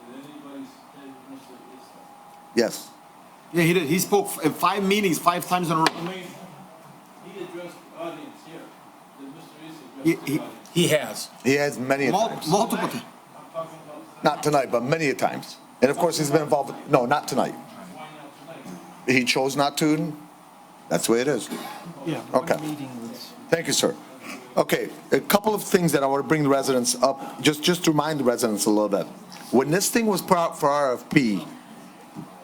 Did anybody say Mr. Issa? Yes. Yeah, he did. He spoke in 5 meetings, 5 times in a row. I mean, he addressed the audience here. Did Mr. Issa address the audience? He has. He has many a times. Multiple times. Not tonight, but many a times. And of course, he's been involved. No, not tonight. He chose not to. That's the way it is. Yeah. Okay. Thank you, sir. Okay, a couple of things that I want to bring the residents up, just to remind the residents a little bit. When this thing was put out for RFP,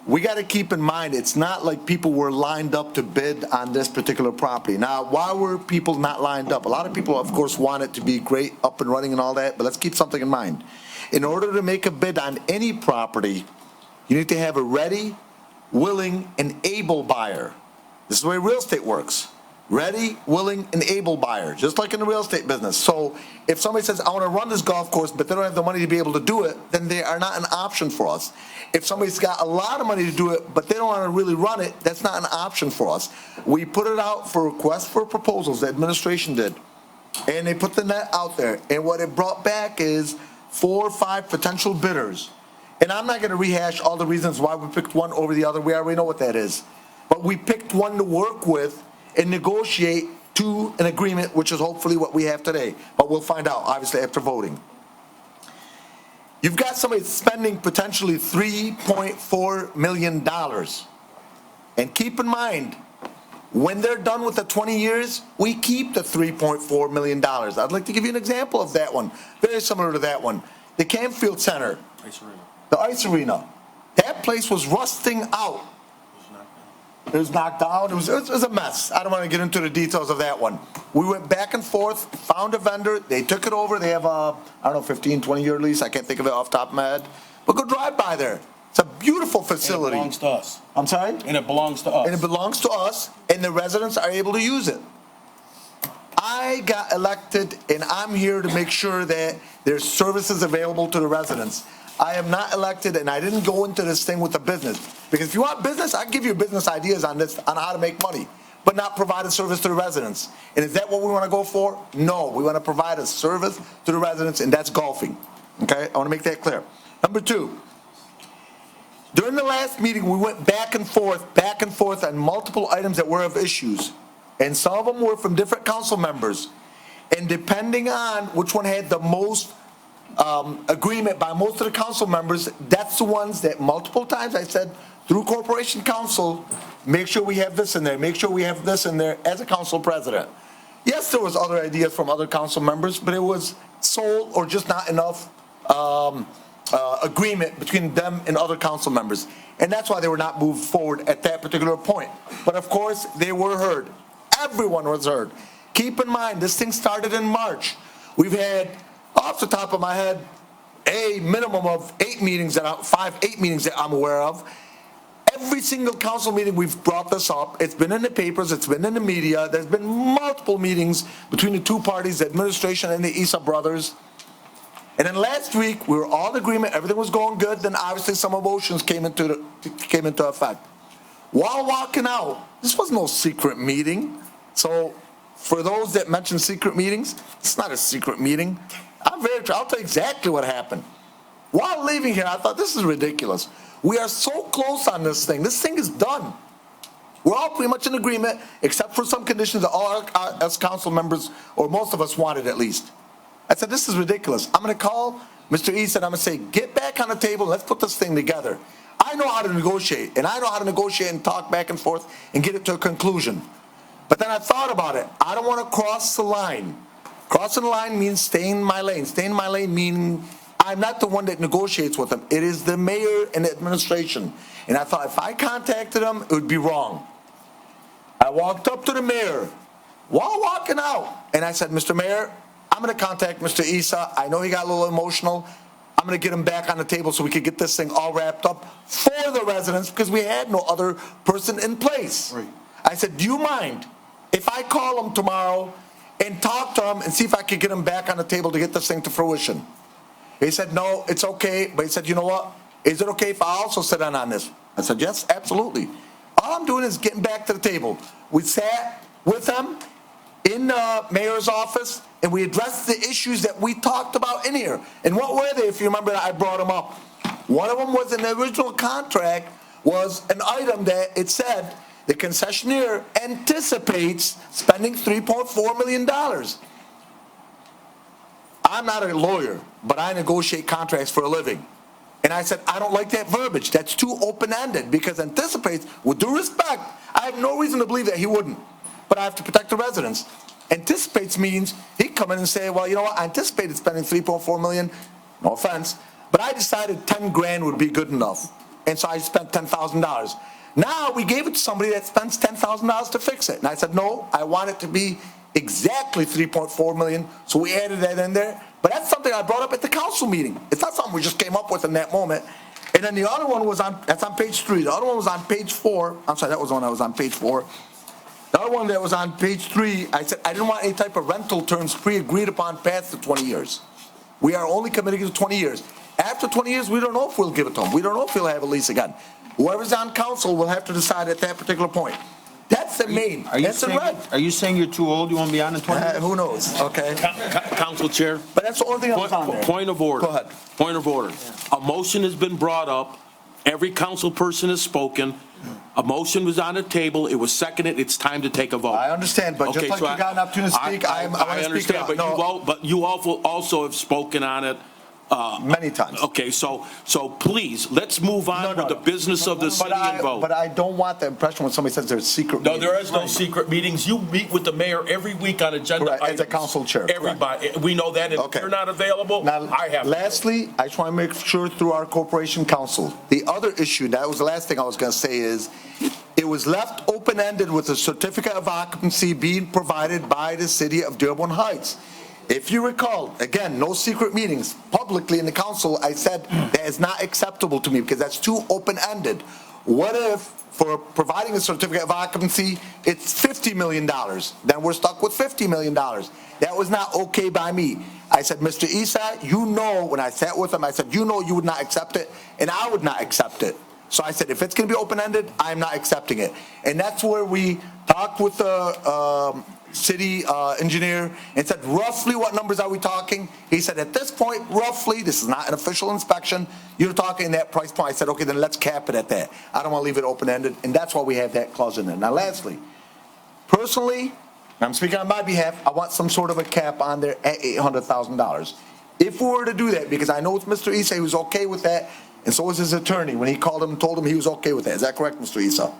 we got to keep in mind, it's not like people were lined up to bid on this particular property. Now, why were people not lined up? A lot of people, of course, want it to be great, up and running and all that, but let's keep something in mind. In order to make a bid on any property, you need to have a ready, willing, and able buyer. This is the way real estate works. Ready, willing, and able buyer, just like in the real estate business. So if somebody says, I want to run this golf course, but they don't have the money to be able to do it, then they are not an option for us. If somebody's got a lot of money to do it, but they don't want to really run it, that's not an option for us. We put it out for requests for proposals, the administration did, and they put the net out there. And what it brought back is 4 or 5 potential bidders. And I'm not going to rehash all the reasons why we picked one over the other. We already know what that is. But we picked one to work with and negotiate to an agreement, which is hopefully what we have today. But we'll find out, obviously, after voting. You've got somebody spending potentially $3.4 million. And keep in mind, when they're done with the 20 years, we keep the $3.4 million. I'd like to give you an example of that one, very similar to that one. The Campfield Center, the ice arena, that place was rusting out. It was knocked down. It was a mess. I don't want to get into the details of that one. We went back and forth, found a vendor. They took it over. They have a, 15, 20-year lease. I can't think of it off the top of my head. But go drive by there. It's a beautiful facility. It belongs to us. I'm sorry? And it belongs to us. And it belongs to us, and the residents are able to use it. I got elected, and I'm here to make sure that there's services available to the residents. I am not elected, and I didn't go into this thing with a business. Because if you want business, I can give you business ideas on this, on how to make money, but not provide a service to the residents. And is that what we want to go for? No, we want to provide a service to the residents, and that's golfing. Okay, I want to make that clear. Number two, during the last meeting, we went back and forth on multiple items that were of issues. And some of them were from different council members. And depending on which one had the most agreement by most of the council members, that's the ones that multiple times I said through corporation council, make sure we have this in there, make sure we have this in there as a council president. Yes, there was other ideas from other council members, but it was sole or just not enough agreement between them and other council members. And that's why they were not moved forward at that particular point. But of course, they were heard. Everyone was heard. Keep in mind, this thing started in March. We've had, off the top of my head, a minimum of 8 meetings, 8 meetings that I'm aware of. Every single council meeting we've brought this up. It's been in the papers, it's been in the media. There's been multiple meetings between the two parties, the administration and the Issa brothers. And then last week, we were all in agreement, everything was going good, then obviously some emotions came into effect. While walking out, this was no secret meeting. So for those that mention secret meetings, it's not a secret meeting. I'll tell you exactly what happened. While leaving here, I thought, this is ridiculous. We are so close on this thing. This thing is done. We're all pretty much in agreement, except for some conditions that all us council members, or most of us wanted at least. I said, this is ridiculous. I'm going to call Mr. East and I'm going to say, get back on the table, let's put this thing together. I know how to negotiate, and I know how to negotiate and talk back and forth and get it to a conclusion. But then I thought about it. I don't want to cross the line. Crossing the line means staying in my lane. Staying in my lane meaning I'm not the one that negotiates with them. It is the mayor and the administration. And I thought if I contacted them, it would be wrong. I walked up to the mayor while walking out, and I said, Mr. Mayor, I'm going to contact Mr. Issa. I know he got a little emotional. I'm going to get him back on the table so we could get this thing all wrapped up for the residents because we had no other person in place. Right. I said, do you mind if I call him tomorrow and talk to him and see if I could get him back on the table to get this thing to fruition? He said, no, it's okay. But he said, you know what? Is it okay if I also sit in on this? I said, yes, absolutely. All I'm doing is getting back to the table. We sat with him in the mayor's office, and we addressed the issues that we talked about in here. And what were they, if you remember, I brought them up. One of them was in the original contract was an item that it said the concessionaire anticipates spending $3.4 million. I'm not a lawyer, but I negotiate contracts for a living. And I said, I don't like that verbiage. That's too open-ended because anticipates, with due respect, I have no reason to believe that he wouldn't. But I have to protect the residents. Anticipates means he'd come in and say, well, you know what, I anticipated spending $3.4 million, no offense, but I decided 10 grand would be good enough. And so I spent $10,000. Now we gave it to somebody that spends $10,000 to fix it. And I said, no, I want it to be exactly $3.4 million, so we added that in there. But that's something I brought up at the council meeting. It's not something we just came up with in that moment. And then the other one was that's on page 3. The other one was on page 4. I'm sorry, that was the one that was on page 4. The other one that was on page 3, I said I didn't want any type of rental terms pre-agreed upon past the 20 years. We are only committing to 20 years. After 20 years, we don't know if we'll give it to them. We don't know if he'll have a lease again. Whoever's on council will have to decide at that particular point. That's the main. That's in red. Are you saying you're too old, you won't be on in 20 years? Who knows, okay? Council Chair. But that's the only thing that was on there. Point of order. Go ahead. Point of order. A motion has been brought up. Every council person has spoken. A motion was on the table. It was seconded. It's time to take a vote. I understand, but just like you got an opportunity to speak, I want to speak understand, out. but you also have spoken on it Many times. Okay, so please, let's move on with the business of the city and vote. But I don't want the impression when somebody says there's secret No, meetings. there is no secret meetings. You meet with the mayor every week on agenda Correct, as a items. council chair, correct. Everybody, we know that. If Okay. you're not available, Now, I have. lastly, I just want to make sure through our corporation council, the other issue, that was the last thing I was going to say is, it was left open-ended with a certificate of occupancy being provided by the city of Dearborn Heights. If you recall, again, no secret meetings, publicly in the council, I said that is not acceptable to me because that's too open-ended. What if, for providing a certificate of occupancy, it's $50 million? Then we're stuck with $50 million. That was not okay by me. I said, Mr. Isa, you know, when I sat with him, I said, you know you would not accept it, and I would not accept it. So I said, if it's going to be open-ended, I'm not accepting it. And that's where we talked with the city engineer and said, roughly what numbers are we talking? He said, at this point, roughly, this is not an official inspection, you're talking that price point. I said, okay, then let's cap it at that. I don't want to leave it open-ended, and that's why we have that clause in there. Now, lastly, personally, I'm speaking on my behalf, I want some sort of a cap on there at $800,000. If we were to do that, because I know with Mr. Issa, he was okay with that, and so was his attorney when he called him and told him he was okay with that. Is that correct, Mr. Issa?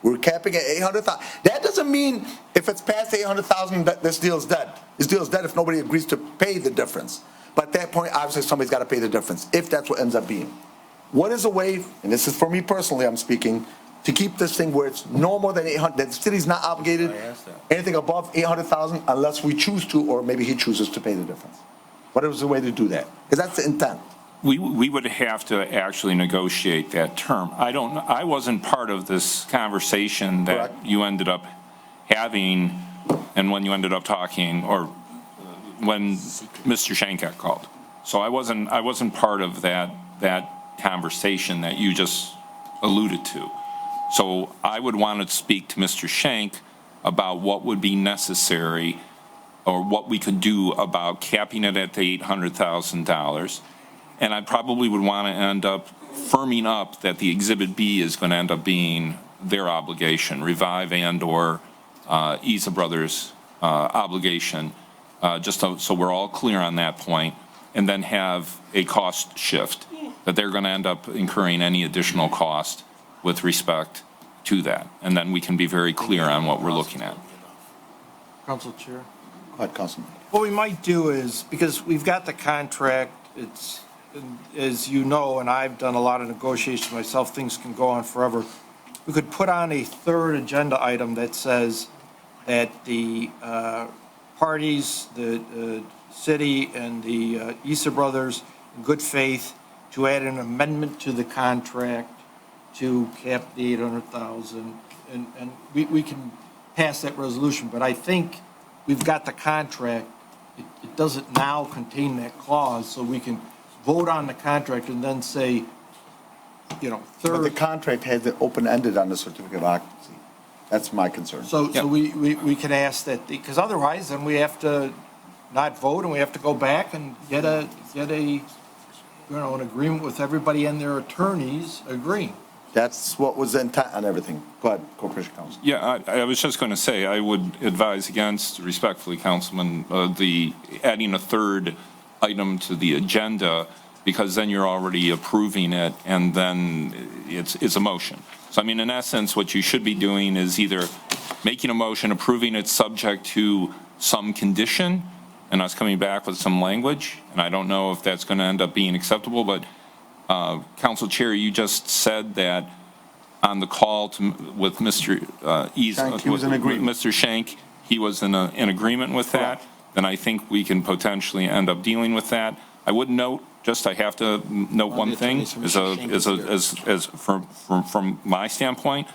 We're capping at $800,000. That doesn't mean if it's past $800,000 that this deal is dead. This deal is dead if nobody agrees to pay the difference. But at that point, obviously, somebody's got to pay the difference, if that's what ends up being. What is a way, and this is for me personally, I'm speaking, to keep this thing where it's no more than 800, that the city's not obligated anything above 800,000 unless we choose to, or maybe he chooses to pay the difference? What is the way to do that? Because that's the intent. We would have to actually negotiate that term. I wasn't part of this conversation that you ended up having and when you ended up talking, or when Mr. Shank got called. So I wasn't part of that conversation that you just alluded to. So I would want to speak to Mr. Shank about what would be necessary or what we could do about capping it at the $800,000. And I probably would want to end up firming up that the Exhibit B is going to end up being their obligation, Revive and/or Isa Brothers' obligation, just so we're all clear on that point, and then have a cost shift, that they're going to end up incurring any additional cost with respect to that. And then we can be very clear on what we're looking at. Council Chair. Go ahead, Councilman. What we might do is, because we've got the contract, it's, as you know, and I've done a lot of negotiations myself, things can go on forever. We could put on a third agenda item that says that the parties, the city and the Isa Brothers, in good faith, to add an amendment to the contract to cap the 800,000, and we can pass that resolution. But I think we've got the contract. It doesn't now contain that clause, so we can vote on the contract and then say, third. But the contract has it open-ended on the certificate of occupancy. That's my concern. So we can ask that, because otherwise then we have to not vote and we have to go back and get an agreement with everybody and their attorneys agreeing. That's what was the intent on everything. Go ahead, Corporation Counsel. Yeah, I was just going to say, I would advise against, respectfully, Councilman, the adding a third item to the agenda, because then you're already approving it, and then it's a motion. So, I mean, in essence, what you should be doing is either making a motion, approving it subject to some condition, and us coming back with some language, and I don't know if that's going to end up being acceptable, but Council Chair, you just said that on the call with Mr. Shank, he was in agreement. Mr. Shank, he was in agreement with that. Then I think we can potentially end up dealing with that. I would note, I have to note one thing, from my standpoint,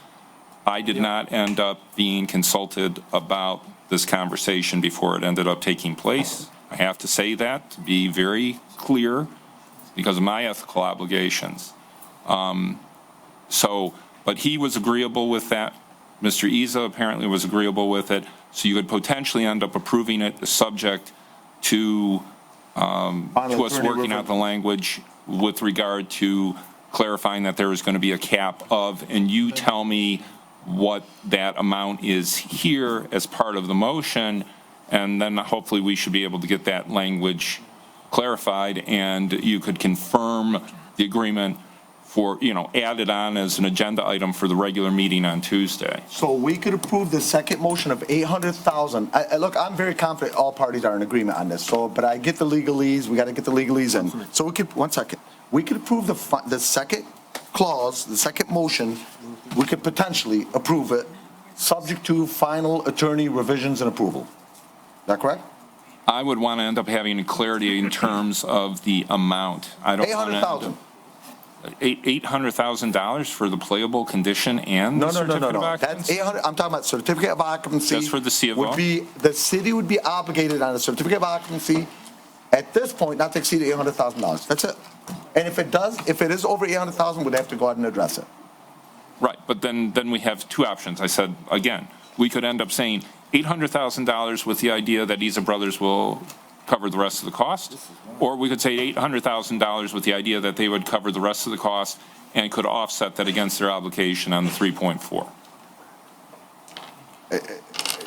I did not end up being consulted about this conversation before it ended up taking place. I have to say that, to be very clear, because of my ethical obligations. But he was agreeable with that. Mr. Isa apparently was agreeable with it. So you could potentially end up approving it subject to us working out the language with regard to clarifying that there is going to be a cap of, and you tell me what that amount is here as part of the motion, and then hopefully we should be able to get that language clarified, and you could confirm the agreement for, add it on as an agenda item for the regular meeting on Tuesday. So we could approve the second motion of 800,000. Look, I'm very confident all parties are in agreement on this, but I get the legalese, we got to get the legalese in. So one second, we could approve the second clause, the second motion, we could potentially approve it, subject to final attorney revisions and approval. Is that correct? I would want to end up having clarity in terms of the amount. I don't want to. 800,000. $800,000 for the playable condition and the No. certificate of occupancy? That's 800, I'm talking about certificate of occupancy. That's for the C of O? The city would be obligated on a certificate of occupancy at this point not to exceed $800,000. That's it. And if it is over 800,000, we'd have to go ahead and address it. Right, but then we have two options. I said, again, we could end up saying $800,000 with the idea that Isa Brothers will cover the rest of the cost, or we could say $800,000 with the idea that they would cover the rest of the cost and could offset that against their obligation on the 3.4.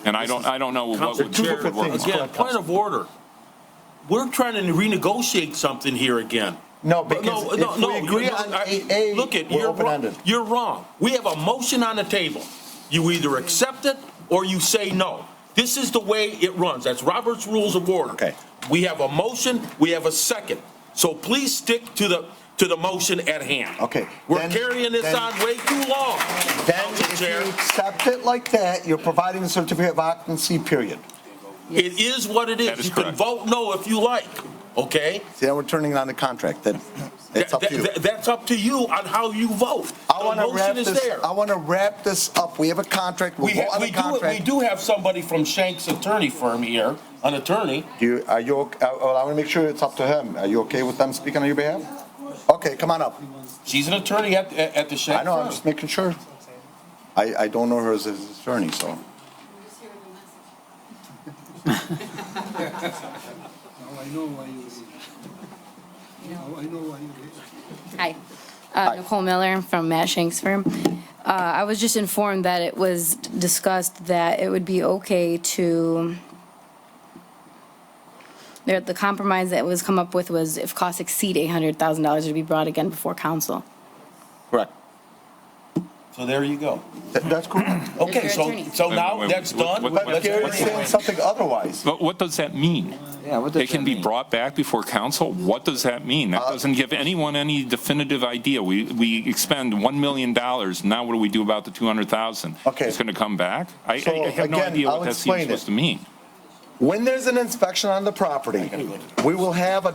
And I don't know what would work. Again, point of order. We're trying to renegotiate something here again. No, because if we agree on 8A, look at, we're open-ended. you're wrong. We have a motion on the table. You either accept it or you say no. This is the way it runs. That's Robert's Rules of Order. Okay. We have a motion, we have a second. So please stick to the motion at hand. Okay. We're carrying this on way too long. Then if you accept it like that, you're providing a certificate of occupancy, period. It is what it is. That is You can correct. vote no if you like, okay? See, now we're turning on the contract. Then it's up to you. That's up to you on how you vote. I The want to wrap motion is this. there. I want to wrap this up. We have a contract. We'll vote on the We contract. do have somebody from Shank's attorney firm here, an attorney. Are you? Well, I want to make sure it's up to him. Are you okay with them speaking on your behalf? Okay, come on up. She's an attorney at the Shank I know. firm. I'm just making sure. I don't know her as his attorney, so. Hi, Nicole Miller from Matt Shank's firm. I was just informed that it was discussed that it would be okay to, the compromise that was come up with was if costs exceed $800,000 to be brought again before council. Correct. So there you go. That's correct. Okay, Your attorney. so now Wait, that's what- done. what- But Gary's saying something otherwise. But what does that mean? Yeah, what does It can that be mean? brought back before council? What does that mean? That doesn't give anyone any definitive idea. We expend $1 million, now what do we do about the 200,000? Okay. It's going to come back? I So, have no again, idea I'll what that's even explain supposed it. to mean. When there's an inspection on the property, we will have a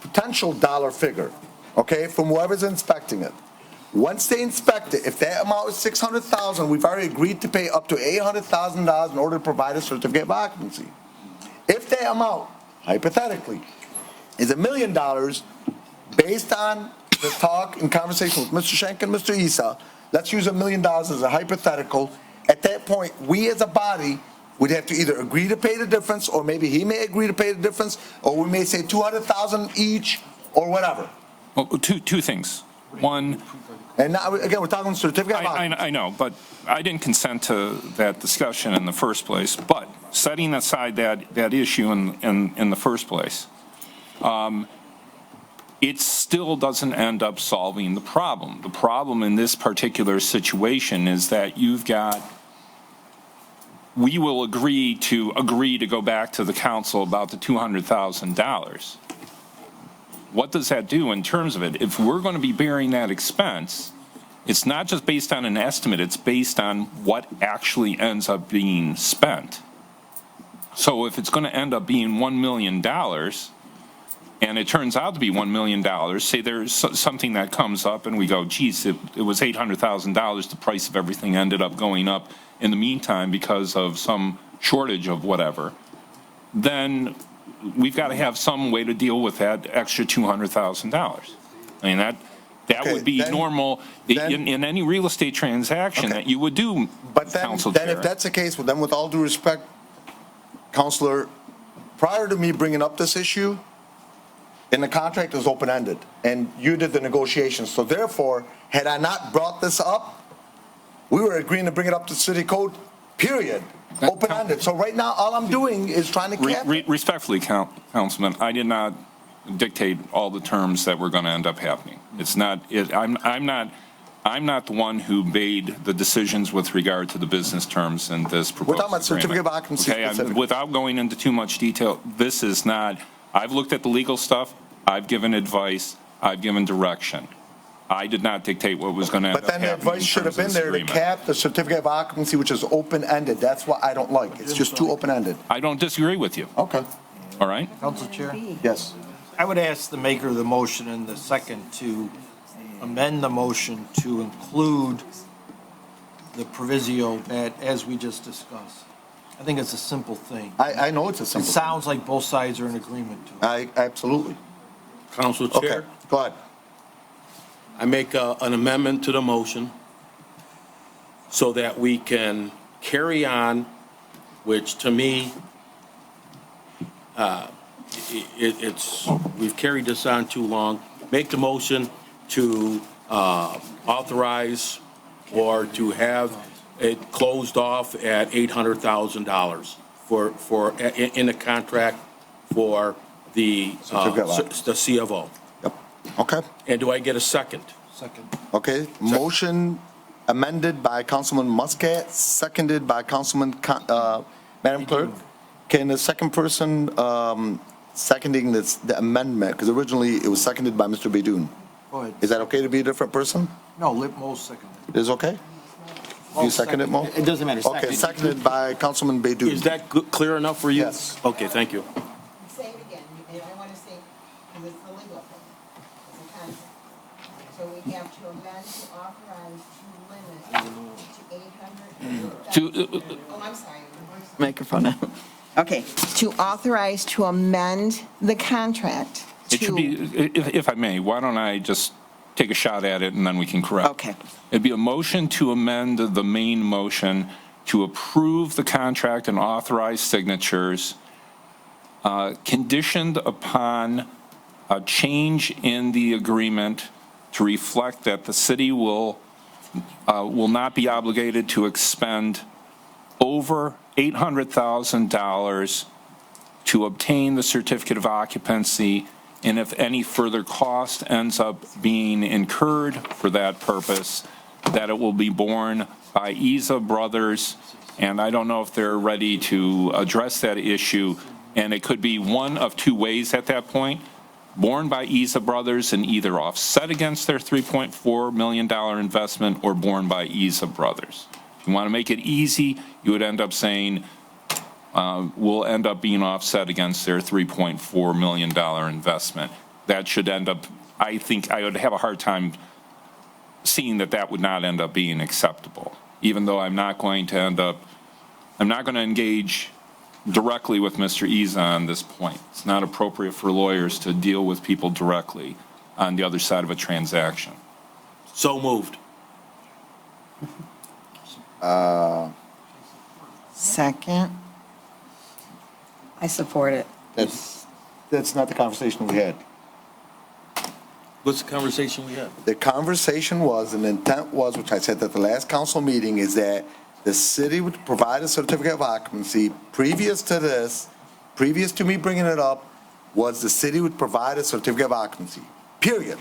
potential dollar figure, okay, from whoever's inspecting it. Once they inspect it, if that amount is $600,000, we've already agreed to pay up to $800,000 in order to provide a certificate of occupancy. If that amount, hypothetically, is $1 million, based on the talk and conversation with Mr. Shank and Mr. Issa, let's use $1 million as a hypothetical. At that point, we as a body would have to either agree to pay the difference, or maybe he may agree to pay the difference, or we may say $200,000 each, or whatever. Well, two things. One, And now, again, we're talking certificate of occupancy. I know, but I didn't consent to that discussion in the first place. But setting aside that issue in the first place, it still doesn't end up solving the problem. The problem in this particular situation is that we will agree to go back to the council about the $200,000. What does that do in terms of it? If we're going to be bearing that expense, it's not just based on an estimate, it's based on what actually ends up being spent. So if it's going to end up being $1 million, and it turns out to be $1 million, say there's something that comes up and we go, geez, it was $800,000, the price of everything ended up going up in the meantime because of some shortage of whatever, then we've got to have some way to deal with that extra $200,000. I mean, that Okay, would be then- normal in any real estate transaction that you would do, But then, Council then Chair. if that's the case, well, then with all due respect, Counselor, prior to me bringing up this issue, and the contract was open-ended, and you did the negotiations. So therefore, had I not brought this up, we were agreeing to bring it up to city code, period, open-ended. So right now, all I'm doing is trying to cap it. Respectfully, Councilman, I did not dictate all the terms that were going to end up happening. It's not, I'm not the one who made the decisions with regard to the business terms in this proposed We're talking about certificate of agreement. occupancy Okay, specifically. without going into too much detail, this is not, I've looked at the legal stuff, I've given advice, I've given direction. I did not dictate what was going to end But up then the happening in advice should have terms been of this there to agreement. cap the certificate of occupancy, which is open-ended. That's what I don't like. It's just too open-ended. I don't disagree with you. Okay. All right? Council Chair? Yes. I would ask the maker of the motion and the second to amend the motion to include the proviso that, as we just discussed. I think it's a simple thing. I know it's a It simple. sounds like both sides are in agreement to it. Absolutely. Council Okay, Chair, go ahead. I make an amendment to the motion so that we can carry on, which to me, we've carried this on too long. Make the motion to authorize or to have it closed off at $800,000 in the contract for the C of O. Okay. And do I get a second? Second. Okay, motion amended by Councilman Muscat, seconded by Madam Clerk. Can the second person seconding the amendment, because originally it was seconded by Mr. Baidoon. Go ahead. Is that okay to be a different person? No, Mo's second. Is okay? You second it, Mo? It doesn't matter. Okay, seconded by Councilman Baidoon. Is that clear enough for you? Yes. Okay, thank you. Say it again, I want to say, because it's the legal thing, it's a contract. So we have to amend to authorize to limit to 800. Oh, I'm sorry. Microphone. Okay, to authorize to amend the contract It should be, if I may, why don't I just take a shot at it and then we can correct? Okay. It'd be a motion to amend the main motion to approve the contract and authorize signatures conditioned upon a change in the agreement to reflect that the city will not be obligated to expend over $800,000 to obtain the certificate of occupancy, and if any further cost ends up being incurred for that purpose, that it will be borne by Isa Brothers, and I don't know if they're ready to address that issue, and it could be one of two ways at that point, borne by Isa Brothers and either offset against their $3.4 million investment or borne by Isa Brothers. If you want to make it easy, you would end up saying, will end up being offset against their $3.4 million investment. That should end up, I think I would have a hard time seeing that would not end up being acceptable, even though I'm not going to engage directly with Mr. Isa on this point. It's not appropriate for lawyers to deal with people directly on the other side of a transaction. So moved. Second. I support it. That's not the conversation we had. What's the conversation we had? The conversation was, and the intent was, which I said at the last council meeting, is that the city would provide a certificate of occupancy. Previous to this, previous to me bringing it up, was the city would provide a certificate of occupancy, period.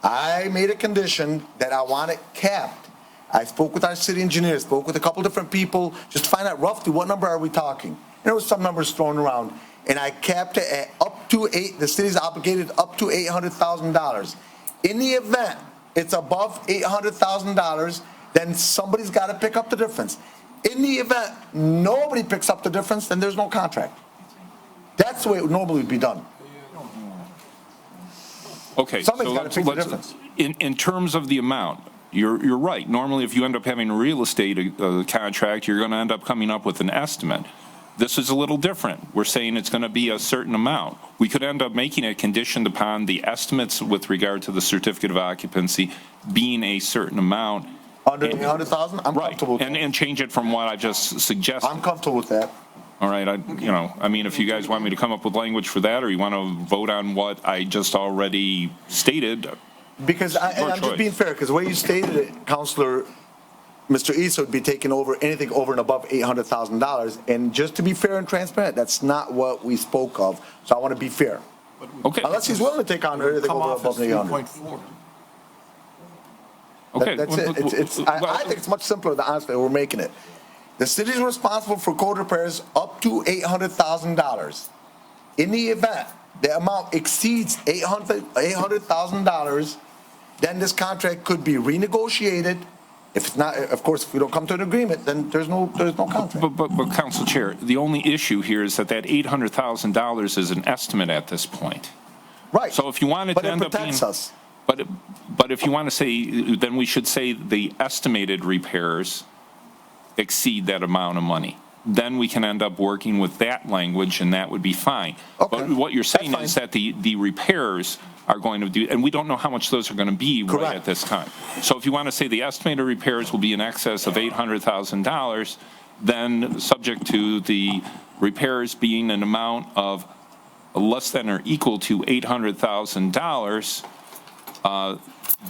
I made a condition that I want it capped. I spoke with our city engineer, spoke with a couple different people, just to find out roughly what number are we talking. And there was some numbers thrown around, and I capped it at the city's obligated up to $800,000. In the event it's above $800,000, then somebody's got to pick up the difference. In the event nobody picks up the difference, then there's no contract. That's the way it would normally be done. Okay, Somebody's got to pick the difference. in terms of the amount, you're right. Normally, if you end up having a real estate contract, you're going to end up coming up with an estimate. This is a little different. We're saying it's going to be a certain amount. We could end up making it conditioned upon the estimates with regard to the certificate of occupancy being a certain amount. Under $800,000, I'm comfortable with that. And change it from what I just suggested. I'm comfortable with that. All right, if you guys want me to come up with language for that, or you want to vote on what I just already stated. Because I'm just being fair, because the way you stated it, Counselor, Mr. Issa would be taking over anything over and above $800,000. And just to be fair and transparent, that's not what we spoke of. So I want to be fair. Okay. Unless he's willing to take on everything Come over off above as the 800. 3.4. Okay. That's it. I think it's much simpler, the honest way we're making it. The city is responsible for code repairs up to $800,000. In the event the amount exceeds $800,000, then this contract could be renegotiated. If it's not, of course, if we don't come to an agreement, then there's no contract. But Council Chair, the only issue here is that $800,000 is an estimate at this point. Right. So if you wanted But to it end up being. protects us. But if you want to say, then we should say the estimated repairs exceed that amount of money. Then we can end up working with that language, and that would be fine. Okay. But what you're saying is that the repairs are going to do, and we don't know how much those are going to be right at this time. So if you want to say the estimated repairs will be in excess of $800,000, then subject to the repairs being an amount of less than or equal to $800,000,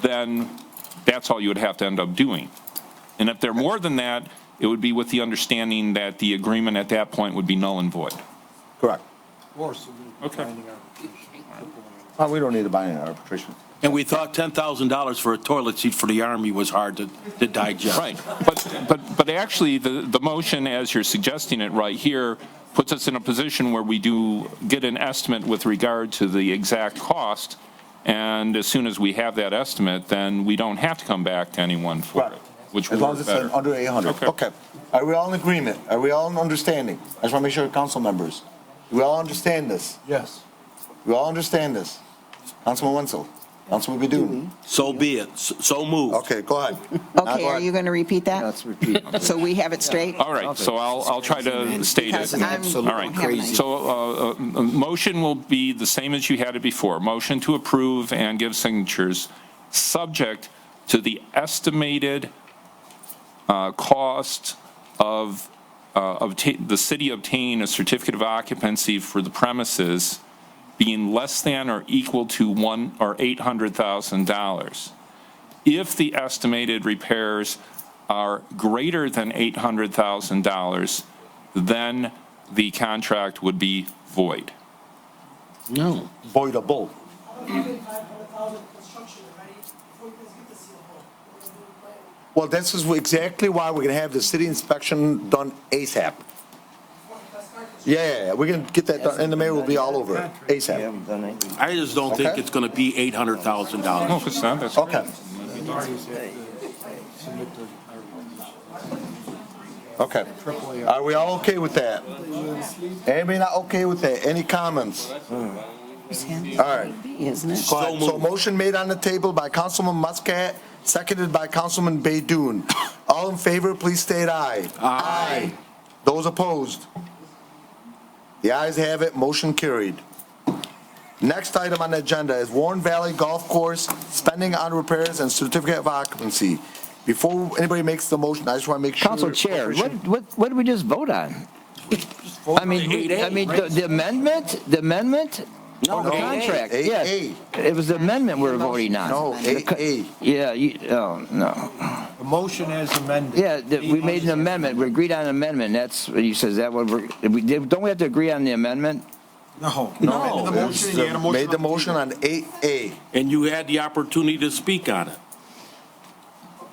then that's all you would have to end up doing. And if they're more than that, it would be with the understanding that the agreement at that point would be null and void. Correct. Okay. We don't need to buy any arbitration. And we thought $10,000 for a toilet seat for the Army was hard to digest. Right. But actually, the motion, as you're suggesting it right here, puts us in a position where we do get an estimate with regard to the exact cost. And as soon as we have that estimate, then we don't have to come back to anyone for it, which As will long work as it's better. under 800. Okay. Are we all in agreement? Are we all in understanding? I just want to make sure, council members, we all understand this? Yes. We all understand this? Councilman Wenzel, Councilman Bedun. So be it. So move. Okay, go ahead. Okay, are you going to repeat that? Let's repeat. So we have it straight? All right, so I'll try to state it. Because I'm- Absolutely All right, crazy. so a motion will be the same as you had it before. Motion to approve and give signatures, subject to the estimated cost of the city obtaining a certificate of occupancy for the premises being less than or equal to $800,000. If the estimated repairs are greater than $800,000, then the contract would be void. No. Voidable. Well, this is exactly why we're going to have the city inspection done ASAP. Yeah, we're going to get that done, and the mayor will be all over it ASAP. I just don't think it's going to be $800,000. No, it's not. That's Okay. Okay. Are we all okay with that? Anybody not okay with that? Any comments? All right. Isn't it? Go ahead. So motion made on the table by Councilman Muscat, seconded by Councilman Baydoun. All in favor, please state aye. Aye. Those opposed? The ayes have it, motion carried. Next item on the agenda is Warren Valley Golf Course, spending on repairs and certificate of occupancy. Before anybody makes the motion, I just want to make sure. Council Chair, what did we just vote on? I mean, the amendment? No, The contract, A. yes. It was the amendment we were voting on. No, A. Yeah, no. The motion as amended. Yeah, we made an amendment, we agreed on an amendment, that's what you said, is that what don't we have to agree on the amendment? No. No, made the motion on 8A. And you had the opportunity to speak on it.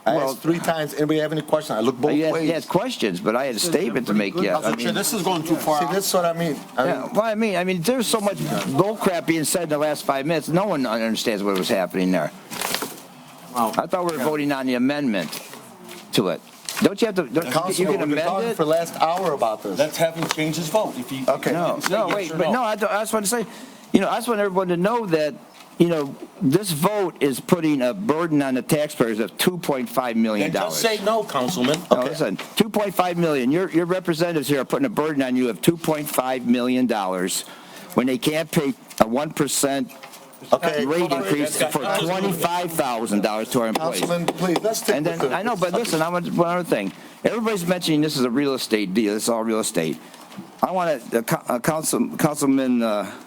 I asked 3 times, anybody have any questions? I look both You ways. had questions, but I had a statement to make, yeah. Council Chair, this is going too far. See, that's what I mean. Yeah, well, I mean, there's so much bull crap being said in the last 5 minutes, no one understands what was happening there. I thought we were voting on the amendment to it. Don't you have to, you Councilman, can we've been amend talking it? for the last hour about this. Let's have him change his vote. If he, Okay. No, say yes wait, or but no, I just want to say, I just want everyone to know that, this vote is putting a burden on the taxpayers of $2.5 million. Then just say no, Councilman. No, listen, $2.5 million. Your representatives here are putting a burden on you of $2.5 million when they can't pay a 1% rate increase for $25,000 to our employees. Councilman, please, let's take And then, I know, but listen, I want one other thing. Everybody's mentioning this is a real estate deal. It's all real estate. I want Councilman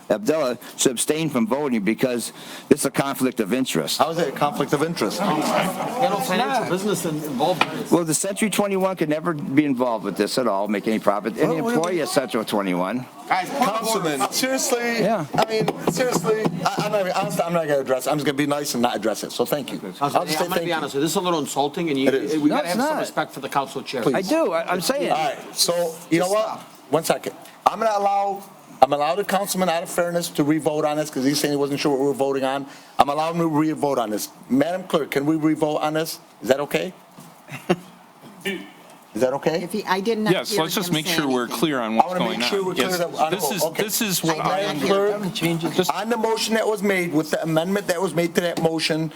Abdullah should abstain from voting because it's a conflict of interest. How is it a conflict of interest? Financial business involved in this. Well, the Century 21 could never be involved with this at all, make any profit. Any employee of Century 21. Guys, Councilman, seriously? Yeah. I mean, seriously, I'm not going to address it. I'm just going to be nice and not address it. So thank you. I'll just say I'm gonna thank be you. honest with you, this is a little insulting, and we It is. gotta No, have it's some not. respect for the council chair. I do, I'm saying. All right, so you know what? 1 second. I'm allowed the councilman out of fairness to re-vote on this because he's saying he wasn't sure what we were voting on. I'm allowed him to re-vote on this. Madam Clerk, can we re-vote on this? Is that okay? Is that okay? I did not Yes, hear let's just him make say sure we're anything. clear on I what's want to going make sure on. we're clear Yes, that I know. Okay. this is what I Madam understand. Clerk, on the motion that was made, with the amendment that was made to that motion,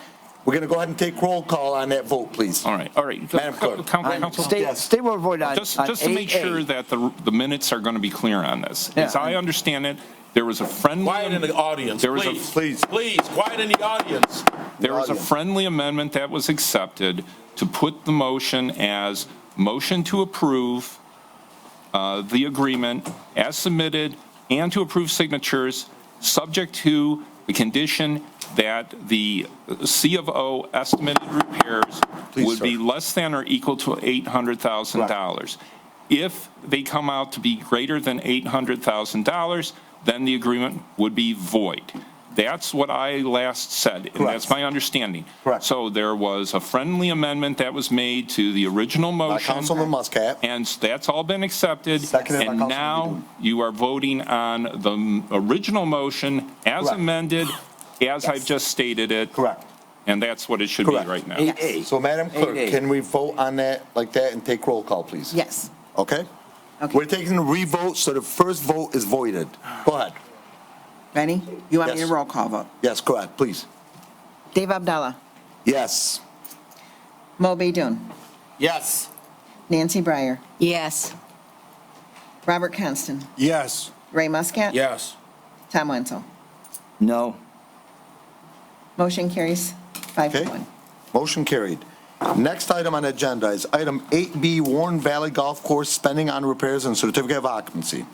we're going to go ahead and take roll call on that vote, please. All right. Madam Clerk. Council. Stay will vote on Just to make 8A. sure that the minutes are going to be clear on this. As Yeah. I understand it, there was a friendly. Quiet in the audience, There was a- please. Please, quiet in the audience. There was a friendly amendment that was accepted to put the motion as motion to approve the agreement as submitted and to approve signatures, subject to the condition that the C of O estimated repairs Please, would be sir. less than or equal to $800,000. If they come out to be greater than $800,000, then the agreement would be void. That's what I last said, and that's my understanding. Correct. So there was a friendly amendment that was made to the original motion. Councilman Muscat. And that's all been accepted. Seconded by And Councilman now you are voting on the original motion as Correct. amended, as I've just stated it. Correct. And that's what it should be Correct. right now. 8A. So, Madam Clerk, 8A. can we vote on that like that and take roll call, please? Yes. Okay? Okay. We're taking a re-vote, so the first vote is voided. Go ahead. Ready? You want me Yes. to roll call vote? Yes, go ahead, please. Dave Abdallah, Yes. Mo Baidoon, Yes. Nancy Breyer, Yes. Robert Constant, Yes. Ray Muscat. Yes. Tom Wenzel. No. Motion carries 5-1. Okay. Motion carried. Next item on the agenda is item 8B, Warren Valley Golf Course spending on repairs and certificate of occupancy.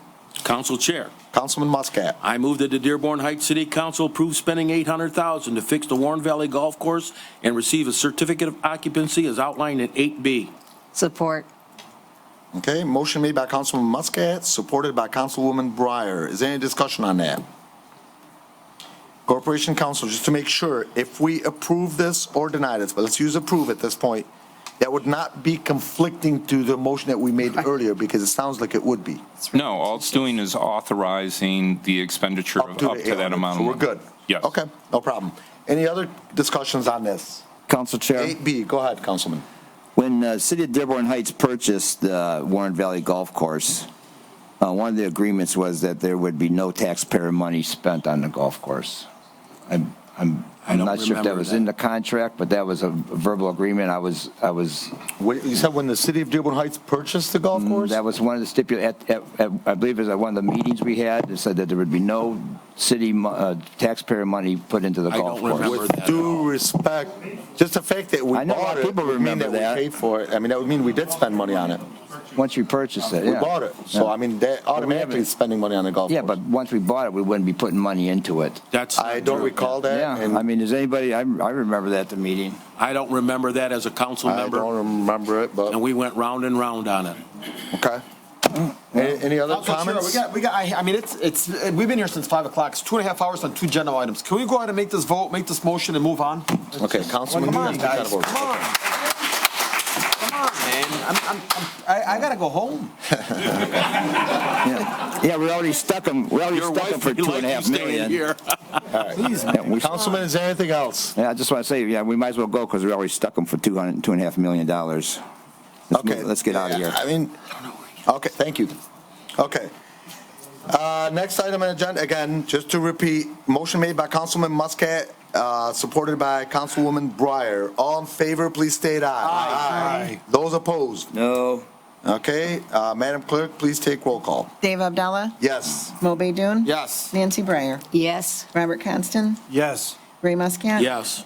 Council Chair, Councilman Muscat. I move that the Dearborn Heights City Council approve spending $800,000 to fix the Warren Valley Golf Course and receive a certificate of occupancy as outlined in 8B. Support. Okay, motion made by Councilman Muscat, supported by Councilwoman Breyer. Is there any discussion on that? Corporation Council, just to make sure, if we approve this or deny this, but let's use approve at this point, that would not be conflicting to the motion that we made earlier, because it sounds like it would be. No, all it's doing is authorizing the expenditure of up to that 800. amount So of we're money. good. Yes. Okay, no problem. Any other discussions on this? Council Chair, 8B, go ahead, Councilman. when City of Dearborn Heights purchased the Warren Valley Golf Course, one of the agreements was that there would be no taxpayer money spent on the golf course. I'm don't not sure if that remember was that. in the contract, but that was a verbal agreement. Wait, you said when the City of Dearborn Heights purchased the golf course? That was one of the I believe it was at one of the meetings we had, it said that there would be no city taxpayer money put into the I golf don't course. remember With that. due respect, just the fact that we I know a lot bought of it people would mean remember that that. we paid for it. I mean, that would mean we did spend money on it. Once we purchased it, We yeah. bought it. So, Yeah. I mean, that automatically is spending money on the golf course. Yeah, but once we bought it, we wouldn't be putting money into it. That's I don't recall that. Yeah, and I mean, does anybody, I remember that at the meeting. I don't remember that as a council I member, don't remember it, but, and we went round and round on it. okay. Any other Council Chair, comments? we got, I mean, we've been here since 5 o'clock. It's 2.5 hours on 2 agenda items. Can we go ahead and make this vote, make this motion and move on? Okay, Councilman. Come on, you guys. guys. Come on. Come on, man. I gotta go home. Yeah, we already stuck them, Your for wife would like you 2.5 staying million. here. Please, Yeah, we- Councilman, is there anything else? Yeah, I just want to say, yeah, we might as well go because we already stuck them for $2.5 million. Okay. Let's get out of here. I mean, okay, thank you. Okay. Next item on the agenda, again, just to repeat, motion made by Councilman Muscat, supported by Councilwoman Breyer. All in favor, please state aye. Aye. Those opposed? No. Okay, Madam Clerk, please take roll call. Dave Abdallah, Yes. Mo Baidoon. Yes. Nancy Breyer, Yes. Robert Constant, Yes. Ray Muscat. Yes.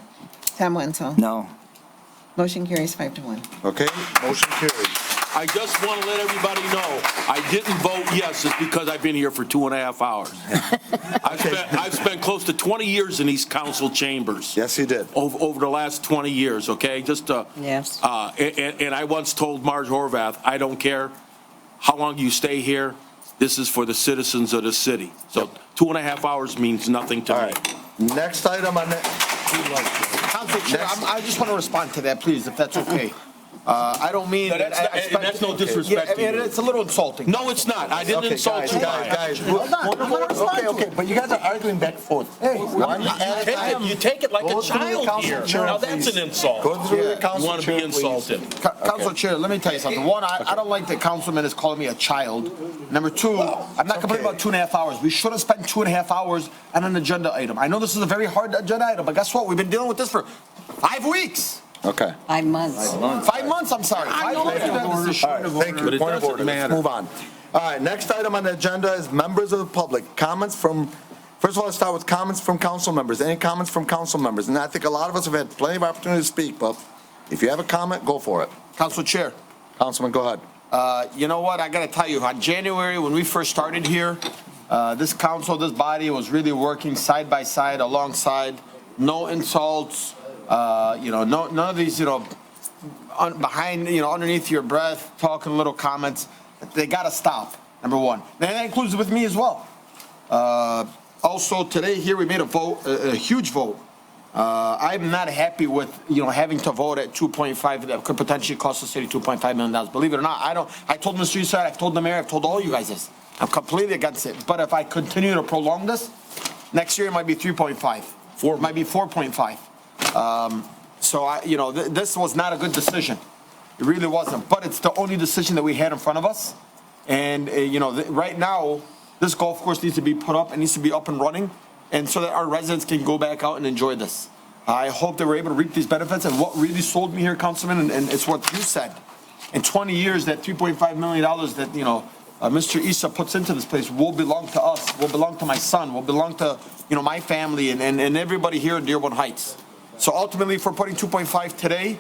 Tom Wenzel. No. Motion carries 5-1. Okay, motion carried. I just want to let everybody know, I didn't vote yes, it's because I've been here for 2.5 hours. I've spent close to 20 years in these council chambers. Yes, you did. Over the last 20 years, okay? Yes. And I once told Marge Horvath, I don't care how long you stay here, this is for the citizens of the city. So 2.5 hours means nothing to me. Next item on that. Council Chair, I just want to respond to that, please, if that's okay. I don't mean that. That's no disrespect Yeah, to you. It's a little insulting. No, it's not. I didn't insult you. Guys, Hold on. okay, but you guys are arguing back and forth. Hey, You take it like a child here. Now that's an insult. Go through the You council want to chair, be insulted. Council Chair, let me tell you something. One, I don't like that councilman is calling me a child. Number two, I'm not complaining about 2.5 hours. We should have spent 2.5 hours on an agenda item. I know this is a very hard agenda item, but guess what? We've been dealing with this for 5 weeks. Okay. 5 months. 5 months, I'm sorry. I know that. All right, thank you. But it Point of doesn't order. matter. Let's move on. All right, next item on the agenda is members of the public. Comments from, first of all, let's start with comments from council members. Any comments from council members? And I think a lot of us have had plenty of opportunity to speak, but if you have a comment, go for it. Council Chair. Councilman, go ahead. You know what? I got to tell you, on January, when we first started here, this council, this body was really working side by side, alongside. No insults, none of these, behind, underneath your breath, talking little comments. They got to stop, number one. And that includes with me as well. Also, today here, we made a vote, a huge vote. I'm not happy with, having to vote at 2.5, that could potentially cost the city $2.5 million. Believe it or not, I told Mr. Eastside, I've told the mayor, I've told all you guys this. I'm completely against it. But if I continue to prolong this, next year it might be 3.5. It might be 4.5. This was not a good decision. It really wasn't. But it's the only decision that we had in front of us. And, right now, this golf course needs to be put up. It needs to be up and running. And so that our residents can go back out and enjoy this. I hope that we're able to reap these benefits. And what really sold me here, Councilman, and it's what you said. In 20 years, that $3.5 million that, Mr. Issa puts into this place will belong to us, will belong to my son, will belong to, my family and everybody here in Dearborn Heights. So ultimately, if we're putting 2.5 today,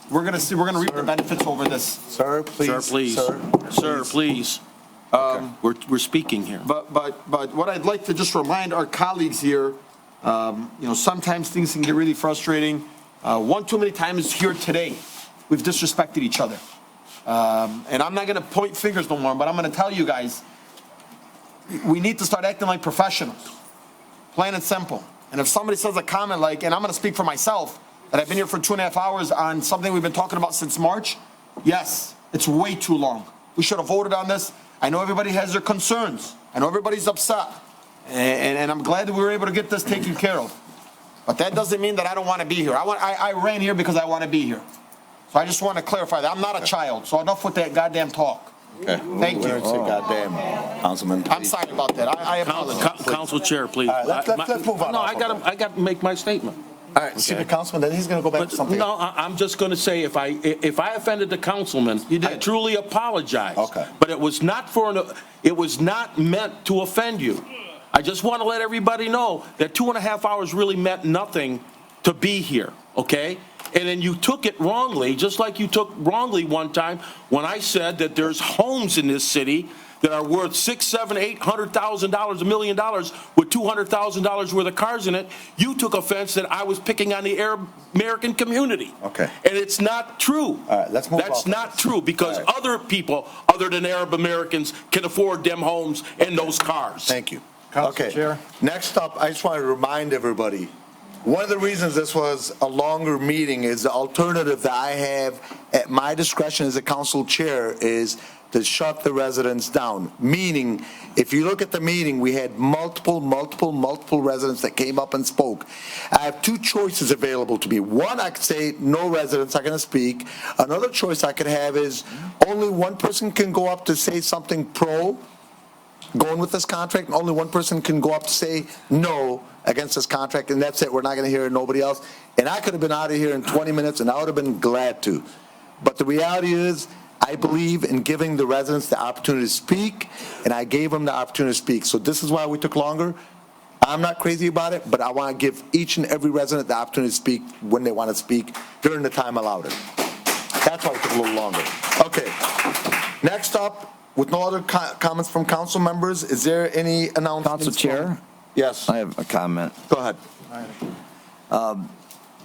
we're going to reap the benefits over this. Sir, please. Sir, please. Sir, please. We're speaking here. But what I'd like to just remind our colleagues here, sometimes things can get really frustrating. One too many times here today, we've disrespected each other. And I'm not going to point fingers no more, but I'm going to tell you guys, we need to start acting like professionals. Plain and simple. And if somebody says a comment like, and I'm going to speak for myself, that I've been here for 2.5 hours on something we've been talking about since March, yes, it's way too long. We should have voted on this. I know everybody has their concerns. I know everybody's upset. And I'm glad that we were able to get this taken care of. But that doesn't mean that I don't want to be here. I ran here because I want to be here. So I just want to clarify that. I'm not a child, so enough with that goddamn talk. Okay. Thank you. Goddamn, Councilman. I'm sorry about that. I apologize. Council Chair, please. Let's move on. No, I got to make my statement. All right, see the councilman, then he's going to go back to something. No, I'm just going to say, if I offended the councilman, I truly apologize. Okay. But it was not meant to offend you. I just want to let everybody know that 2.5 hours really meant nothing to be here, okay? And then you took it wrongly, just like you took wrongly one time when I said that there's homes in this city that are worth $600,000, $700,000, $800,000, $1 million with $200,000 worth of cars in it. You took offense that I was picking on the Arab American community. Okay. And it's not true. All right, let's move on. That's not true because other people other than Arab Americans can afford them homes and those cars. Thank you. Council Okay. Chair. Next up, I just want to remind everybody, one of the reasons this was a longer meeting is the alternative that I have at my discretion as a council chair is to shut the residents down. Meaning, if you look at the meeting, we had multiple residents that came up and spoke. I have two choices available to me. One, I could say no residents are going to speak. Another choice I could have is only one person can go up to say something pro going with this contract, and only one person can go up to say no against this contract, and that's it. We're not going to hear nobody else. And I could have been out of here in 20 minutes, and I would have been glad to. But the reality is, I believe in giving the residents the opportunity to speak, and I gave them the opportunity to speak. So this is why we took longer. I'm not crazy about it, but I want to give each and every resident the opportunity to speak when they want to speak during the time allowed. That's why it took a little longer. Okay. Next up, with no other comments from council members, is there any announcements? Council Chair? Yes. I have a comment. Go ahead.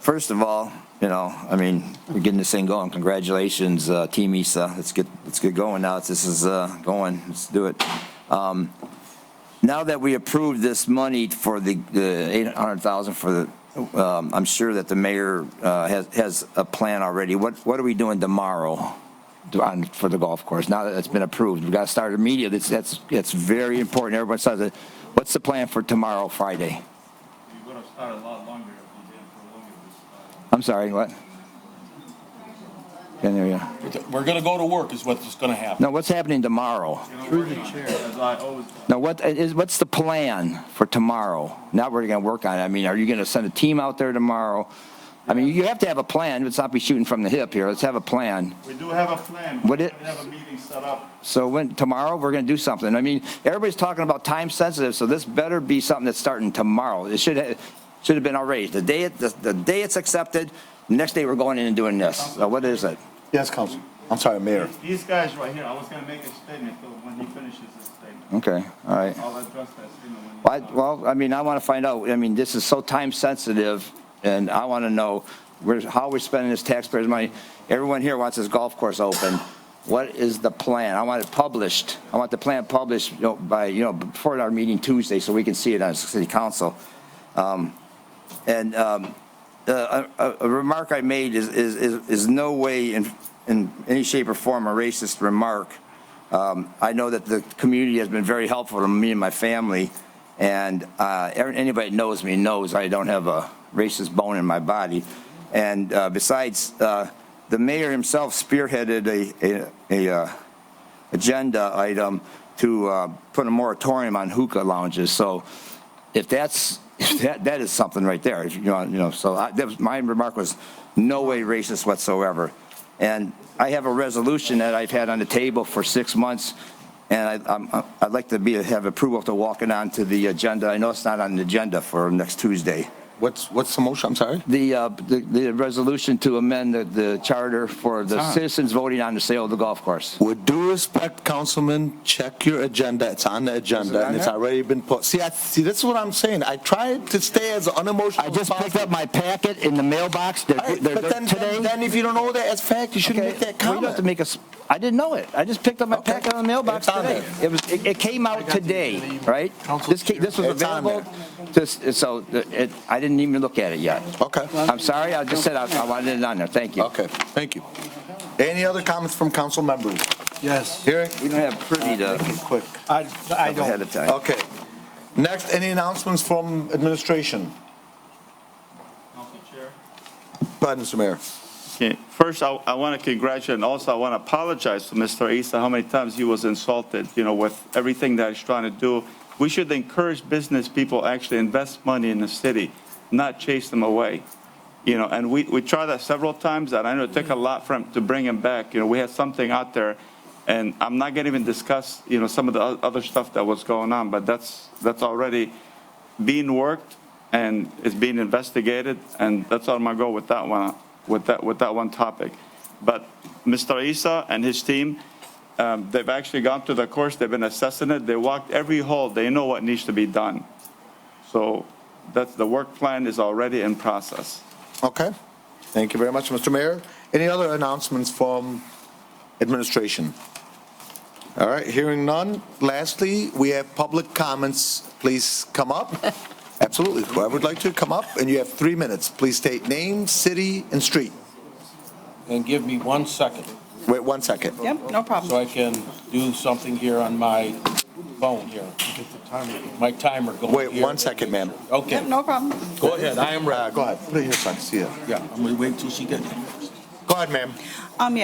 First of all, I mean, we're getting this thing going. Congratulations, Team ISA. Let's get going now. This is going. Let's do it. Now that we approved this money for the 800,000 for the, I'm sure that the mayor has a plan already. What are we doing tomorrow for the golf course? Now that it's been approved, we got to start immediately. That's very important. Everyone says it. What's the plan for tomorrow, Friday? You're going to start a lot longer if you didn't prolong it. I'm sorry, what? Can't hear you. We're going to go to work is what's going to happen. No, what's happening tomorrow? Through the chair. As I always. Now, what's the plan for tomorrow? Now we're going to work on it. I mean, are you going to send a team out there tomorrow? I mean, you have to have a plan. Let's not be shooting from the hip here. Let's have a plan. We do have a plan. What We it- have a meeting set up. So tomorrow, we're going to do something. I mean, everybody's talking about time sensitive, so this better be something that's starting tomorrow. It should have been already. The day it's accepted, the next day we're going in and doing this. So what is it? Yes, Council. I'm sorry, Mayor. These guys right here, I was going to make a statement when he finishes his statement. Okay, all right. I'll address that statement when he's done. Well, I mean, I want to find out, I mean, this is so time sensitive, and I want to know how we're spending this taxpayers' money. Everyone here wants this golf course open. What is the plan? I want it published. I want the plan published, before our meeting Tuesday, so we can see it on city council. A remark I made is no way in any shape or form a racist remark. I know that the community has been very helpful to me and my family, and anybody that knows me knows I don't have a racist bone in my body. And besides, the mayor himself spearheaded a agenda item to put a moratorium on hookah lounges. So if that is something right there. My remark was no way racist whatsoever. And I have a resolution that I've had on the table for 6 months, and I'd like to have approval to walk it on to the agenda. I know it's not on the agenda for next Tuesday. What's the motion? I'm sorry? The resolution to amend the charter for the citizens voting on the sale of the golf course. With due respect, Councilman, check your agenda. It's on the agenda, and it's already been put. See, this is what I'm saying. I tried to stay as unemotional I just as picked up my packet in the mailbox. But then if you don't know that as fact, you shouldn't make that We don't have comment. to make I didn't know it. I just picked up my packet on the mailbox It's on today. It came out today, right? This was It's on available. I didn't even look at it yet. Okay. I'm sorry. I just said I wanted it on there. Thank you. Okay, thank you. Any other comments from council members? Yes. Hearing? We don't have privy to Quick. I ahead don't. of time. Okay. Next, any announcements from administration? Council Chair. Go ahead, Mr. Mayor. Okay, first, I want to congratulate, and also I want to apologize to Mr. Issa, how many times he was insulted, with everything that he's trying to do. We should encourage business people actually invest money in the city, not chase them away. And we tried that several times, and I know it took a lot for him to bring him back. We had something out there, and I'm not going to even discuss, some of the other stuff that was going on, but that's already being worked, and it's being investigated, and that's all I'm going to go with that one. With that one topic. But Mr. Issa and his team, they've actually gone to the course, they've been assessing it, they walked every hole, they know what needs to be done. So the work plan is already in process. Okay. Thank you very much, Mr. Mayor. Any other announcements from administration? All right, hearing none. Lastly, we have public comments. Please come up. Absolutely. Whoever would like to come up, and you have 3 minutes. Please state name, city, and street. And give me 1 second. Wait 1 second. Yep, no problem. So I can do something here on my phone here. My timer going Wait here. 1 second, ma'am. Okay, No problem. go ahead, I am ready. Go ahead. Put it here so I can see it. Yeah, I'm gonna wait until she gets here. Go ahead, ma'am. Pamela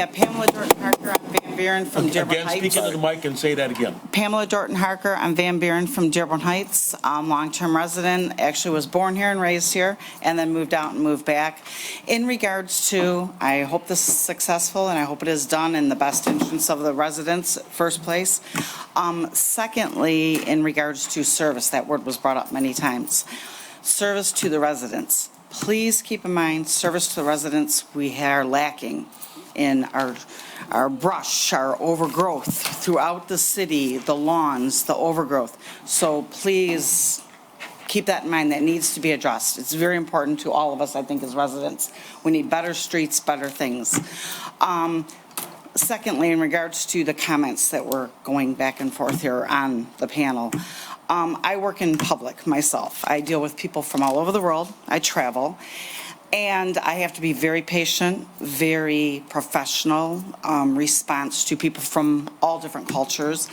Dorton Harker on Van Buren from Dearborn Again, speak into the mic and say that again. Pamela Dorton Harker on Van Buren from Dearborn Heights, long-term resident, actually was born here and raised here, and then moved out and moved back. In regards to, I hope this is successful, and I hope it is done in the best interest of the residents, first place. Secondly, in regards to service, that word was brought up many times. Service to the residents. Please keep in mind, service to the residents, we are lacking. in our brush, our overgrowth throughout the city, the lawns, the overgrowth. So please keep that in mind. That needs to be addressed. It's very important to all of us, I think, as residents. We need better streets, better things. Secondly, in regards to the comments that were going back and forth here on the panel, I work in public myself. I deal with people from all over the world. I travel. And I have to be very patient, very professional, response to people from all different cultures.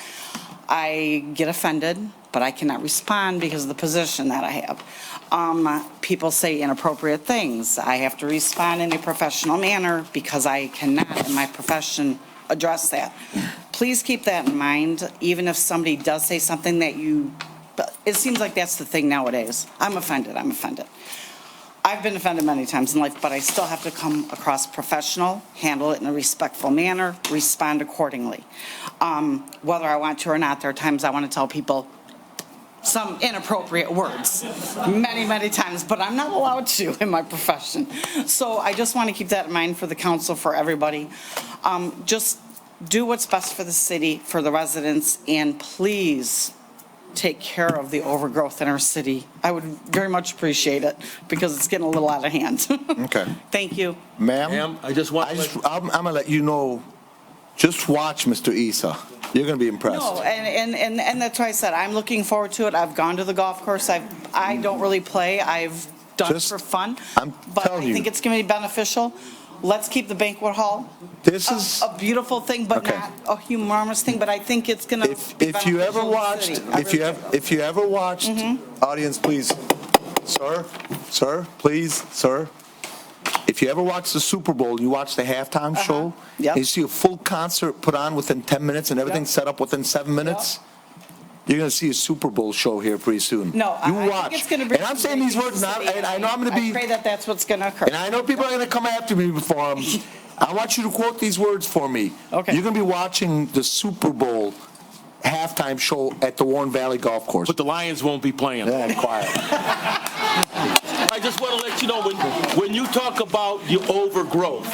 I get offended, but I cannot respond because of the position that I have. People say inappropriate things. I have to respond in a professional manner because I cannot, in my profession, address that. Please keep that in mind, even if somebody does say something that it seems like that's the thing nowadays. I'm offended. I've been offended many times in life, but I still have to come across professional, handle it in a respectful manner, respond accordingly. Whether I want to or not, there are times I want to tell people some inappropriate words, many times, but I'm not allowed to in my profession. So I just want to keep that in mind for the council, for everybody. Just do what's best for the city, for the residents, and please take care of the overgrowth in our city. I would very much appreciate it because it's getting a little out of hand. Okay. Thank you. Ma'am, I just want I'm going to let you know, just watch Mr. Issa. You're going to be impressed. No, and that's why I said I'm looking forward to it. I've gone to the golf course. I don't really play. I've done it for fun. But I think it's going to be beneficial. Let's keep the banquet hall. This is a beautiful thing, but not a humorous thing. But I think it's going to. If you ever watched, if you ever watched, audience, please, sir, please, sir. If you ever watch the Super Bowl, you watch the halftime show. Yep. You see a full concert put on within 10 minutes and everything set up within 7 minutes. You're going to see a Super Bowl show here pretty soon. No, you I watch. think it's going to be. And I'm saying these words now, and I know I'm going to be. I pray that that's what's going to occur. And I know people are going to come after me before I want you to quote these words for me. Okay. You're going to be watching the Super Bowl halftime show at the Warren Valley Golf Course. But the Lions won't be playing. Yeah, quiet. I just want to let you know, when you talk about the overgrowth,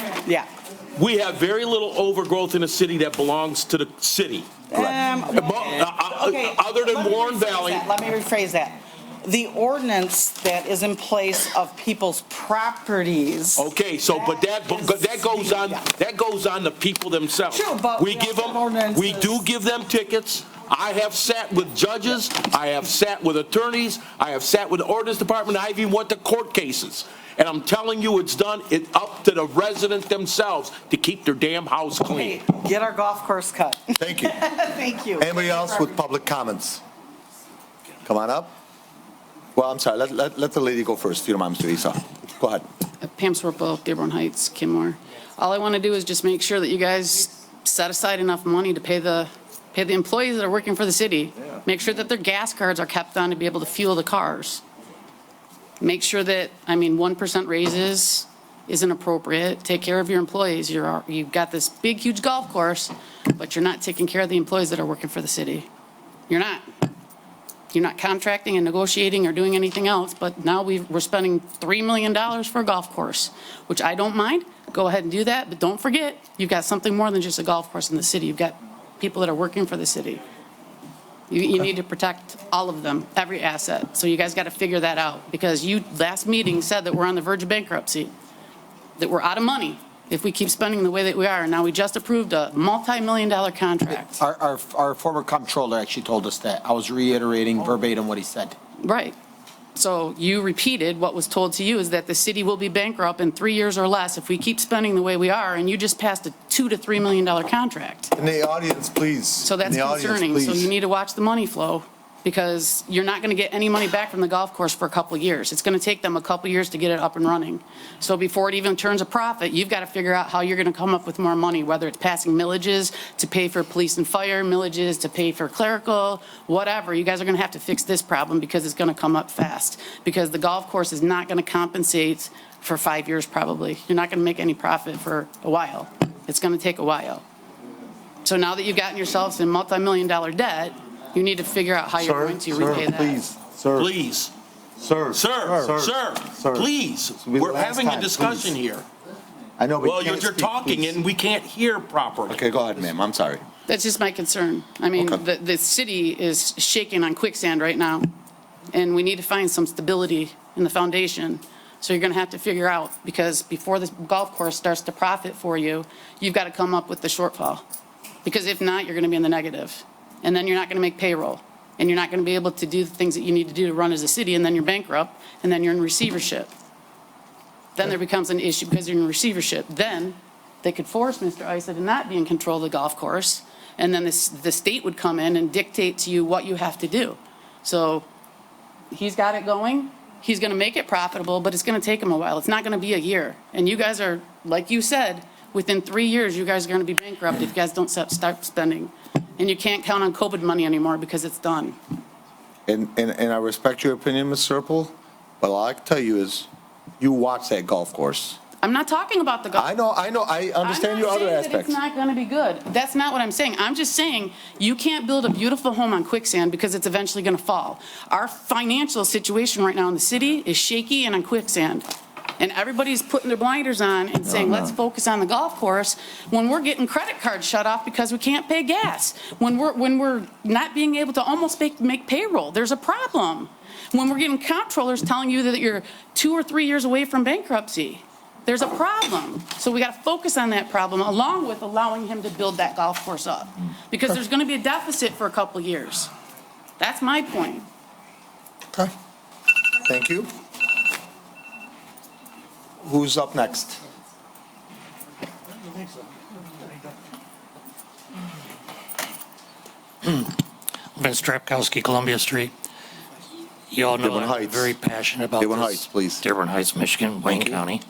we have very little overgrowth in a city that belongs to the city. Other than Warren Valley. Let me rephrase that. The ordinance that is in place of people's properties. Okay, so but that goes on the people themselves. True, but we do give them tickets. I have sat with judges, I have sat with attorneys, I have sat with the ordinance department, I even went to court cases. And I'm telling you, it's up to the residents themselves to keep their damn house clean. Okay, get our golf course cut. Thank you. Thank you. Anybody else with public comments? Come on up. Well, I'm sorry, let the lady go first, if you don't mind, Mr. Issa. Go ahead. Pam Swartwell, Dearborn Heights, Kenmore. All I want to do is just make sure that you guys set aside enough money to pay the employees that are working for the city. Yeah. Make sure that their gas cards are kept on to be able to fuel the cars. Make sure that, 1% raises isn't appropriate. Take care of your employees. You've got this big, huge golf course, but you're not taking care of the employees that are working for the city. You're not. You're not contracting and negotiating or doing anything else, but now we're spending $3 million for a golf course, which I don't mind. Go ahead and do that, but don't forget, you've got something more than just a golf course in the city. You've got people that are working for the city. You need to protect all of them, every asset. So you guys got to figure that out, because you last meeting said that we're on the verge of bankruptcy, that we're out of money if we keep spending the way that we are. And now we just approved a multi-million-dollar contract. Our former comptroller actually told us that. I was reiterating verbatim what he said. Right. So you repeated what was told to you, is that the city will be bankrupt in 3 years or less if we keep spending the way we are, and you just passed a $2 to $3 million contract. In the audience, please. So that's concerning. So you need to watch the money flow, because you're not going to get any money back from the golf course for a couple of years. It's going to take them a couple of years to get it up and running. So before it even turns a profit, you've got to figure out how you're going to come up with more money, whether it's passing millages to pay for police and fire, millages to pay for clerical, whatever. You guys are going to have to fix this problem, because it's going to come up fast, because the golf course is not going to compensate for 5 years probably. You're not going to make any profit for a while. It's going to take a while. So now that you've gotten yourselves in multi-million-dollar debt, you need to figure out how you're going to repay that. Please, sir. Please. Sir. Sir. Please. We're having a discussion here. I know, but you Well, can't you're speak, talking please. and we can't hear properly. Okay, go ahead, ma'am, I'm sorry. That's just my concern. I mean, Okay. the city is shaking on quicksand right now, and we need to find some stability in the foundation. So you're going to have to figure out, because before this golf course starts to profit for you, you've got to come up with the shortfall. Because if not, you're going to be in the negative. And then you're not going to make payroll. And you're not going to be able to do the things that you need to do to run as a city, and then you're bankrupt, and then you're in receivership. Then there becomes an issue because you're in receivership. Then they could force Mr. Isa to not be in control of the golf course, and then the state would come in and dictate to you what you have to do. So he's got it going. He's going to make it profitable, but it's going to take him a while. It's not going to be a year. And you guys are, like you said, within 3 years, you guys are going to be bankrupt if you guys don't start spending. And you can't count on COVID money anymore because it's done. And I respect your opinion, Ms. Serpel, but all I can tell you is, you watch that golf course. I'm not talking about the golf. I know, I understand your other I'm not saying that aspects. it's not going to be good. That's not what I'm saying. I'm just saying you can't build a beautiful home on quicksand because it's eventually going to fall. Our financial situation right now in the city is shaky and on quicksand. And everybody's putting their blinders on and saying, let's focus on the golf course, when we're getting credit cards shut off because we can't pay gas, when we're not being able to almost make payroll. There's a problem. When we're getting comptrollers telling you that you're 2 or 3 years away from bankruptcy. There's a problem. So we got to focus on that problem along with allowing him to build that golf course up. Because there's going to be a deficit for a couple of years. That's my point. Okay. Thank you. Who's up next? Vince Strapkowski, Columbia Street. You all know Dearborn I'm Heights. very passionate about Dearborn this. Heights, please. Dearborn Heights, Michigan, Wayne County.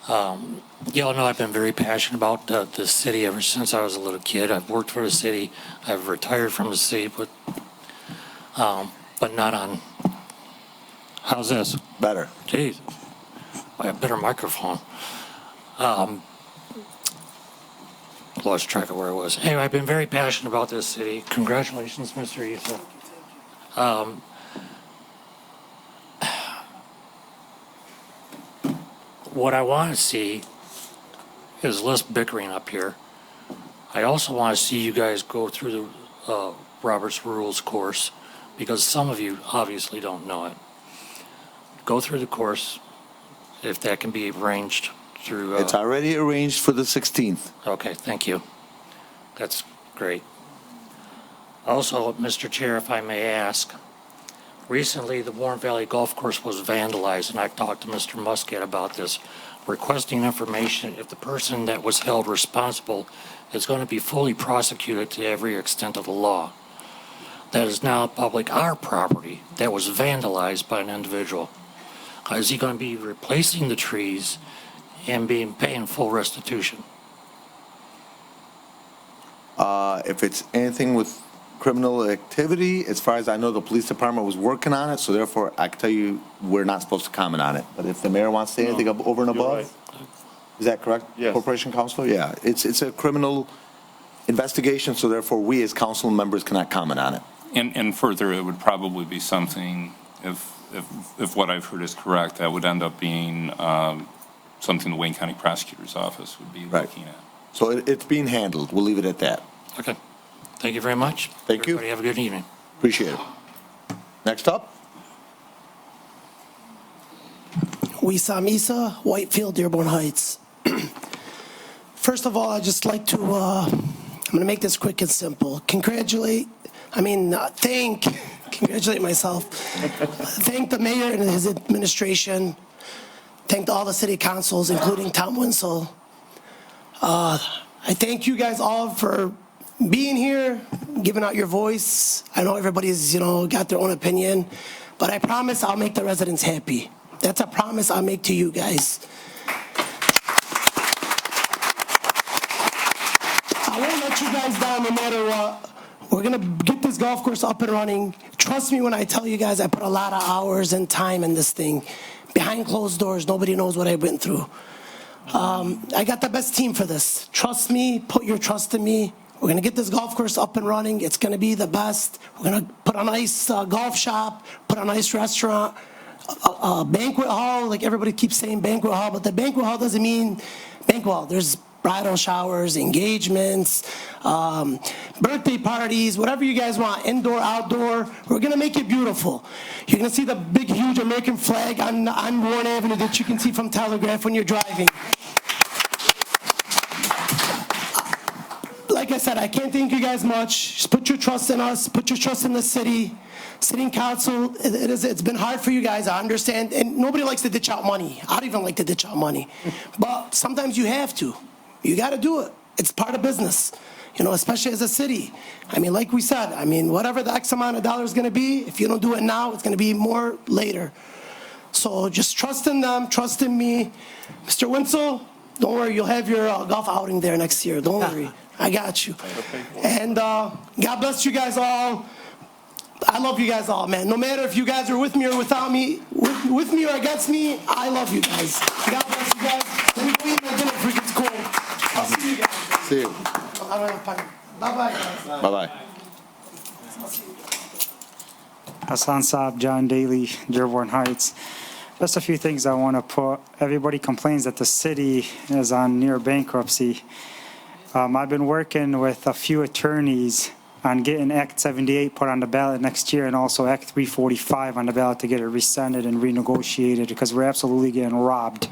You all know I've been very passionate about the city ever since I was a little kid. I've worked for the city. I've retired from the city, but not on. How's this? Better. Jeez, I have a better microphone. Lost track of where I was. Anyway, I've been very passionate about this city. Congratulations, Mr. Isa. What I want to see is less bickering up here. I also want to see you guys go through the Robert's Rules course, because some of you obviously don't know it. Go through the course, if that can be arranged through. It's already arranged for the 16th. Okay, thank you. That's great. Also, Mr. Chair, if I may ask, recently the Warren Valley Golf Course was vandalized, and I talked to Mr. Muscat about this, requesting information if the person that was held responsible is going to be fully prosecuted to every extent of the law. That is now our property that was vandalized by an individual. Is he going to be replacing the trees and paying full restitution? If it's anything with criminal activity, as far as I know, the police department was working on it, so therefore I can tell you we're not supposed to comment on it. But if the mayor wants to say anything over and above, is that correct? Yes. Corporation Counsel? Yeah, it's a criminal investigation, so therefore we as council members cannot comment on it. And further, it would probably be something, if what I've heard is correct, that would end up being something the Wayne County Prosecutor's Office would be looking at. So it's being handled. We'll leave it at that. Okay. Thank you very much. Thank you. Everybody have a good evening. Appreciate it. Next up. Wissam Issa, Whitefield, Dearborn Heights. First of all, I'd just like to, I'm going to make this quick and simple. Congratulate myself. Thank the mayor and his administration. Thank all the city councils, including Tom Winsel. I thank you guys all for being here, giving out your voice. I know everybody's, got their own opinion, but I promise I'll make the residents happy. That's a promise I'll make to you guys. I won't let you guys down no matter what. We're going to get this golf course up and running. Trust me when I tell you guys I put a lot of hours and time in this thing. Behind closed doors, nobody knows what I went through. I got the best team for this. Trust me, put your trust in me. We're going to get this golf course up and running. It's going to be the best. We're going to put a nice golf shop, put a nice restaurant, a banquet hall. Like everybody keeps saying banquet hall, but the banquet hall doesn't mean banquet hall. There's bridal showers, engagements, birthday parties, whatever you guys want, indoor, outdoor. We're gonna make it beautiful. You're gonna see the big, huge American flag on Warren Avenue that you can see from Telegraph when you're driving. Like I said, I can't thank you guys much. Just put your trust in us, put your trust in the city council. It's been hard for you guys, I understand, and nobody likes to ditch out money. I don't even like to ditch out money. But sometimes you have to. You got to do it. It's part of business, especially as a city. I mean, like we said, whatever the X amount of dollars is going to be, if you don't do it now, it's going to be more later. So just trust in them, trust in me. Mr. Winsel, don't worry, you'll have your golf outing there next year. Don't worry. I got you. And God bless you guys all. I love you guys all, man. No matter if you guys are with me or without me, with me or against me, I love you guys. God bless you guys. Let me go eat my dinner before it gets cold. I'll see you guys. See you. I don't have time. Bye-bye, guys. Bye-bye. Hassan Saab, John Daly, Dearborn Heights. Just a few things I want to put. Everybody complains that the city is on near bankruptcy. I've been working with a few attorneys on getting Act 78 put on the ballot next year and also Act 345 on the ballot to get it rescinded and renegotiated because we're absolutely getting robbed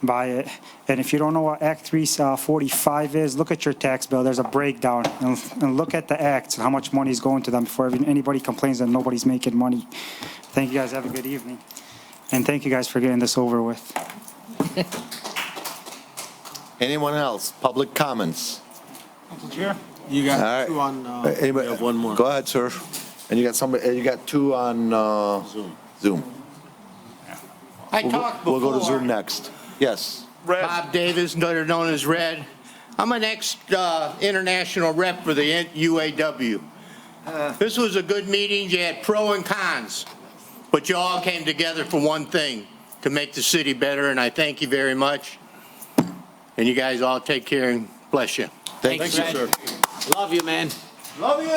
by it. And if you don't know what Act 345 is, look at your tax bill. There's a breakdown and look at the acts and how much money is going to them before anybody complains that nobody's making money. Thank you guys. Have a good evening. And thank you guys for getting this over with. Anyone else? Public comments? Council Chair? You got All right. two on, Anybody? have one more. Go ahead, sir. And you got somebody, you got two on Zoom. I talked before. We'll go to Zoom next. Yes. Bob Davis, better known as Red. I'm an ex-international rep for the UAW. This was a good meeting. You had pro and cons, but you all came together for one thing, to make the city better, and I thank you very much. And you guys all take care and bless you. Thank you, sir. Love you, man. Love you.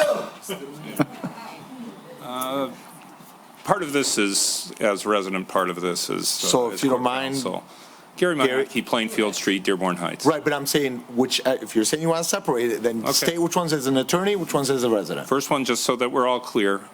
Part of this is, as a resident, part of this is. So if you don't mind. Gary Meineke, Plainfield Street, Dearborn Heights. Right, but I'm saying if you're saying you want to separate it, then state which one's as an attorney, which one's as a resident. First one, just so that we're all clear,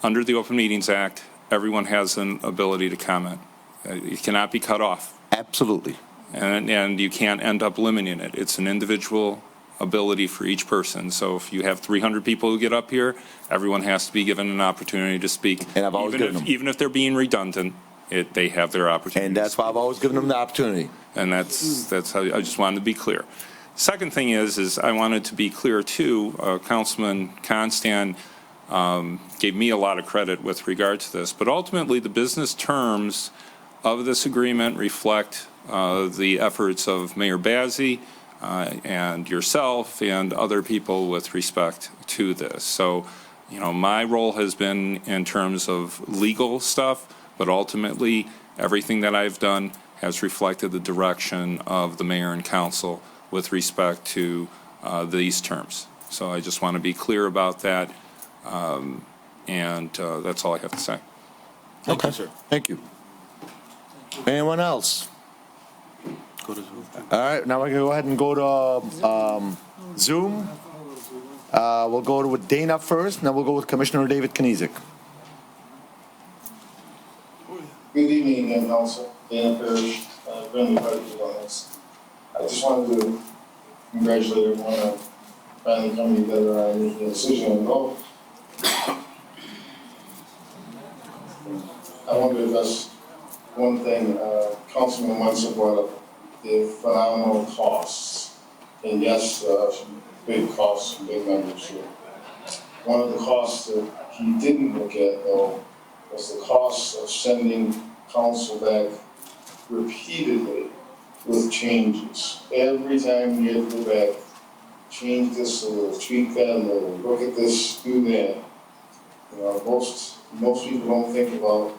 under the Open Meetings Act, everyone has an ability to comment. It cannot be cut off. Absolutely. And you can't end up limiting it. It's an individual ability for each person. So if you have 300 people who get up here, everyone has to be given an opportunity to speak. And I've always given them. Even if they're being redundant, they have their opportunity. And that's why I've always given them the opportunity. And that's how I just wanted to be clear. Second thing is I wanted to be clear too. Councilman Constan gave me a lot of credit with regard to this, but ultimately the business terms of this agreement reflect the efforts of Mayor Bazey and yourself and other people with respect to this. So, my role has been in terms of legal stuff, but ultimately everything that I've done has reflected the direction of the mayor and council with respect to these terms. So I just want to be clear about that, and that's all I have to say. Okay, sir. Thank you. Anyone else? Go to Zoom. All right, now we're going to go ahead and go to Zoom. We'll go with Dana first, and then we'll go with Commissioner David Kniezek. Good evening again, Council. Dana Parrish, Friendly Party Alliance. I just wanted to congratulate everyone on finally coming together on making a decision on vote. I want to address one thing. Councilman Wenzel brought up the phenomenal costs. And yes, some big costs, some big numbers here. One of the costs that he didn't look at, though, was the cost of sending council back repeatedly with changes. Every time you had to go back, change this a little, tweak that a little, look at this, do that. Most people don't think about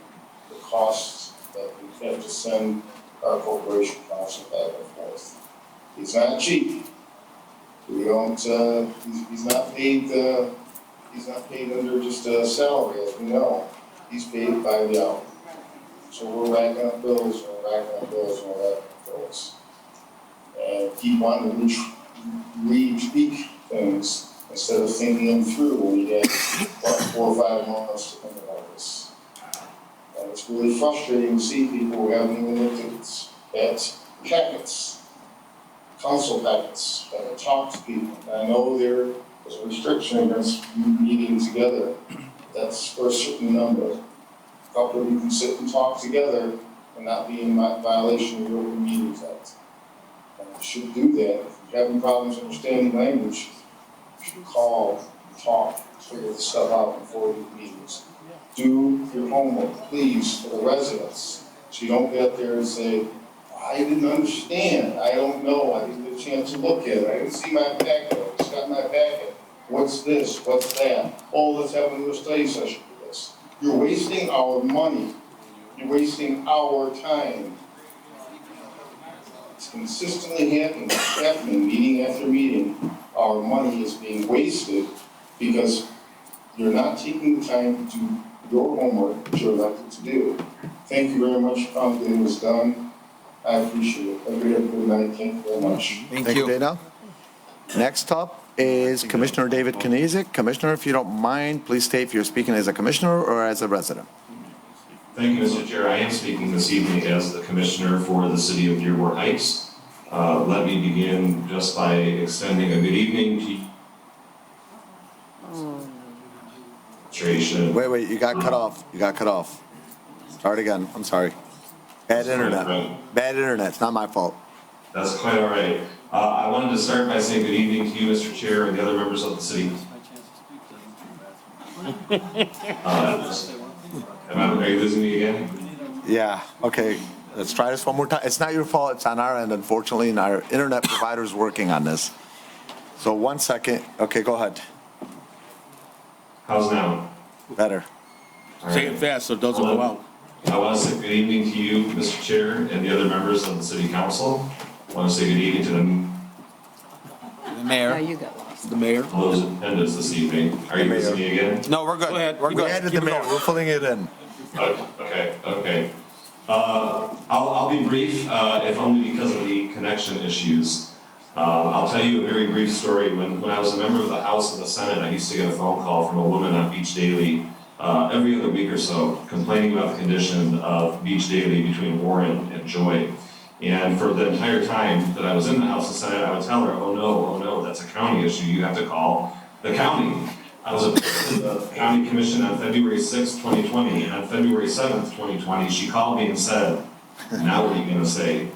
the costs that we have to send our corporation council back and forth. It's not cheap. We don't. He's not paid. He's not paid under just a salary, as we know. He's paid by the hour. So we're racking up bills, and we're racking up bills, and we're racking up bills. keep wanting to retweak things instead of thinking them through when you get 4 or 5 months to think about this. And it's really frustrating to see people who haven't even looked at packets, council packets, that talk to people. And I know there is a restriction against you meeting together. That's for a certain number. A couple of you can sit and talk together and not be in violation of the Open Meetings Act. And you should do that. If you're having problems understanding language, you should call, talk, figure this stuff out before you meetings. Do your homework, please, for the residents, so you don't get there and say, I didn't understand, I don't know, I didn't get a chance to look at it, I didn't see my packet, I just got my packet. What's this, what's that? Oh, let's have a new study session for this. You're wasting our money. You're wasting our time. It's consistently happening, meeting after meeting. Our money is being wasted because you're not taking the time to do your homework that you're elected to do. Thank you very much for getting this done. I appreciate it. Everybody have a good night. Thank you very much. Thank you, Dana. Next up is Commissioner David Kniezek. Commissioner, if you don't mind, please state if you're speaking as a commissioner or as a resident. Thank you, Mr. Chair. I am speaking this evening as the commissioner for the city of Dearborn Heights. Let me begin just by extending a good evening to you. Wait, you got cut off. You got cut off. Start again. I'm sorry. Bad internet. Bad internet. It's not my fault. That's quite all right. I wanted to start by saying good evening to you, Mr. Chair, and the other members of the city. Are you losing me again? Yeah, okay. Let's try this one more time. It's not your fault. It's on our end, unfortunately, and our internet provider is working on this. So 1 second. Okay, go ahead. How's now? Better. Say it fast so it doesn't go out. I want to say good evening to you, Mr. Chair, and the other members of the city council. I want to say good evening to the mayor. No, you got lost. The mayor. all those in attendance this evening. Are you listening to me again? No, we're good. Go ahead. We're We good. added the mayor. We're filling it in. Okay. I'll be brief, if only because of the connection issues. I'll tell you a very brief story. When I was a member of the House and the Senate, I used to get a phone call from a woman on Beach Daily every other week or so, complaining about the condition of Beach Daily between Warren and Joy. And for the entire time that I was in the House and Senate, I would tell her, oh no, that's a county issue. You have to call the county. I was appointed to the county commission on February 6th, 2020. On February 7th, 2020, she called me and said, now what are you going to say?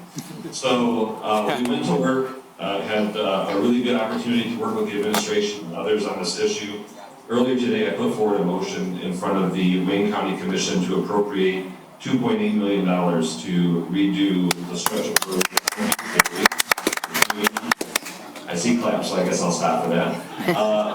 So we went to work, had a really good opportunity to work with the administration and others on this issue. Earlier today, I put forward a motion in front of the Wayne County Commission to appropriate $2.8 million to redo the stretch of road. I see claps, so I guess I'll stop for that.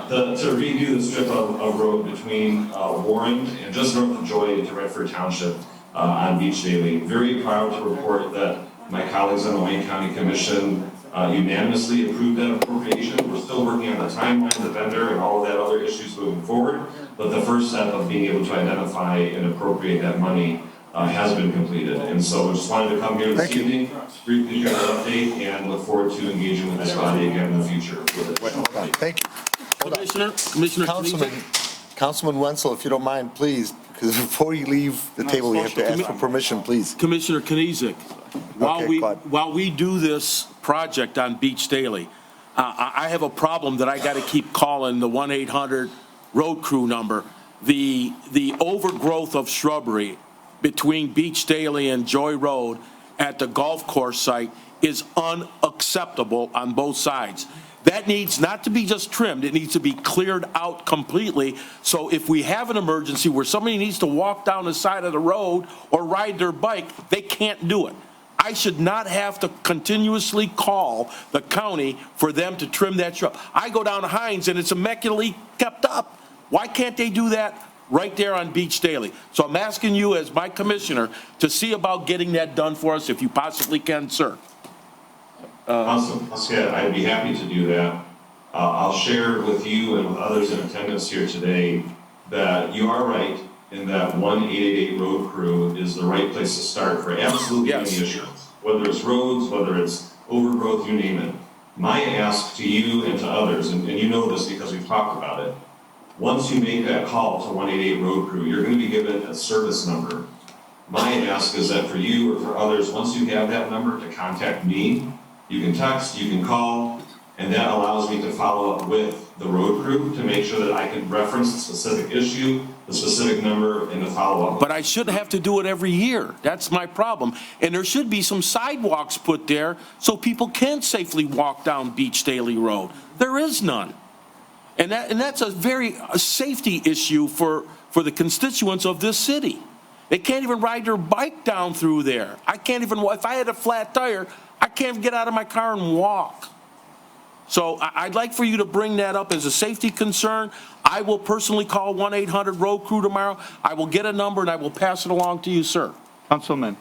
To redo the strip of road between Warren and just north of Joy to Redford Township on Beach Daily. Very proud to report that my colleagues on the Wayne County Commission unanimously approved that appropriation. We're still working on the timeline, the vendor, and all of that other issues moving forward. But the first step of being able to identify and appropriate that money has been completed. And so I just wanted to come here this evening, briefly share an update, and look forward to engaging with this body again in the future. Thank you. Commissioner Councilman Wenzel, if you don't mind, please, because before you leave the table, we have to ask for permission, please. Commissioner Kniezek, while we do this project on Beach Daily, I have a problem that I got to keep calling the 1-800 road crew number. The overgrowth of shrubbery between Beach Daily and Joy Road at the golf course site is unacceptable on both sides. That needs not to be just trimmed, it needs to be cleared out completely. So if we have an emergency where somebody needs to walk down the side of the road or ride their bike, they can't do it. I should not have to continuously call the county for them to trim that shrub. I go down to Hines and it's immaculately kept up. Why can't they do that right there on Beach Daily? So I'm asking you as my commissioner to see about getting that done for us if you possibly can, sir. Awesome. Yeah, I'd be happy to do that. I'll share with you and with others in attendance here today that you are right in that 1-888 road crew is the right place to start for absolutely any issues. Whether it's roads, whether it's overgrowth, you name it. My ask to you and to others, and you know this because we've talked about it, once you make that call to 188 Road Crew, you're going to be given a service number. My ask is that for you or for others, once you have that number, to contact me. You can text, you can call, and that allows me to follow up with the road crew to make sure that I can reference the specific issue, the specific number, and the follow-up. But I shouldn't have to do it every year. That's my problem. And there should be some sidewalks put there so people can safely walk down Beach Daily Road. There is none. And that's a safety issue for the constituents of this city. They can't even ride their bike down through there. I can't even, if I had a flat tire, I can't get out of my car and walk. So I'd like for you to bring that up as a safety concern. I will personally call 1-800-ROAD CREW tomorrow. I will get a number and I will pass it along to you, sir. Councilman.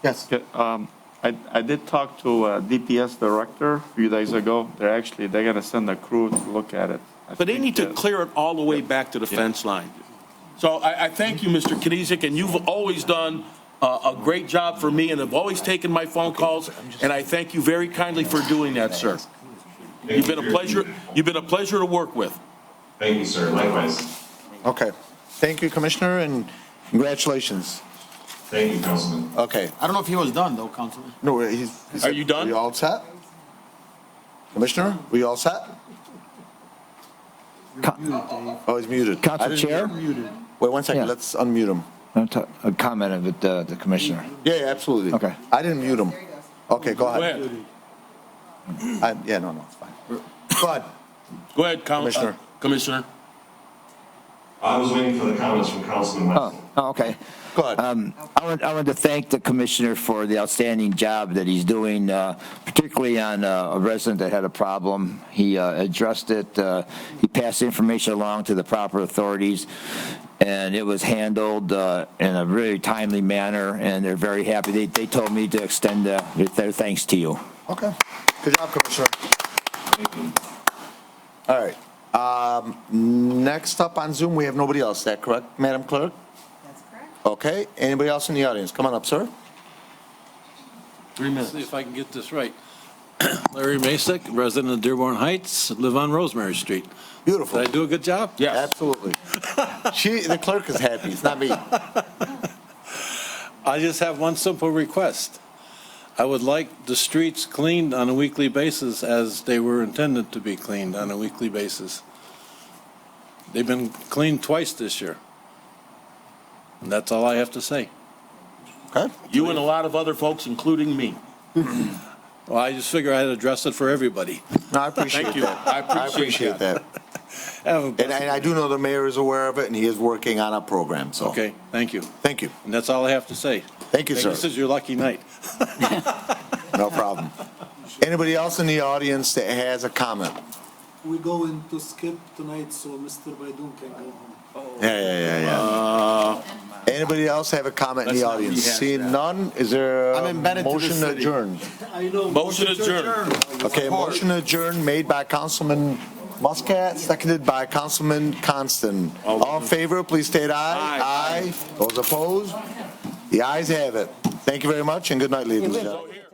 Yes. I did talk to DPS director a few days ago. They're going to send a crew to look at it. But they need to clear it all the way back to the fence line. So I thank you, Mr. Knizik, and you've always done a great job for me and have always taken my phone calls, and I thank you very kindly for doing that, sir. You've been a pleasure. You've been a pleasure to work with. Thank you, sir. Likewise. Okay. Thank you, Commissioner, and congratulations. Thank you, Councilman. Okay. I don't know if he was done, though, Councilman. No, Are you done? We all set? Commissioner, we all set? Oh, he's muted. Council I didn't Chair? hear- Wait 1 second, Yeah. let's unmute him. A comment with the commissioner. Yeah, absolutely. Okay. I didn't mute him. Okay, go Go ahead. ahead. Yeah, no, it's fine. Go ahead. Go ahead, Commissioner. Commissioner. I was waiting for the comments from Councilman West. Oh, okay. Go ahead. I want to thank the commissioner for the outstanding job that he's doing, particularly on a resident that had a problem. He addressed it. He passed the information along to the proper authorities, and it was handled in a really timely manner, and they're very happy. They told me to extend their thanks to you. Okay. Good job, Commissioner. All right. Next up on Zoom, we have nobody else. Is that correct, Madam Clerk? That's correct. Okay. Anybody else in the audience? Come on up, sir. 3 minutes. See if I can get this right. Larry Masick, resident of Dearborn Heights, live on Rosemary Street. Beautiful. Did I do a good job? Yes. Absolutely. The clerk is happy. It's not me. I just have one simple request. I would like the streets cleaned on a weekly basis as they were intended to be cleaned on a weekly basis. They've been cleaned twice this year. And that's all I have to say. Okay. You and a lot of other folks, including me. Well, I just figure I'd address it for everybody. No, I appreciate Thank you. that. I appreciate that. And I do know the mayor is aware of it, and he is working on a program, so. Okay, thank you. Thank you. And that's all I have to say. Thank you, sir. This is your lucky night. No problem. Anybody else in the audience that has a comment? We're going to skip tonight so Mr. Baidoon can go home. Yeah. Anybody else have a comment in the audience? Seeing none, is there a I'm embedded to the motion to city. adjourn? I know. Motion adjourned. Okay, motion to adjourn made by Councilman Muscat, seconded by Councilman Constant. All in favor, please state aye. Aye. Those opposed? The ayes have it. Thank you very much, and good night, ladies and gentlemen.